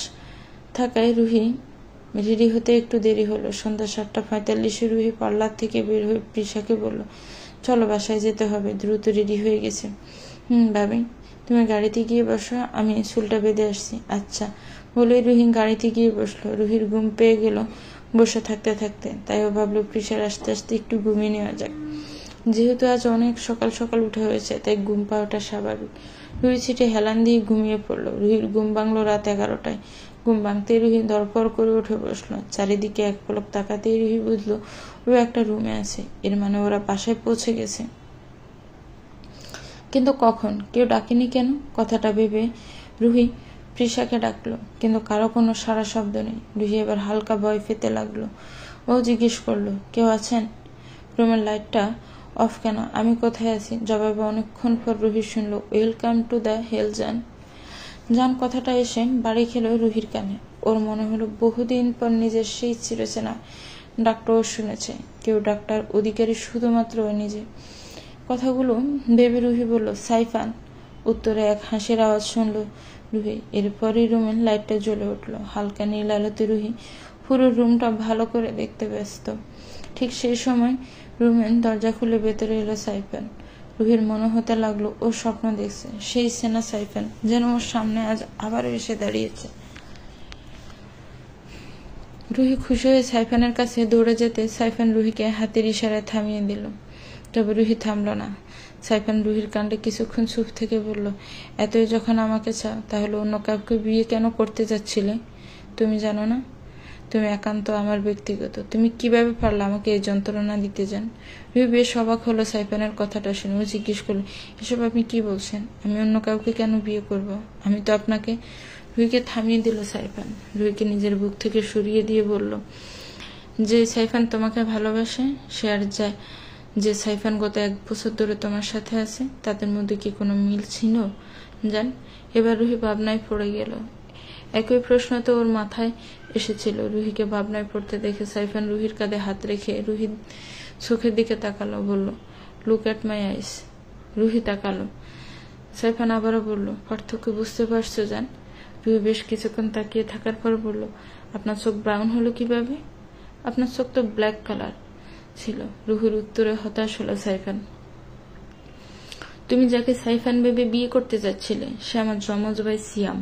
থাকায় রুহি রেডি হতে একটু দেরি হলো। সন্ধ্যা 7:45 রুহি পার্লার থেকে বের হয়ে প্রিশাকে বলল, চলো বাসায় যেতে হবে। দ্রুত রেডি হয়ে গেছে। ভাবি, তুমি গাড়িতে গিয়ে বসো, আমি চুলটা বেঁধে আসছি। আচ্ছা বলে রুহি গাড়িতে গিয়ে বসলো। রুহির ঘুম পেয়ে গেল বসে থাকতে থাকতে। তাই ও ভাবলো প্রিশার আস্তে আস্তে একটু ঘুমিয়ে নেওয়া যাক। যেহেতু আজ অনেক সকাল সকাল উঠে হয়েছে, তাই ঘুম পাওয়াটা স্বাভাবিক। রুহি ছিটে হেলান দিয়ে ঘুমিয়ে পড়লো। রুহির ঘুম ভাঙলো রাত 11টায়। ঘুম ভাঙতে রুহি ধরপড় করে উঠে বসলো। চারিদিকে এক পলক তাকাতেই রুহি বুঝলো ও একটা রুমে আছে। এর মানে ওরা বাসায় পৌঁছে গেছে। কিন্তু কখন? কেউ ডাকেনি কেন? কথাটা ভেবে রুহি প্রিশাকে ডাকলো, কিন্তু কারো কোনো সারা শব্দ নেই। রুহি এবার হালকা ভয় পেতে লাগলো। ও জিজ্ঞেস করলো, কেউ আছেন? রুমের লাইটটা অফ কেন? আমি কোথায় আছি? জবাবে অনেকক্ষণ পর রুহি শুনল, ওয়েলকাম টু দ্য হেল জান। জান কথাটা এসে বাড়ি খেলো রুহির কানে। ওর মনে হলো বহুদিন পর নিজের সেই চিরচেনা ডাক্তার শুনেছে। কেউ ডাক্তার অধিকারী শুধুমাত্র ও নিজে। কথাগুলো ভেবে রুহি বলল, সাইফান। উত্তরে এক হাসির আওয়াজ শুনল রুহি। এরপরই রুমের লাইটটা জ্বলে উঠলো। হালকা নীল আলোতে রুহি পুরো রুমটা ভালো করে দেখতে ব্যস্ত। ঠিক সেই সময় রুমের দরজা খুলে ভেতরে এলো সাইফান। রুহির মনে হতে লাগলো ও স্বপ্ন দেখছে। সেই সেনা সাইফান যেন ওর সামনে আজ আবারও এসে দাঁড়িয়েছে। রুহি খুশি হয়ে সাইফানের কাছে দৌড়ে যেতে সাইফান রুহিকে হাতের ইশারায় থামিয়ে দিল। তবে রুহি থামল না। সাইফান রুহির কাণ্ডে কিছুক্ষণ চুপ থেকে বলল, এতই যখন আমাকে চাও, তাহলে অন্য কাউকে বিয়ে কেন করতে যাচ্ছিলে? তুমি জানো না তুমি একান্ত আমার ব্যক্তিগত। তুমি কিভাবে পারলে আমাকে এই যন্ত্রণা দিতে যান? রুহি বেশ অবাক হলো সাইফানের কথাটা শুনে। ও জিজ্ঞেস করলো, এসব আপনি কি বলছেন? আমি অন্য কাউকে কেন বিয়ে করব? আমি তো আপনাকে। রুহিকে থামিয়ে দিল সাইফান। রুহিকে নিজের বুক থেকে সরিয়ে দিয়ে বলল, যে সাইফান তোমাকে ভালোবাসে, সে আর যায় যে সাইফান গত 1 বছর ধরে তোমার সাথে আছে, তাদের মধ্যে কি কোনো মিল ছিল জান? এবার রুহি ভাবনায় পড়ে গেল। একই প্রশ্ন তো ওর মাথায় এসেছিল। রুহিকে ভাবনায় পড়তে দেখে সাইফান রুহির কাঁধে হাত রেখে রুহির চোখের দিকে তাকালো, বলল, লুক অ্যাট মাই আইস। রুহি তাকালো। সাইফান আবারও বলল, পার্থক্য বুঝতে পারছো জান? রুহি বেশ কিছুক্ষণ তাকিয়ে থাকার পর বলল, আপনার চোখ ব্রাউন হলো কিভাবে? আপনার চোখ তো ব্ল্যাক কালার ছিল। রুহির উত্তরে হতাশ হলো সাইফান। তুমি যাকে সাইফান ভেবে বিয়ে করতে যাচ্ছিলে, সে আমার যমজ ভাই সিয়াম।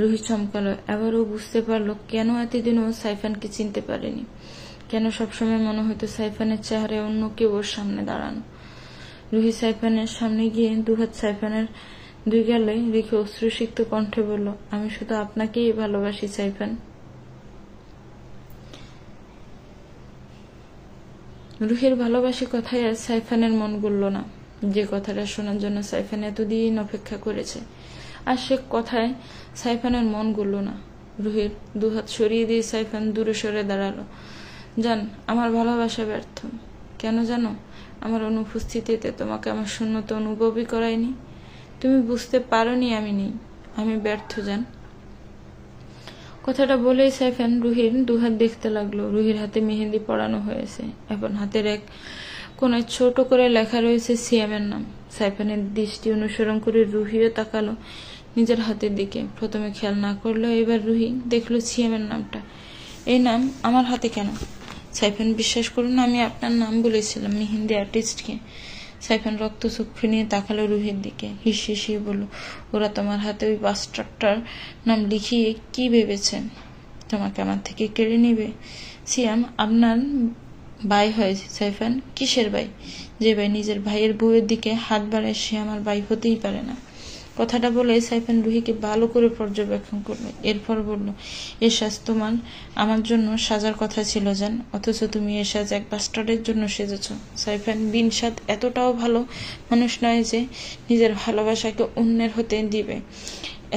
রুহি চমকালো। এবারও বুঝতে পারলো কেন এতদিনও সাইফানকে চিনতে পারেনি। কেন সবসময় মনে হতো সাইফানের চেহারায় অন্য কেউ ওর সামনে দাঁড়ানো। রুহি সাইফানের সামনে গিয়ে দুহাত সাইফানের 2 গালে রেখে অশ্রুসিক্ত কণ্ঠে বলল, আমি শুধু আপনাকেই ভালোবাসি সাইফান। রুহির ভালোবাসি কথায় আর সাইফানের মন গড়ল না। যে কথাটা শোনার জন্য সাইফান এতদিন অপেক্ষা করেছে, আর সে কথায় সাইফানের মন গড়ল না। রুহির 2 হাত সরিয়ে দিয়ে সাইফান দূরে সরে দাঁড়ালো। জান, আমার ভালোবাসা ব্যর্থ। কেন জানো? আমার অনুপস্থিতিতে তোমাকে আমার শূন্যতা অনুভবই করায়নি। তুমি বুঝতে পারোনি আমি নেই। আমি ব্যর্থ জান। কথাটা বলেই সাইফান রুহির 2 হাত দেখতে লাগলো। রুহির হাতে মেহেন্দি পরানো হয়েছে। এখন হাতের এক কোনায় ছোট করে লেখা রয়েছে সিয়ামের নাম। সাইফানের দৃষ্টি অনুসরণ করে রুহিও তাকালো নিজের হাতের দিকে। প্রথমে খেয়াল না করলো, এবার রুহি দেখলো সিয়ামের নামটা। এই নাম আমার হাতে কেন? সাইফান, বিশ্বাস করুন, আমি আপনার নাম বলেছিলাম মেহেন্দি আর্টিস্টকে। সাইফান রক্ত চক্ষু নিয়ে তাকালো রুহির দিকে, হিসিয়ে বলল, ওরা তোমার হাতে ওই বাস্টারটার নাম লিখিয়ে কি ভেবেছে তোমাকে আমার থেকে কেড়ে নিবে? সিয়াম আপনার ভাই হয় সাইফান। কিসের ভাই? যে ভাই নিজের ভাইয়ের বউয়ের দিকে হাত বাড়ায় সে আমার ভাই হতেই পারে না। কথাটা বলে সাইফান রুহিকে ভালো করে পর্যবেক্ষণ করলো, এরপর বলল, এ সাজ তোমার আমার জন্য সাজার কথা ছিল জান, অথচ তুমি এ সাজ এক বাস্টার্ডের জন্য সেজেছ। সাইফান বিন সাদ এতটাও ভালো মানুষ নয় যে নিজের ভালোবাসাকে অন্যের হতে দিবে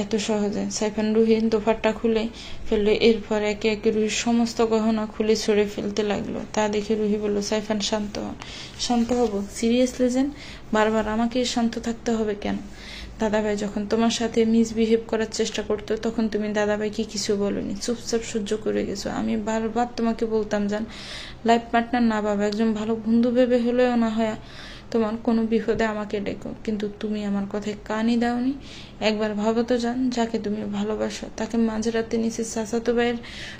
এত সহজে। সাইফান রুহির দোপাট্টা খুলে ফেললো, এরপর একে একে রুহির সমস্ত গহনা খুলে ছড়ে ফেলতে লাগলো। তা দেখে রুহি বলল, সাইফান শান্ত হন। শান্ত হব? সিরিয়াসলি যেন বারবার আমাকে শান্ত থাকতে হবে কেন? দাদাভাই যখন তোমার সাথে মিসবিহেভ করার চেষ্টা করতো তখন তুমি দাদাভাইকে কিছু বলনি, চুপচাপ সহ্য করে গেছো। আমি বারবার তোমাকে বলতাম জান, লাইফ পার্টনার না বাবা, একজন ভালো বন্ধু ভেবে হলেও না হয় তোমার কোনো বিপদে আমাকে ডেকো, কিন্তু তুমি আমার কথায় কানই দাওনি। একবার ভাবো তো জান, যাকে তুমি ভালোবাসো তাকে মাঝরাতে নিচে চাচাতো ভাইয়ের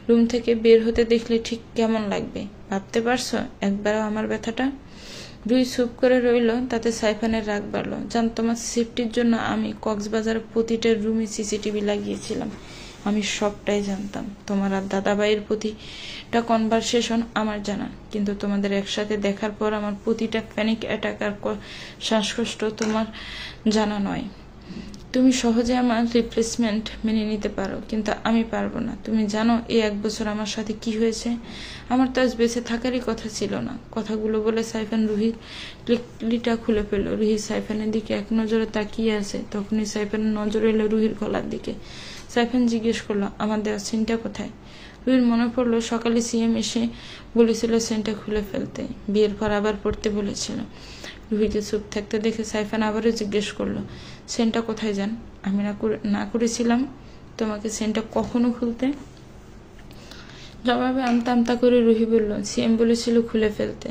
রুম থেকে বের হতে দেখলে ঠিক কেমন লাগবে ভাবতে পারছো একবারও আমার ব্যথাটা? রুহি চুপ করে রইল, তাতে সাইফানের রাগ বাড়লো। জান, তোমার সেফটির জন্য আমি কক্সবাজার প্রতিটা রুমে সিসিটিভি লাগিয়েছিলাম। আমি সবটাই জানতাম। তোমার আর দাদাভাইয়ের প্রতিটা কনভারসেশন আমার জানা, কিন্তু তোমাদের একসাথে দেখার পর আমার প্রতিটা প্যানিক অ্যাটাক আর শ্বাসকষ্ট তোমার জানা নয়। তুমি সহজে আমার রিপ্লেসমেন্ট মেনে নিতে পারো, কিন্তু আমি পারবো না। তুমি জানো এই 1 বছর আমার সাথে কি হয়েছে? আমার তো আজ বেঁচে থাকারই কথা ছিল না। কথাগুলো বলে সাইফান রুহির লিটা খুলে ফেলল। রুহি সাইফানের দিকে এক নজরে তাকিয়ে আছে, তখনই সাইফানের নজর এলো রুহির গলার দিকে। সাইফান জিজ্ঞেস করলো, আমার দেওয়া সেন্টটা কোথায়? রুহির মনে পড়লো সকালে সিএম এসে বলেছিল সেন্টটা খুলে ফেলতে, বিয়ের পর আবার পড়তে বলেছিল। রুহিকে চুপ থাকতে দেখে সাইফান আবারও জিজ্ঞেস করলো, সেন্টটা কোথায় যান? আমি না করেছিলাম তোমাকে সেন্টটা কখনো খুলতে? জবাবে আমতা আমতা করে রুহি বলল, সিএম বলেছিল খুলে ফেলতে।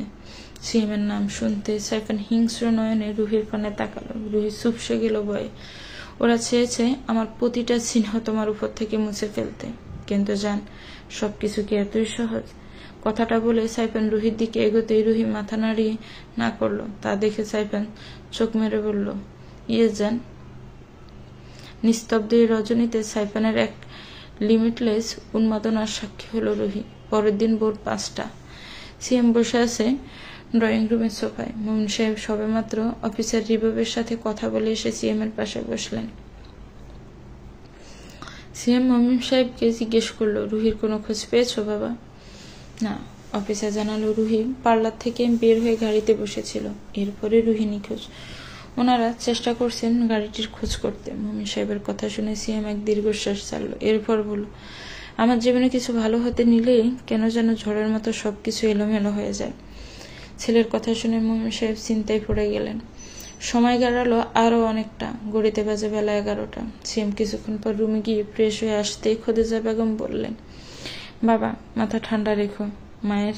সিএম এর নাম শুনতে সাইফান হিংস্র নয়নে রুহির পানে তাকালো। রুহি চুপসে গেল ভয়ে। ওরা চেয়েছে আমার প্রতিটা চিহ্ন তোমার উপর থেকে মুছে ফেলতে, কিন্তু জান সবকিছু কি এতই সহজ? কথাটা বলে সাইফান রুহির দিকে এগোতেই রুহি মাথা নাড়িয়ে না করলো। তা দেখে সাইফান চোখ মেরে বলল, ইয়ে জান। নিস্তব্ধ এই রজনীতে সাইফানের এক লিমিটলেস উন্মাদনার সাক্ষী হলো রুহি। পরের দিন ভোর 5টা। সিএম বসে আছে ড্রয়িং রুমের সোফায়। মোমিন সাহেব সবেমাত্র অফিসার রিবাবের সাথে কথা বলে এসে সিএম এর পাশে বসলেন। সিএম মোমিন সাহেবকে জিজ্ঞেস করলো, রুহির কোনো খোঁজ পেয়েছো বাবা? না। অফিসার জানালো, রুহি পার্লার থেকে বের হয়ে গাড়িতে বসেছিল, এরপরে রুহি নিখোঁজ। ওনারা চেষ্টা করছেন গাড়িটির খোঁজ করতে। মোমিন সাহেবের কথা শুনে সিএম এক দীর্ঘশ্বাস ছাড়লো, এরপর বলল, আমার জীবনে কিছু ভালো হতে নিলেই কেন যেন ঝড়ের মতো সবকিছু এলোমেলো হয়ে যায়। ছেলের কথা শুনে মোমিন সাহেব চিন্তায় পড়ে গেলেন। সময় গড়ালো আরো অনেকটা, গড়িতে বাজে বেলা 11টা। সিএম কিছুক্ষণ পর রুমে গিয়ে ফ্রেশ হয়ে আসতেই খোদেজা বেগম বললেন, বাবা মাথা ঠান্ডা রেখো। মায়ের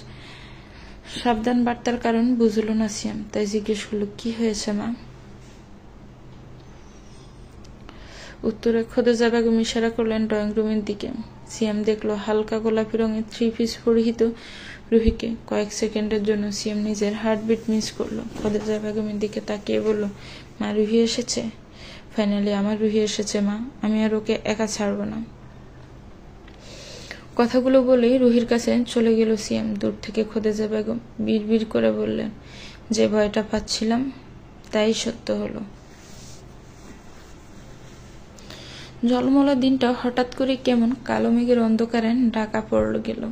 সাবধান বার্তার কারণ বুঝলো না সিএম, তাই জিজ্ঞেস করলো, কি হয়েছে মা? উত্তরে খোদেজা বেগম ইশারা করলেন ড্রয়িং রুমের দিকে। সিএম দেখলো হালকা গোলাপি রঙের 3 পিস পরিহিত রুহিকে। কয়েক সেকেন্ডের জন্য সিএম নিজের হার্টবিট মিস করলো। খোদেজা বেগমের দিকে তাকিয়ে বলল, মা রুহি এসেছে? ফাইনালি আমার রুহি এসেছে মা, আমি আর ওকে একা ছাড়বো না। কথাগুলো বলেই রুহির কাছে চলে গেল সিএম। দূর থেকে খোদেজা বেগম বিড়বিড় করে বললেন, যে ভয়টা পাচ্ছিলাম তাই সত্য হলো। জলমলা দিনটা হঠাৎ করে কেমন কালো মেঘের অন্ধকারে ঢাকা পড়ল গেল।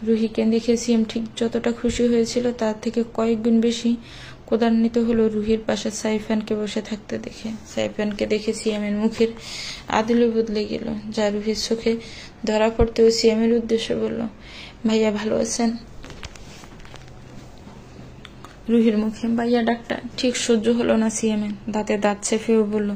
রুহিকে দেখে সিএম ঠিক যতটা খুশি হয়েছিল তার থেকে কয়েক গুণ বেশি ক্রোধান্বিত হলো রুহির পাশে সাইফানকে বসে থাকতে দেখে। সাইফানকে দেখে সিএম এর মুখের আদলে বদলে গেল, যা রুহির চোখে ধরা পড়তেও সিএম এর উদ্দেশ্যে বলল, ভাইয়া ভালো আছেন? রুহির মুখে ভাইয়া ডাকটা ঠিক সহ্য হলো না সিএম এর। দাঁতে দাঁত চেপেও বলল,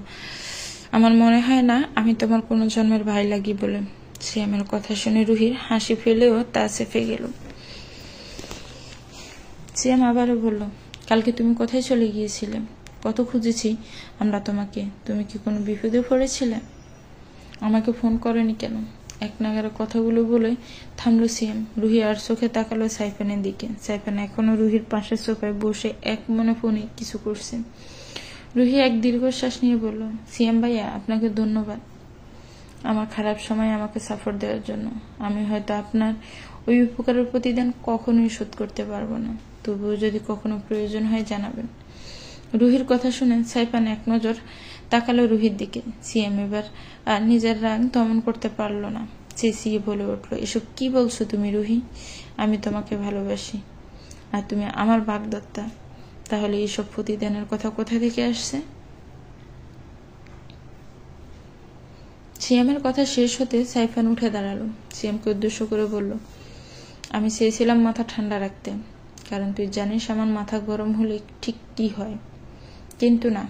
আমার মনে হয় না আমি তোমার কোনো জন্মের ভাই লাগি বলে। সিএম এর কথা শুনে রুহির হাসি ফেলেও তা চেপে গেল। সিয়াম আবারও বলল, কালকে তুমি কোথায় চলে গিয়েছিলে? কত খুঁজেছি আমরা তোমাকে। তুমি কি কোনো বিপদে পড়েছিলে? আমাকে ফোন করনি কেন? এক নাগারে কথাগুলো বলে থামলো সিয়াম। রুহি আর চোখে তাকালো সাইফানের দিকে। সাইফান এখনো রুহির পাশের সোফায় বসে এক মনে ফোনে কিছু করছে। রুহি এক দীর্ঘশ্বাস নিয়ে বলল, সিয়াম ভাইয়া, আপনাকে ধন্যবাদ আমার খারাপ সময় আমাকে সাপোর্ট দেওয়ার জন্য। আমি হয়তো আপনার ওই উপকারের প্রতিদান কখনোই শোধ করতে পারবো না, তবুও যদি কখনো প্রয়োজন হয় জানাবেন। রুহির কথা শুনে সাইফান এক নজর তাকালো রুহির দিকে। সিয়াম এবার আর নিজের রাগ দমন করতে পারল না, চেঁচিয়ে বলে উঠল, এসব কি বলছো তুমি রুহি? আমি তোমাকে ভালোবাসি আর তুমি আমার বাগদত্তা। তাহলে এইসব প্রতিদানের কথা কোথা থেকে আসছে? সিয়ামের কথা শেষ হতে সাইফান উঠে দাঁড়ালো। সিয়ামকে উদ্দেশ্য করে বলল, আমি চেয়েছিলাম মাথা ঠান্ডা রাখতে, কারণ তুই জানিস আমার মাথা গরম হলে ঠিক কি হয়। কিন্তু না,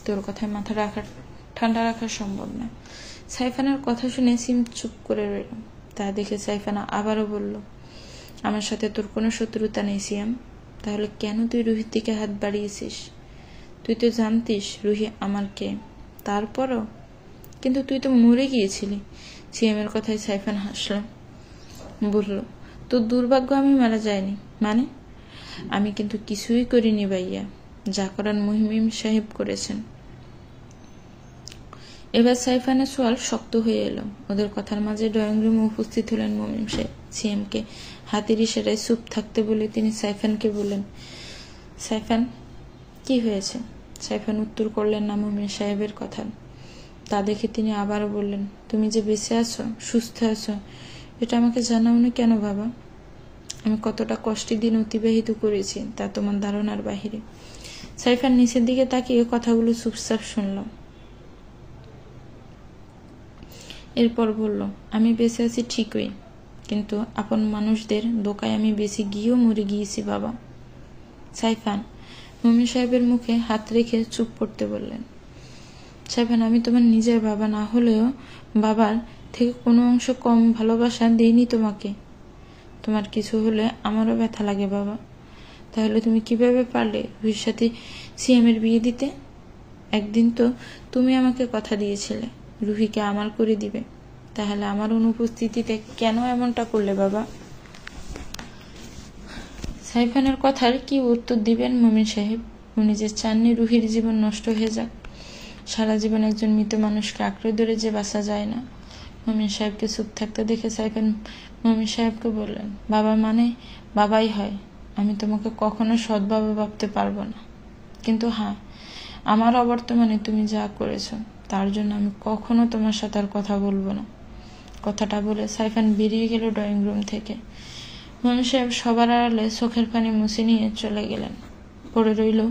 তোর কথায় মাথা ঠান্ডা রাখা সম্ভব না। সাইফানের কথা শুনে সিম চুপ করে রইল। তা দেখে সাইফানা আবারও বলল, আমার সাথে তোর কোনো শত্রুতা নেই সিয়াম, তাহলে কেন তুই রুহির দিকে হাত বাড়িয়েছিস? তুই তো জানতিস রুহি আমার কে, তারপরও। কিন্তু তুই তো মরে গিয়েছিলি। সিয়ামের কথায় সাইফান হাসল, বলল, তোর দুর্ভাগ্য আমি মারা যায়নি। মানে? আমি কিন্তু কিছুই করিনি ভাইয়া, যা করার মুহিম সাহেব করেছেন। এবার সাইফানের সোয়াল শক্ত হয়ে এলো। ওদের কথার মাঝে ড্রয়িং রুমে উপস্থিত হলেন মুমিম সাহেব। সিএমকে হাতের ইশারায় চুপ থাকতে বলে তিনি সাইফানকে বললেন, সাইফান, কি হয়েছে? সাইফান উত্তর করলেন না মুমিম সাহেবের কথা। তা দেখে তিনি আবারও বললেন, তুমি যে বেঁচে আছো, সুস্থ আছো, এটা আমাকে জানাওনি কেন বাবা? আমি কতটা কষ্টের দিন অতিবাহিত করেছি তা তোমার ধারণার বাহিরে। সাইফান নিচের দিকে তাকিয়ে কথাগুলো চুপচাপ শুনল। এরপর বলল, আমি বেঁচে আছি ঠিকই, কিন্তু আপন মানুষদের ধোকায় আমি বেঁচে গিয়েও মরে গিয়েছি বাবা। সাইফান মুমিন সাহেবের মুখে হাত রেখে চুপ করতে বললেন। সাইফান, আমি তোমার নিজের বাবা না হলেও বাবার থেকে কোনো অংশ কম ভালোবাসা দেইনি তোমাকে। তোমার কিছু হলে আমারও ব্যথা লাগে বাবা। তাহলে তুমি কিভাবে পারলে রুহির সাথে সিয়ামের বিয়ে দিতে? একদিন তো তুমি আমাকে কথা দিয়েছিলে রুহিকে আমার করে দিবে, তাহলে আমার অনুপস্থিতিতে কেন এমনটা করলে বাবা? সাইফানের কথার কি উত্তর দিবেন মুমিন সাহেব? উনি যে চাননি রুহির জীবন নষ্ট হয়ে যাক। সারা জীবন একজন মৃত মানুষকে আঁকড়ে ধরে যে বাঁচা যায় না। মুমিন সাহেবকে চুপ থাকতে দেখে সাইফান মুমিন সাহেবকে বললেন, বাবা মানে বাবাই হয়। আমি তোমাকে কখনো সৎ বাবা ভাবতে পারবো না, কিন্তু হ্যাঁ, আমার অবর্তমানে তুমি যা করেছো তার জন্য আমি কখনো তোমার সাথে আর কথা বলবো না। কথাটা বলে সাইফান বেরিয়ে গেল ড্রয়িং রুম থেকে। মুমিন সাহেব সবার আড়ালে চোখের পানি মুছে নিয়ে চলে গেলেন। পড়ে রইল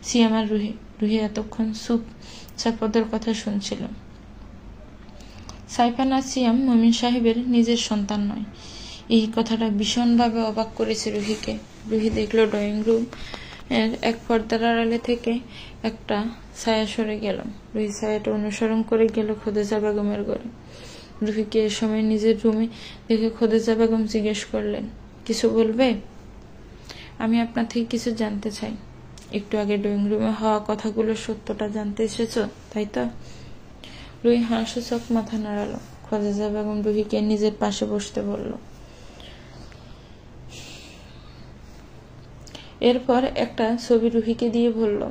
সিয়াম আর রুহি। রুহি এতক্ষণ চুপচাপ ওদের কথা শুনছিল। সাইফান আর সিয়াম মুমিন সাহেবের নিজের সন্তান নয়, এই কথাটা ভীষণভাবে অবাক করেছে রুহিকে। রুহি দেখলো ড্রয়িং রুম এর এক পর্দার আড়ালে থেকে একটা ছায়া সরে গেল। রুহি ছায়াটা অনুসরণ করে গেল খোদেজা বেগমের ঘরে। রুহিকে এ সময় নিজের রুমে দেখে খোদেজা বেগম জিজ্ঞেস করলেন, কিছু বলবে? আমি আপনার থেকে কিছু জানতে চাই। একটু আগে ড্রয়িং রুমে হওয়া কথাগুলো সত্যটা জানতে এসেছো, তাই তো? রুহি হাসিচক মাথা নাড়ালো। খোদেজা বেগম রুহিকে নিজের পাশে বসতে বলল। এরপর একটা ছবি রুহিকে দিয়ে বলল,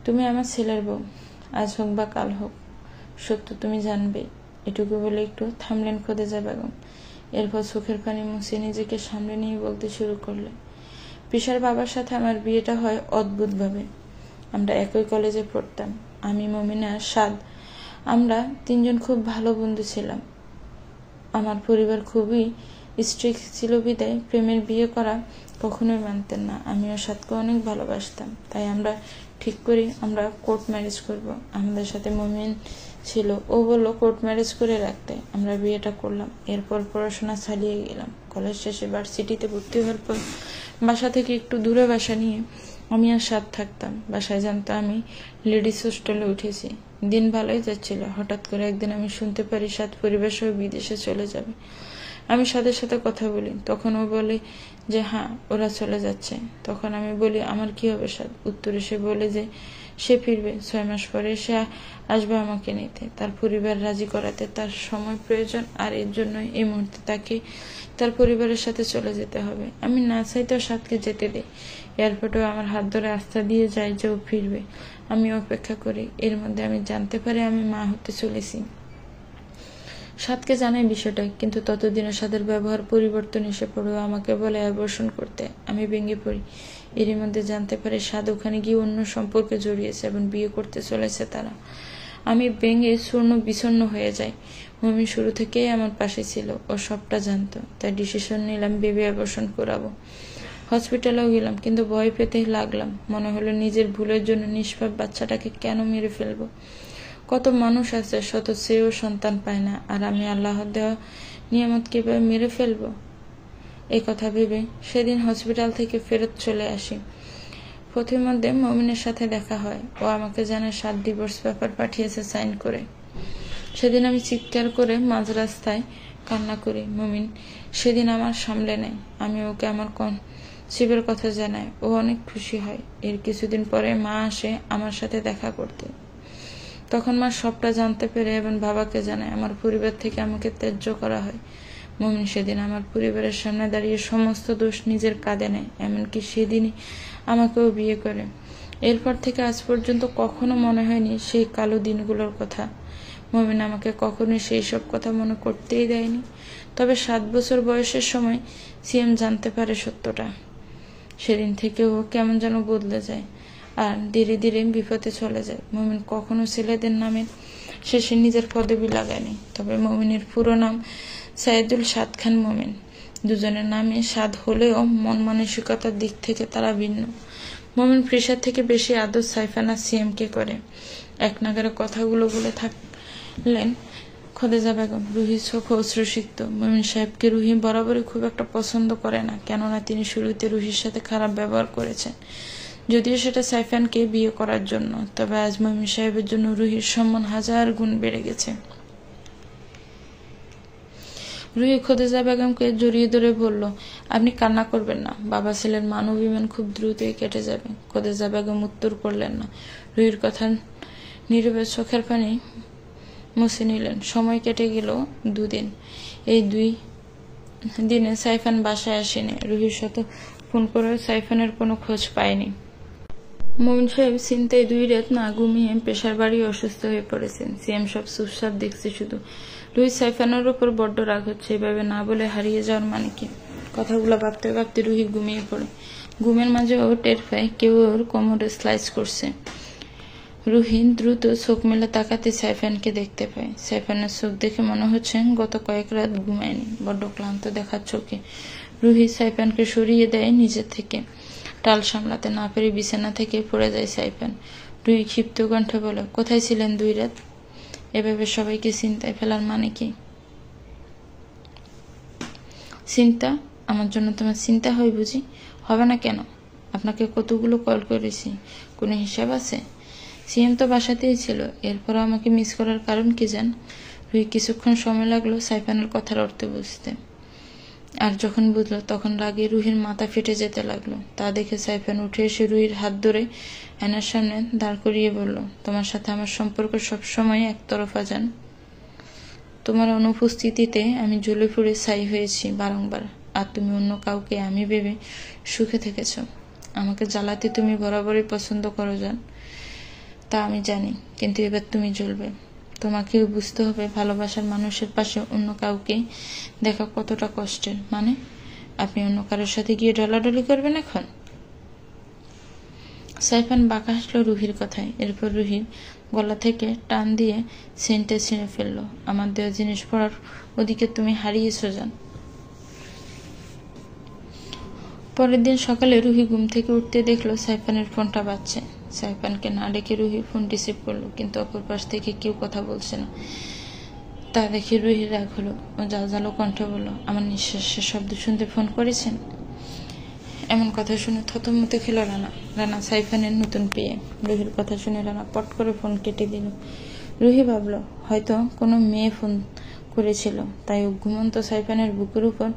তুমি আমার ছেলের বউ, আজ হোক বা কাল হোক সত্য তুমি জানবে। এটুকু বলে একটু থামলেন খোদেজা বেগম। এরপর চোখের পানি মুছে নিজেকে সামনে নিয়ে বলতে শুরু করলেন, পিসার বাবার সাথে আমার বিয়েটা হয় অদ্ভুতভাবে। আমরা একই কলেজে পড়তাম, আমি, মমিনা আর সাদ। আমরা তিনজন খুব ভালো বন্ধু ছিলাম। আমার পরিবার খুবই স্ট্রিক্ট ছিল বিদায় প্রেমের বিয়ে করা কখনোই মানতেন না। আমিও সাদকে অনেক ভালোবাসতাম, তাই আমরা ঠিক করি আমরা কোর্ট ম্যারেজ করব। আমাদের সাথে মমিন ছিল, ও বললো কোর্ট ম্যারেজ করে রাখতে। আমরা বিয়েটা করলাম। এরপর পড়াশোনা চালিয়ে গেলাম। কলেজ শেষে ভার্সিটিতে ভর্তি হওয়ার পর বাসা থেকে একটু দূরে বাসা নিয়ে আমি আর সাদ থাকতাম। বাসায় জানতো আমি লেডিস হোস্টেলে উঠেছি। দিন ভালোই যাচ্ছিল। হঠাৎ করে একদিন আমি শুনতে পারি সাদ পরিবার সহ বিদেশে চলে যাবে। আমি সাদের সাথে কথা বলি, তখন ও বলে যে হ্যাঁ ওরা চলে যাচ্ছে। তখন আমি বলি আমার কি হবে সাদ? উত্তরে সে বলে যে সে ফিরবে, 6 মাস পরে সে আসবে আমাকে নিতে। তার পরিবার রাজি করাতে তার সময় প্রয়োজন, আর এর জন্য এই মুহূর্তে তাকে তার পরিবারের সাথে চলে যেতে হবে। আমি না চাইতেও সাদকে যেতে দিই। এয়ারপোর্টেও আমার হাত ধরে আস্থা দিয়ে যায় যে ও ফিরবে। আমি অপেক্ষা করি। এর মধ্যে আমি জানতে পারি আমি মা হতে চলেছি। সাদকে জানাই বিষয়টা, কিন্তু ততদিনে সাদের ব্যবহার পরিবর্তন এসে পড়ে। আমাকে বলে অ্যাবর্শন করতে। আমি ভেঙে পড়ি। এরই মধ্যে জানতে পারি সাদ ওখানে গিয়ে অন্য সম্পর্কে জড়িয়েছে এবং বিয়ে করতে চলেছে তারা। আমি ভেঙে চূর্ণ বিচূর্ণ হয়ে যাই। মমি শুরু থেকেই আমার পাশে ছিল, ও সবটা জানতো। তাই ডিসিশন নিলাম বেবি অ্যাবর্শন করাবো। হসপিটালেও গেলাম, কিন্তু ভয় পেতেই লাগলাম। মনে হলো নিজের ভুলের জন্য নিষ্পাপ বাচ্চাটাকে কেন মেরে ফেলবো। কত মানুষ আছে শত চেয়েও সন্তান পায় না, আর আমি আল্লাহর দেওয়া নিয়ামত কিভাবে মেরে ফেলবো। এই কথা ভেবে সেদিন হসপিটাল থেকে ফেরত চলে আসি। পথের মধ্যে মমিনের সাথে দেখা হয়। ও আমাকে জানায় 7 ডিভোর্স পেপার পাঠিয়েছে সাইন করে। সেদিন আমি চিৎকার করে মাঝ রাস্তায় কান্না করি। মমিন সেদিন আমার সামলে নেয়। আমি ওকে আমার শিবের কথা জানাই। ও অনেক খুশি হয়। এর কিছুদিন পরে মা আসে আমার সাথে দেখা করতে। তখন মা সবটা জানতে পেরে এবং বাবাকে জানায়। আমার পরিবার থেকে আমাকে ত্যায্য করা হয়। মমিন সেদিন আমার পরিবারের সামনে দাঁড়িয়ে সমস্ত দোষ নিজের কাঁধে নেয়। এমনকি সেদিনই আমাকেও বিয়ে করে। এরপর থেকে আজ পর্যন্ত কখনো মনে হয়নি সেই কালো দিনগুলোর কথা। মমিন আমাকে কখনোই সেই সব কথা মনে করতেই দেয়নি। তবে 7 বছর বয়সের সময় সিএম জানতে পারে সত্যটা। সেদিন থেকে ও কেমন যেন বদলে যায়, আর ধীরে ধীরে বিপদে চলে যায়। মমিন কখনো ছেলেদের নামের শেষে নিজের পদবি লাগায়নি। তবে মমিনের পুরো নাম সাইদুল সাদ খান মমিন। দুজনের নামে সাদ হলেও মন মানসিকতার দিক থেকে তারা ভিন্ন। মমিন প্রেশার থেকে বেশি আদর সাইফানা সিএমকে করে। এক নাগারে কথাগুলো বলে থাকলেন খোদেজা বেগম। রুহির চোখ অশ্রুসিক্ত। মমিন সাহেবকে রুহি বরাবরই খুব একটা পছন্দ করে না, কেননা তিনি শুরুতে রুহির সাথে খারাপ ব্যবহার করেছেন, যদিও সেটা সাইফানকে বিয়ে করার জন্য। তবে আজ মমিন সাহেবের জন্য রুহির সম্মান 1000 গুণ বেড়ে গেছে। রুহি খোদেজা বেগমকে জড়িয়ে ধরে বলল, আপনি কান্না করবেন না, বাবা ছেলের মান অভিমান খুব দ্রুতই কেটে যাবে। খোদেজা বেগম উত্তর করলেন না। রুহির কথা নীরবে চোখের পানি মুছে নিলেন। সময় কেটে গেল 2 দিন। এই 2 দিনে সাইফান বাসায় আসেনি। রুহির সাথে ফোন করে সাইফানের কোনো খোঁজ পায়নি। মমিন সাহেব চিন্তায় 2 রাত না ঘুমিয়ে প্রেশার বাড়ি অসুস্থ হয়ে পড়েছেন। সিএম সব চুপচাপ দেখছে শুধু। রুহি সাইফানের উপর বড্ড রাগ হচ্ছে। এভাবে না বলে হারিয়ে যাওয়ার মানে কি? কথাগুলো ভাবতে ভাবতে রুহি ঘুমিয়ে পড়ে। ঘুমের মাঝে ও টের পায় কেউ ওর কোমরে স্লাইস করছে। রুহি দ্রুত চোখ মেলে তাকাতে সাইফানকে দেখতে পায়। সাইফানের চোখ দেখে মনে হচ্ছে গত কয়েক রাত ঘুমায়নি, বড্ড ক্লান্ত দেখার চোখে। রুহি সাইফানকে সরিয়ে দেয় নিজের থেকে। টাল সামলাতে না পেরে বিছানা থেকে পড়ে যায় সাইফান। রুহি ক্ষিপ্ত কণ্ঠে বলে, কোথায় ছিলেন 2 রাত? এভাবে সবাইকে চিন্তায় ফেলার মানে কি? চিন্তা? আমার জন্য তোমার চিন্তা হয় বুঝি? হবে না কেন? আপনাকে কতগুলো কল করেছি, কোনো হিসাব আছে? সিএম তো বাসাতেই ছিল, এরপর আমাকে মিস করার কারণ কি জান? রুহি কিছুক্ষণ সময় লাগলো সাইফানের কথার অর্থ বুঝতে। আর যখন বুঝলো তখন রাগে রুহির মাথা ফেটে যেতে লাগলো। তা দেখে সাইফান উঠে এসে রুহির হাত ধরে আয়নার সামনে দাঁড় করিয়ে বলল, তোমার সাথে আমার সম্পর্ক সবসময় একতরফা জান। তোমার অনুপস্থিতিতে আমি জ্বলে পুড়ে ছাই হয়েছি বারংবার, আর তুমি অন্য কাউকে আমি ভেবে সুখে থেকেছ। আমাকে জ্বালাতে তুমি বরাবরই পছন্দ করো জান, তা আমি জানি, কিন্তু এবার তুমি জ্বলবে। তোমাকেও বুঝতে হবে ভালোবাসার মানুষের পাশে অন্য কাউকে দেখা কতটা কষ্টের। মানে আপনি অন্য কারোর সাথে গিয়ে ডলাডলি করবেন এখন? সাইফান বাঁকা হাসলো রুহির কথায়। এরপর রুহির গলা থেকে টান দিয়ে সেন্টে ছিঁড়ে ফেললো, আমার দেওয়া জিনিস পড়ার ওদিকে তুমি হারিয়েছ জান। পরের দিন সকালে রুহি ঘুম থেকে উঠতে দেখলো সাইফানের ফোনটা বাজছে। সাইফানকে না ডেকে রুহি ফোন রিসিভ করলো, কিন্তু অপর পাশ থেকে কেউ কথা বলছে না। তা দেখে রুহির রাগ হলো। ও জালো কণ্ঠে বলল, আমার নিঃশ্বাসের শব্দ শুনতে ফোন করেছেন? এমন কথা শুনে থতমতে খেল রানা। রানা সাইফানের নতুন পেয়ে। রুহির কথা শুনে রানা পট করে ফোন কেটে দিল। রুহি ভাবল হয়তো কোনো মেয়ে ফোন করেছিল, তাই ঘুমন্ত সাইফানের বুকের উপর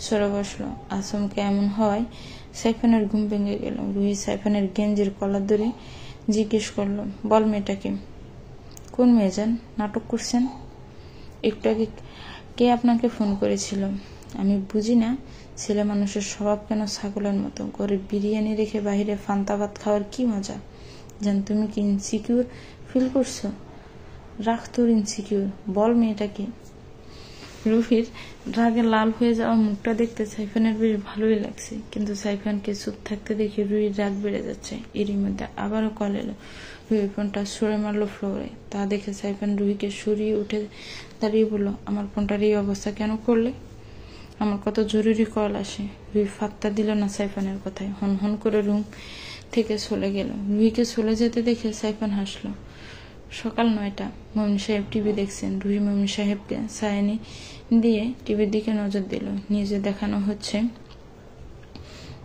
সরে বসলো। আসমকে এমন হয় সাইফানের ঘুম ভেঙে গেল। রুহি সাইফানের গেঞ্জির কলার ধরে জিজ্ঞেস করলো, বল মেয়েটাকে। কোন মেয়ে যান? নাটক করছেন? একটু আগে কে আপনাকে ফোন করেছিল? আমি বুঝি না ছেলে মানুষের স্বভাব কেন ছাগলের মতো। ঘরে বিরিয়ানি রেখে বাহিরে ফান্তা ভাত খাওয়ার কি মজা। জান, তুমি কি ইনসিকিউর ফিল করছো? রাখ তোর ইনসিকিউর, বল মেয়েটাকে। রুহির রাগে লাল হয়ে যাওয়া মুখটা দেখতে সাইফানের বেশ ভালোই লাগছে, কিন্তু সাইফানকে চুপ থাকতে দেখে রুহির রাগ বেড়ে যাচ্ছে। এরই মধ্যে আবারও কল এলো। রুহি ফোনটা সরে মারলো ফ্লোরে। তা দেখে সাইফান রুহিকে সরিয়ে উঠে দাঁড়িয়ে বলল, আমার ফোনটার এই অবস্থা কেন করলে? আমার কত জরুরি কল আসে। রুহি ফাত্তা দিল না সাইফানের কথায়, হন হন করে রুম থেকে চলে গেল। রুহিকে চলে যেতে দেখে সাইফান হাসলো। সকাল 9টা। মমিন সাহেব টিভি দেখছেন। রুহি মমিন সাহেবকে সায়নি দিয়ে টিভির দিকে নজর দিল। নিউজে দেখানো হচ্ছে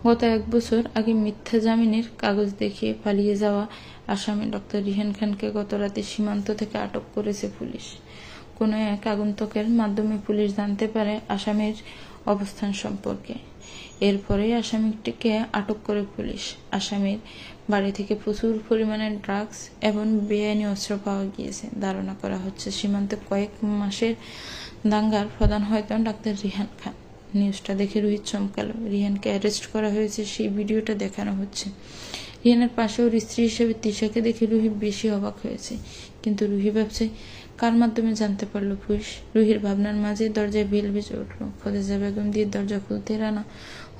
গত 1 বছর আগে মিথ্যা জামিনের কাগজ দেখিয়ে পালিয়ে যাওয়া আসামি ডক্টর রিহান খানকে গত রাতে সীমান্ত থেকে আটক করেছে পুলিশ। কোনো এক আগন্তুকের মাধ্যমে পুলিশ জানতে পারে আসামির অবস্থান সম্পর্কে। এরপরেই আসামিটিকে আটক করে পুলিশ। আসামির বাড়ি থেকে প্রচুর পরিমাণে ড্রাগস এবং বেআইনি অস্ত্র পাওয়া গিয়েছে। ধারণা করা হচ্ছে সীমান্তে কয়েক মাসের দাঙ্গার প্রধান হয়তো ডাক্তার রিহান খান। নিউজটা দেখে রুহি চমকালো। রিহানকে অ্যারেস্ট করা হয়েছে, সেই ভিডিওটা দেখানো হচ্ছে। রিহানের পাশে ওর স্ত্রী হিসেবে তিশাকে দেখে রুহি বেশি অবাক হয়েছে, কিন্তু রুহি ভাবছে কার মাধ্যমে জানতে পারলো পুলিশ। রুহির ভাবনার মাঝে দরজায় বেল বেজে উঠলো। খোদেজা বেগম দিয়ে দরজা খুলতে রানা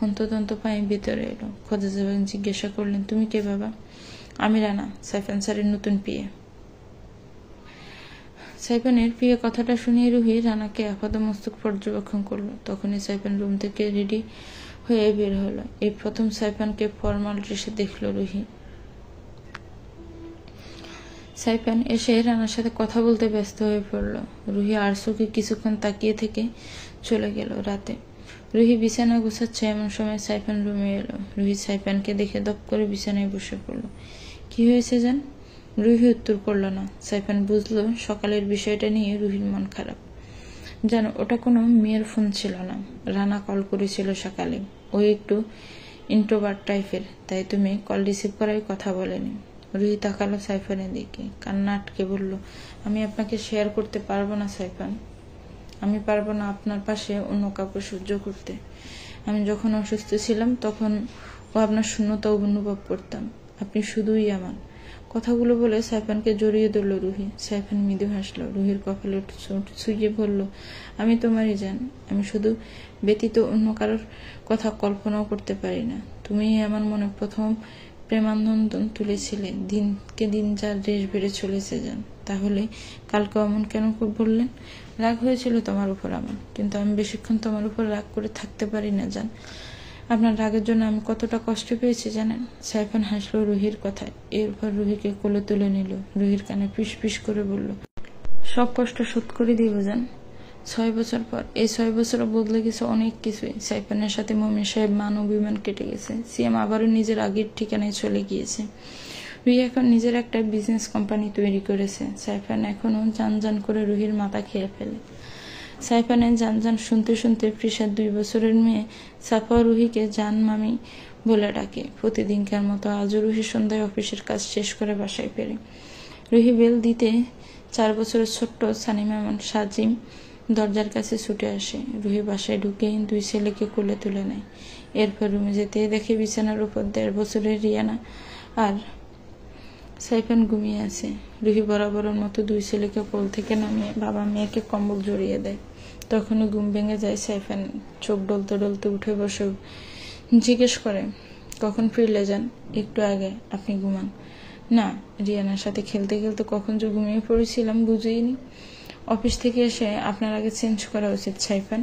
হন্তদন্ত পায়ে ভিতরে এলো। খোদেজা বেগম জিজ্ঞাসা করলেন, তুমি কে বাবা? আমি রানা, সাইফান স্যারের নতুন পিয়ে। সাইফানের পিয়ে কথাটা শুনিয়ে রুহি রানাকে আপাদমস্তক পর্যবেক্ষণ করলো। তখনই সাইফান রুম থেকে রেডি হয়ে বের হলো। এই প্রথম সাইফানকে ফর্মাল ড্রেসে দেখলো রুহি। সাইফান এসে রানার সাথে কথা বলতে ব্যস্ত হয়ে পড়লো। রুহি আরসুকে কিছুক্ষণ তাকিয়ে থেকে চলে গেল। রাতে রুহি বিছানা গোছাচ্ছে, এমন সময় সাইফান রুমে এলো। রুহি সাইফানকে দেখে দপ করে বিছানায় বসে পড়লো। কি হয়েছে জান? রুহি উত্তর করলো না। সাইফান বুঝলো সকালের বিষয়টা নিয়ে রুহির মন খারাপ। জানো, ওটা কোনো মেয়ের ফোন ছিল না। রানা কল করেছিল সকালে। ও একটু ইন্ট্রোভার্ট টাইপের, তাই তুমি কল রিসিভ করার কথা বলেনি। রুহি তাকালো সাইফানের দিকে, কান্না আটকে বলল, আমি আপনাকে শেয়ার করতে পারবো না সাইফান। আমি পারবো না আপনার পাশে অন্য কাউকে সহ্য করতে। আমি যখন অসুস্থ ছিলাম তখন ও আপনার শূন্যতা অনুভব করতাম। আপনি শুধুই আমার। কথাগুলো বলে সাইফানকে জড়িয়ে ধরল রুহি। সাইফান মৃদু হাসলো। রুহির কপালে ছুঁয়ে বলল, আমি তোমারই জান। আমি শুধু ব্যতীত অন্য কারোর কথা কল্পনাও করতে পারি না। তুমি আমার মনে প্রথম প্রেমানন্দন তুলেছিলে। দিনকে দিন যার রেশ বেড়ে চলেছে যান। তাহলে কালকে অমন কেন বললেন? রাগ হয়েছিল তোমার উপর আমার, কিন্তু আমি বেশিক্ষণ তোমার উপর রাগ করে থাকতে পারি না জান। আপনার রাগের জন্য আমি কতটা কষ্ট পেয়েছি জানেন? সাইফান হাসলো রুহির কথায়। এরপর রুহিকে কোলে তুলে নিল। রুহির কানে পিস পিস করে বলল, সব কষ্ট শোধ করে দিব জান। 6 বছর পর এই 6 বছরও বদলে গেছে অনেক কিছুই। সাইফানের সাথে মমিন সাহেব মান অভিমান কেটে গেছে। সিএম আবারও নিজের আগের ঠিকানায় চলে গিয়েছে। রুহি এখন নিজের একটা বিজনেস কোম্পানি তৈরি করেছে। সাইফান এখনো জান করে রুহির মাথা খেয়ে ফেলে। সাইফানের জান শুনতে শুনতে ফ্রিসার 2 বছরের মেয়ে সাফা রুহিকে জান মামি বলে ডাকে। প্রতিদিনকার মতো আজও রুহি সন্ধ্যায় অফিসের কাজ শেষ করে বাসায় ফেরে। রুহি বেল দিতে 4 বছরের ছোট্ট সানিমামন সাজিম দরজার কাছে ছুটে আসে। রুহি বাসায় ঢুকে 2 ছেলেকে কোলে তুলে নেয়। এরপর রুমে যেতে দেখে বিছানার উপর 1.5 বছরের রিয়ানা আর সাইফান ঘুমিয়ে আছে। রুহি বরাবরের মতো 2 ছেলেকে কোল থেকে নামিয়ে বাবা মেয়েকে কম্বল জড়িয়ে দেয়। তখনই ঘুম ভেঙে যায় সাইফান। চোখ ডলতে ডলতে উঠে বসে জিজ্ঞেস করে, কখন ফিরলে যান? একটু আগে। আপনি ঘুমান? না, রিয়ানার সাথে খেলতে খেলতে কখন যে ঘুমিয়ে পড়েছিলাম বুঝিনি। অফিস থেকে এসে আপনার আগে চেঞ্জ করা উচিত সাইফান।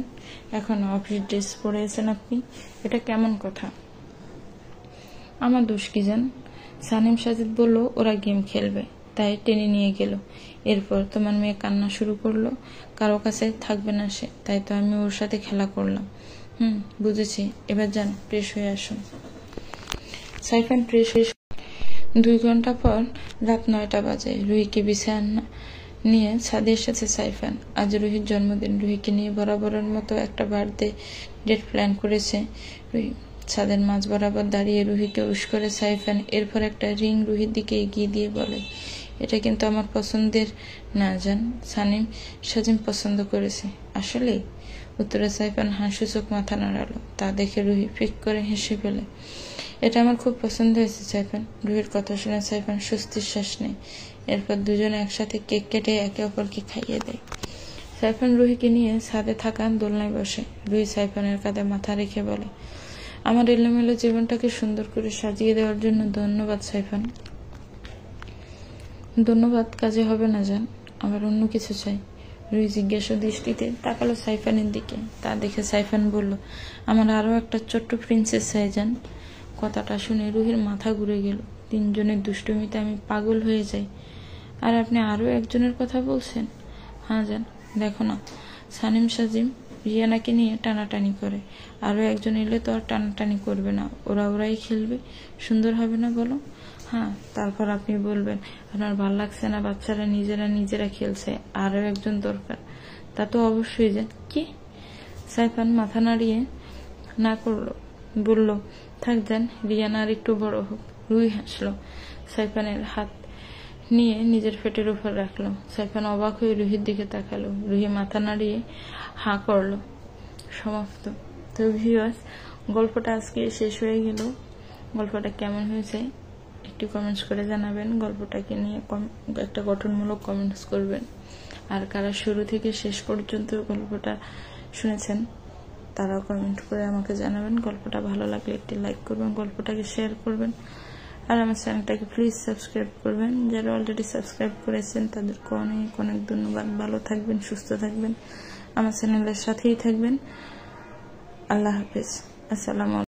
এখন অফিস ড্রেস পরেছেন আপনি, এটা কেমন কথা? আমার দোষ কি জান? সানিম সাজিদ বলল ওরা গেম খেলবে, তাই টেনে নিয়ে গেল। এরপর তোমার মেয়ে কান্না শুরু করলো। কারো কাছে থাকবে না সে, তাই তো আমি ওর সাথে খেলা করলাম। বুঝেছি। এবার যান, ফ্রেশ হয়ে আসুন। সাইফান ফ্রেশ 2 ঘন্টা পর রাত 9টা বাজে। রুহিকে বিছানা নিয়ে ছাদে এসেছে সাইফান। আজ রুহির জন্মদিন। রুহিকে নিয়ে বরাবরের মতো একটা বার্থডে ডেট প্ল্যান করেছে রুহি। ছাদের মাঝ বরাবর দাঁড়িয়ে রুহিকে উশ করে সাইফান। এরপর একটা রিং রুহির দিকে এগিয়ে দিয়ে বলে, এটা কিন্তু আমার পছন্দের না জান, সাজিম পছন্দ করেছে। আসলেই? উত্তরে সাইফান হাসিচোখ মাথা নাড়ালো। তা দেখে রুহি ফিক করে হেসে ফেলে। এটা আমার খুব পছন্দ হয়েছে সাইফান। রুহির কথা শুনে সাইফান স্বস্তির শ্বাস নেয়। এরপর দুজনে একসাথে কেক কেটে একে অপরকে খাইয়ে দেয়। সাইফান রুহিকে নিয়ে ছাদে থাকা দোলনায় বসে। রুহি সাইফানের কাঁধে মাথা রেখে বলে, আমার এলোমেলো জীবনটাকে সুন্দর করে সাজিয়ে দেওয়ার জন্য ধন্যবাদ সাইফান। ধন্যবাদ কাজে হবে না জান, আমার অন্য কিছু চাই। রুহি জিজ্ঞাসা দৃষ্টিতে তাকালো সাইফানের দিকে। তা দেখে সাইফান বলল, আমার আরো একটা ছোট্ট প্রিন্সেস চাই জান। কথাটা শুনে রুহির মাথা ঘুরে গেল। 3 জনের দুষ্টুমিতে আমি পাগল হয়ে যাই। আর আপনি আরো একজনের কথা বলছেন? হ্যাঁ জান, দেখো না, সাজিম রিয়ানাকে নিয়ে টানাটানি করে। আরো একজন এলে তো আর টানাটানি করবে না, ওরাই খেলবে। সুন্দর হবে না বলো? হ্যাঁ, তারপর আপনি বলবেন আপনার ভাল লাগছে না, বাচ্চারা নিজেরা খেলছে, আরো একজন দরকার। তা তো অবশ্যই জান। কি? সাইফান মাথা নাড়িয়ে না করলো, বলল, থাক জান, রিয়ানা আর একটু বড় হোক। রুহি হাসলো। সাইফানের হাত নিয়ে নিজের পেটের উপর রাখলো। সাইফান অবাক হয়ে রুহির দিকে তাকালো। রুহি মাথা নাড়িয়ে হাঁ করলো। সমাপ্ত। তো ভিউয়ার্স, গল্পটা আজকে শেষ হয়ে গেল। গল্পটা কেমন হয়েছে একটু কমেন্টস করে জানাবেন। গল্পটাকে নিয়ে একটা গঠনমূলক কমেন্টস করবেন। আর কারা শুরু থেকে শেষ পর্যন্ত গল্পটা শুনেছেন তারাও কমেন্ট করে আমাকে জানাবেন। গল্পটা ভালো লাগলে একটি লাইক করবেন, গল্পটাকে শেয়ার করবেন, আর আমার চ্যানেলটাকে প্লিজ সাবস্ক্রাইব করবেন। যারা অলরেডি সাবস্ক্রাইব করেছেন তাদেরকে অনেক অনেক ধন্যবাদ। ভালো থাকবেন, সুস্থ থাকবেন, আমার চ্যানেলের সাথেই থাকবেন। আল্লাহ হাফেজ। আসসালামু আলাইকুম।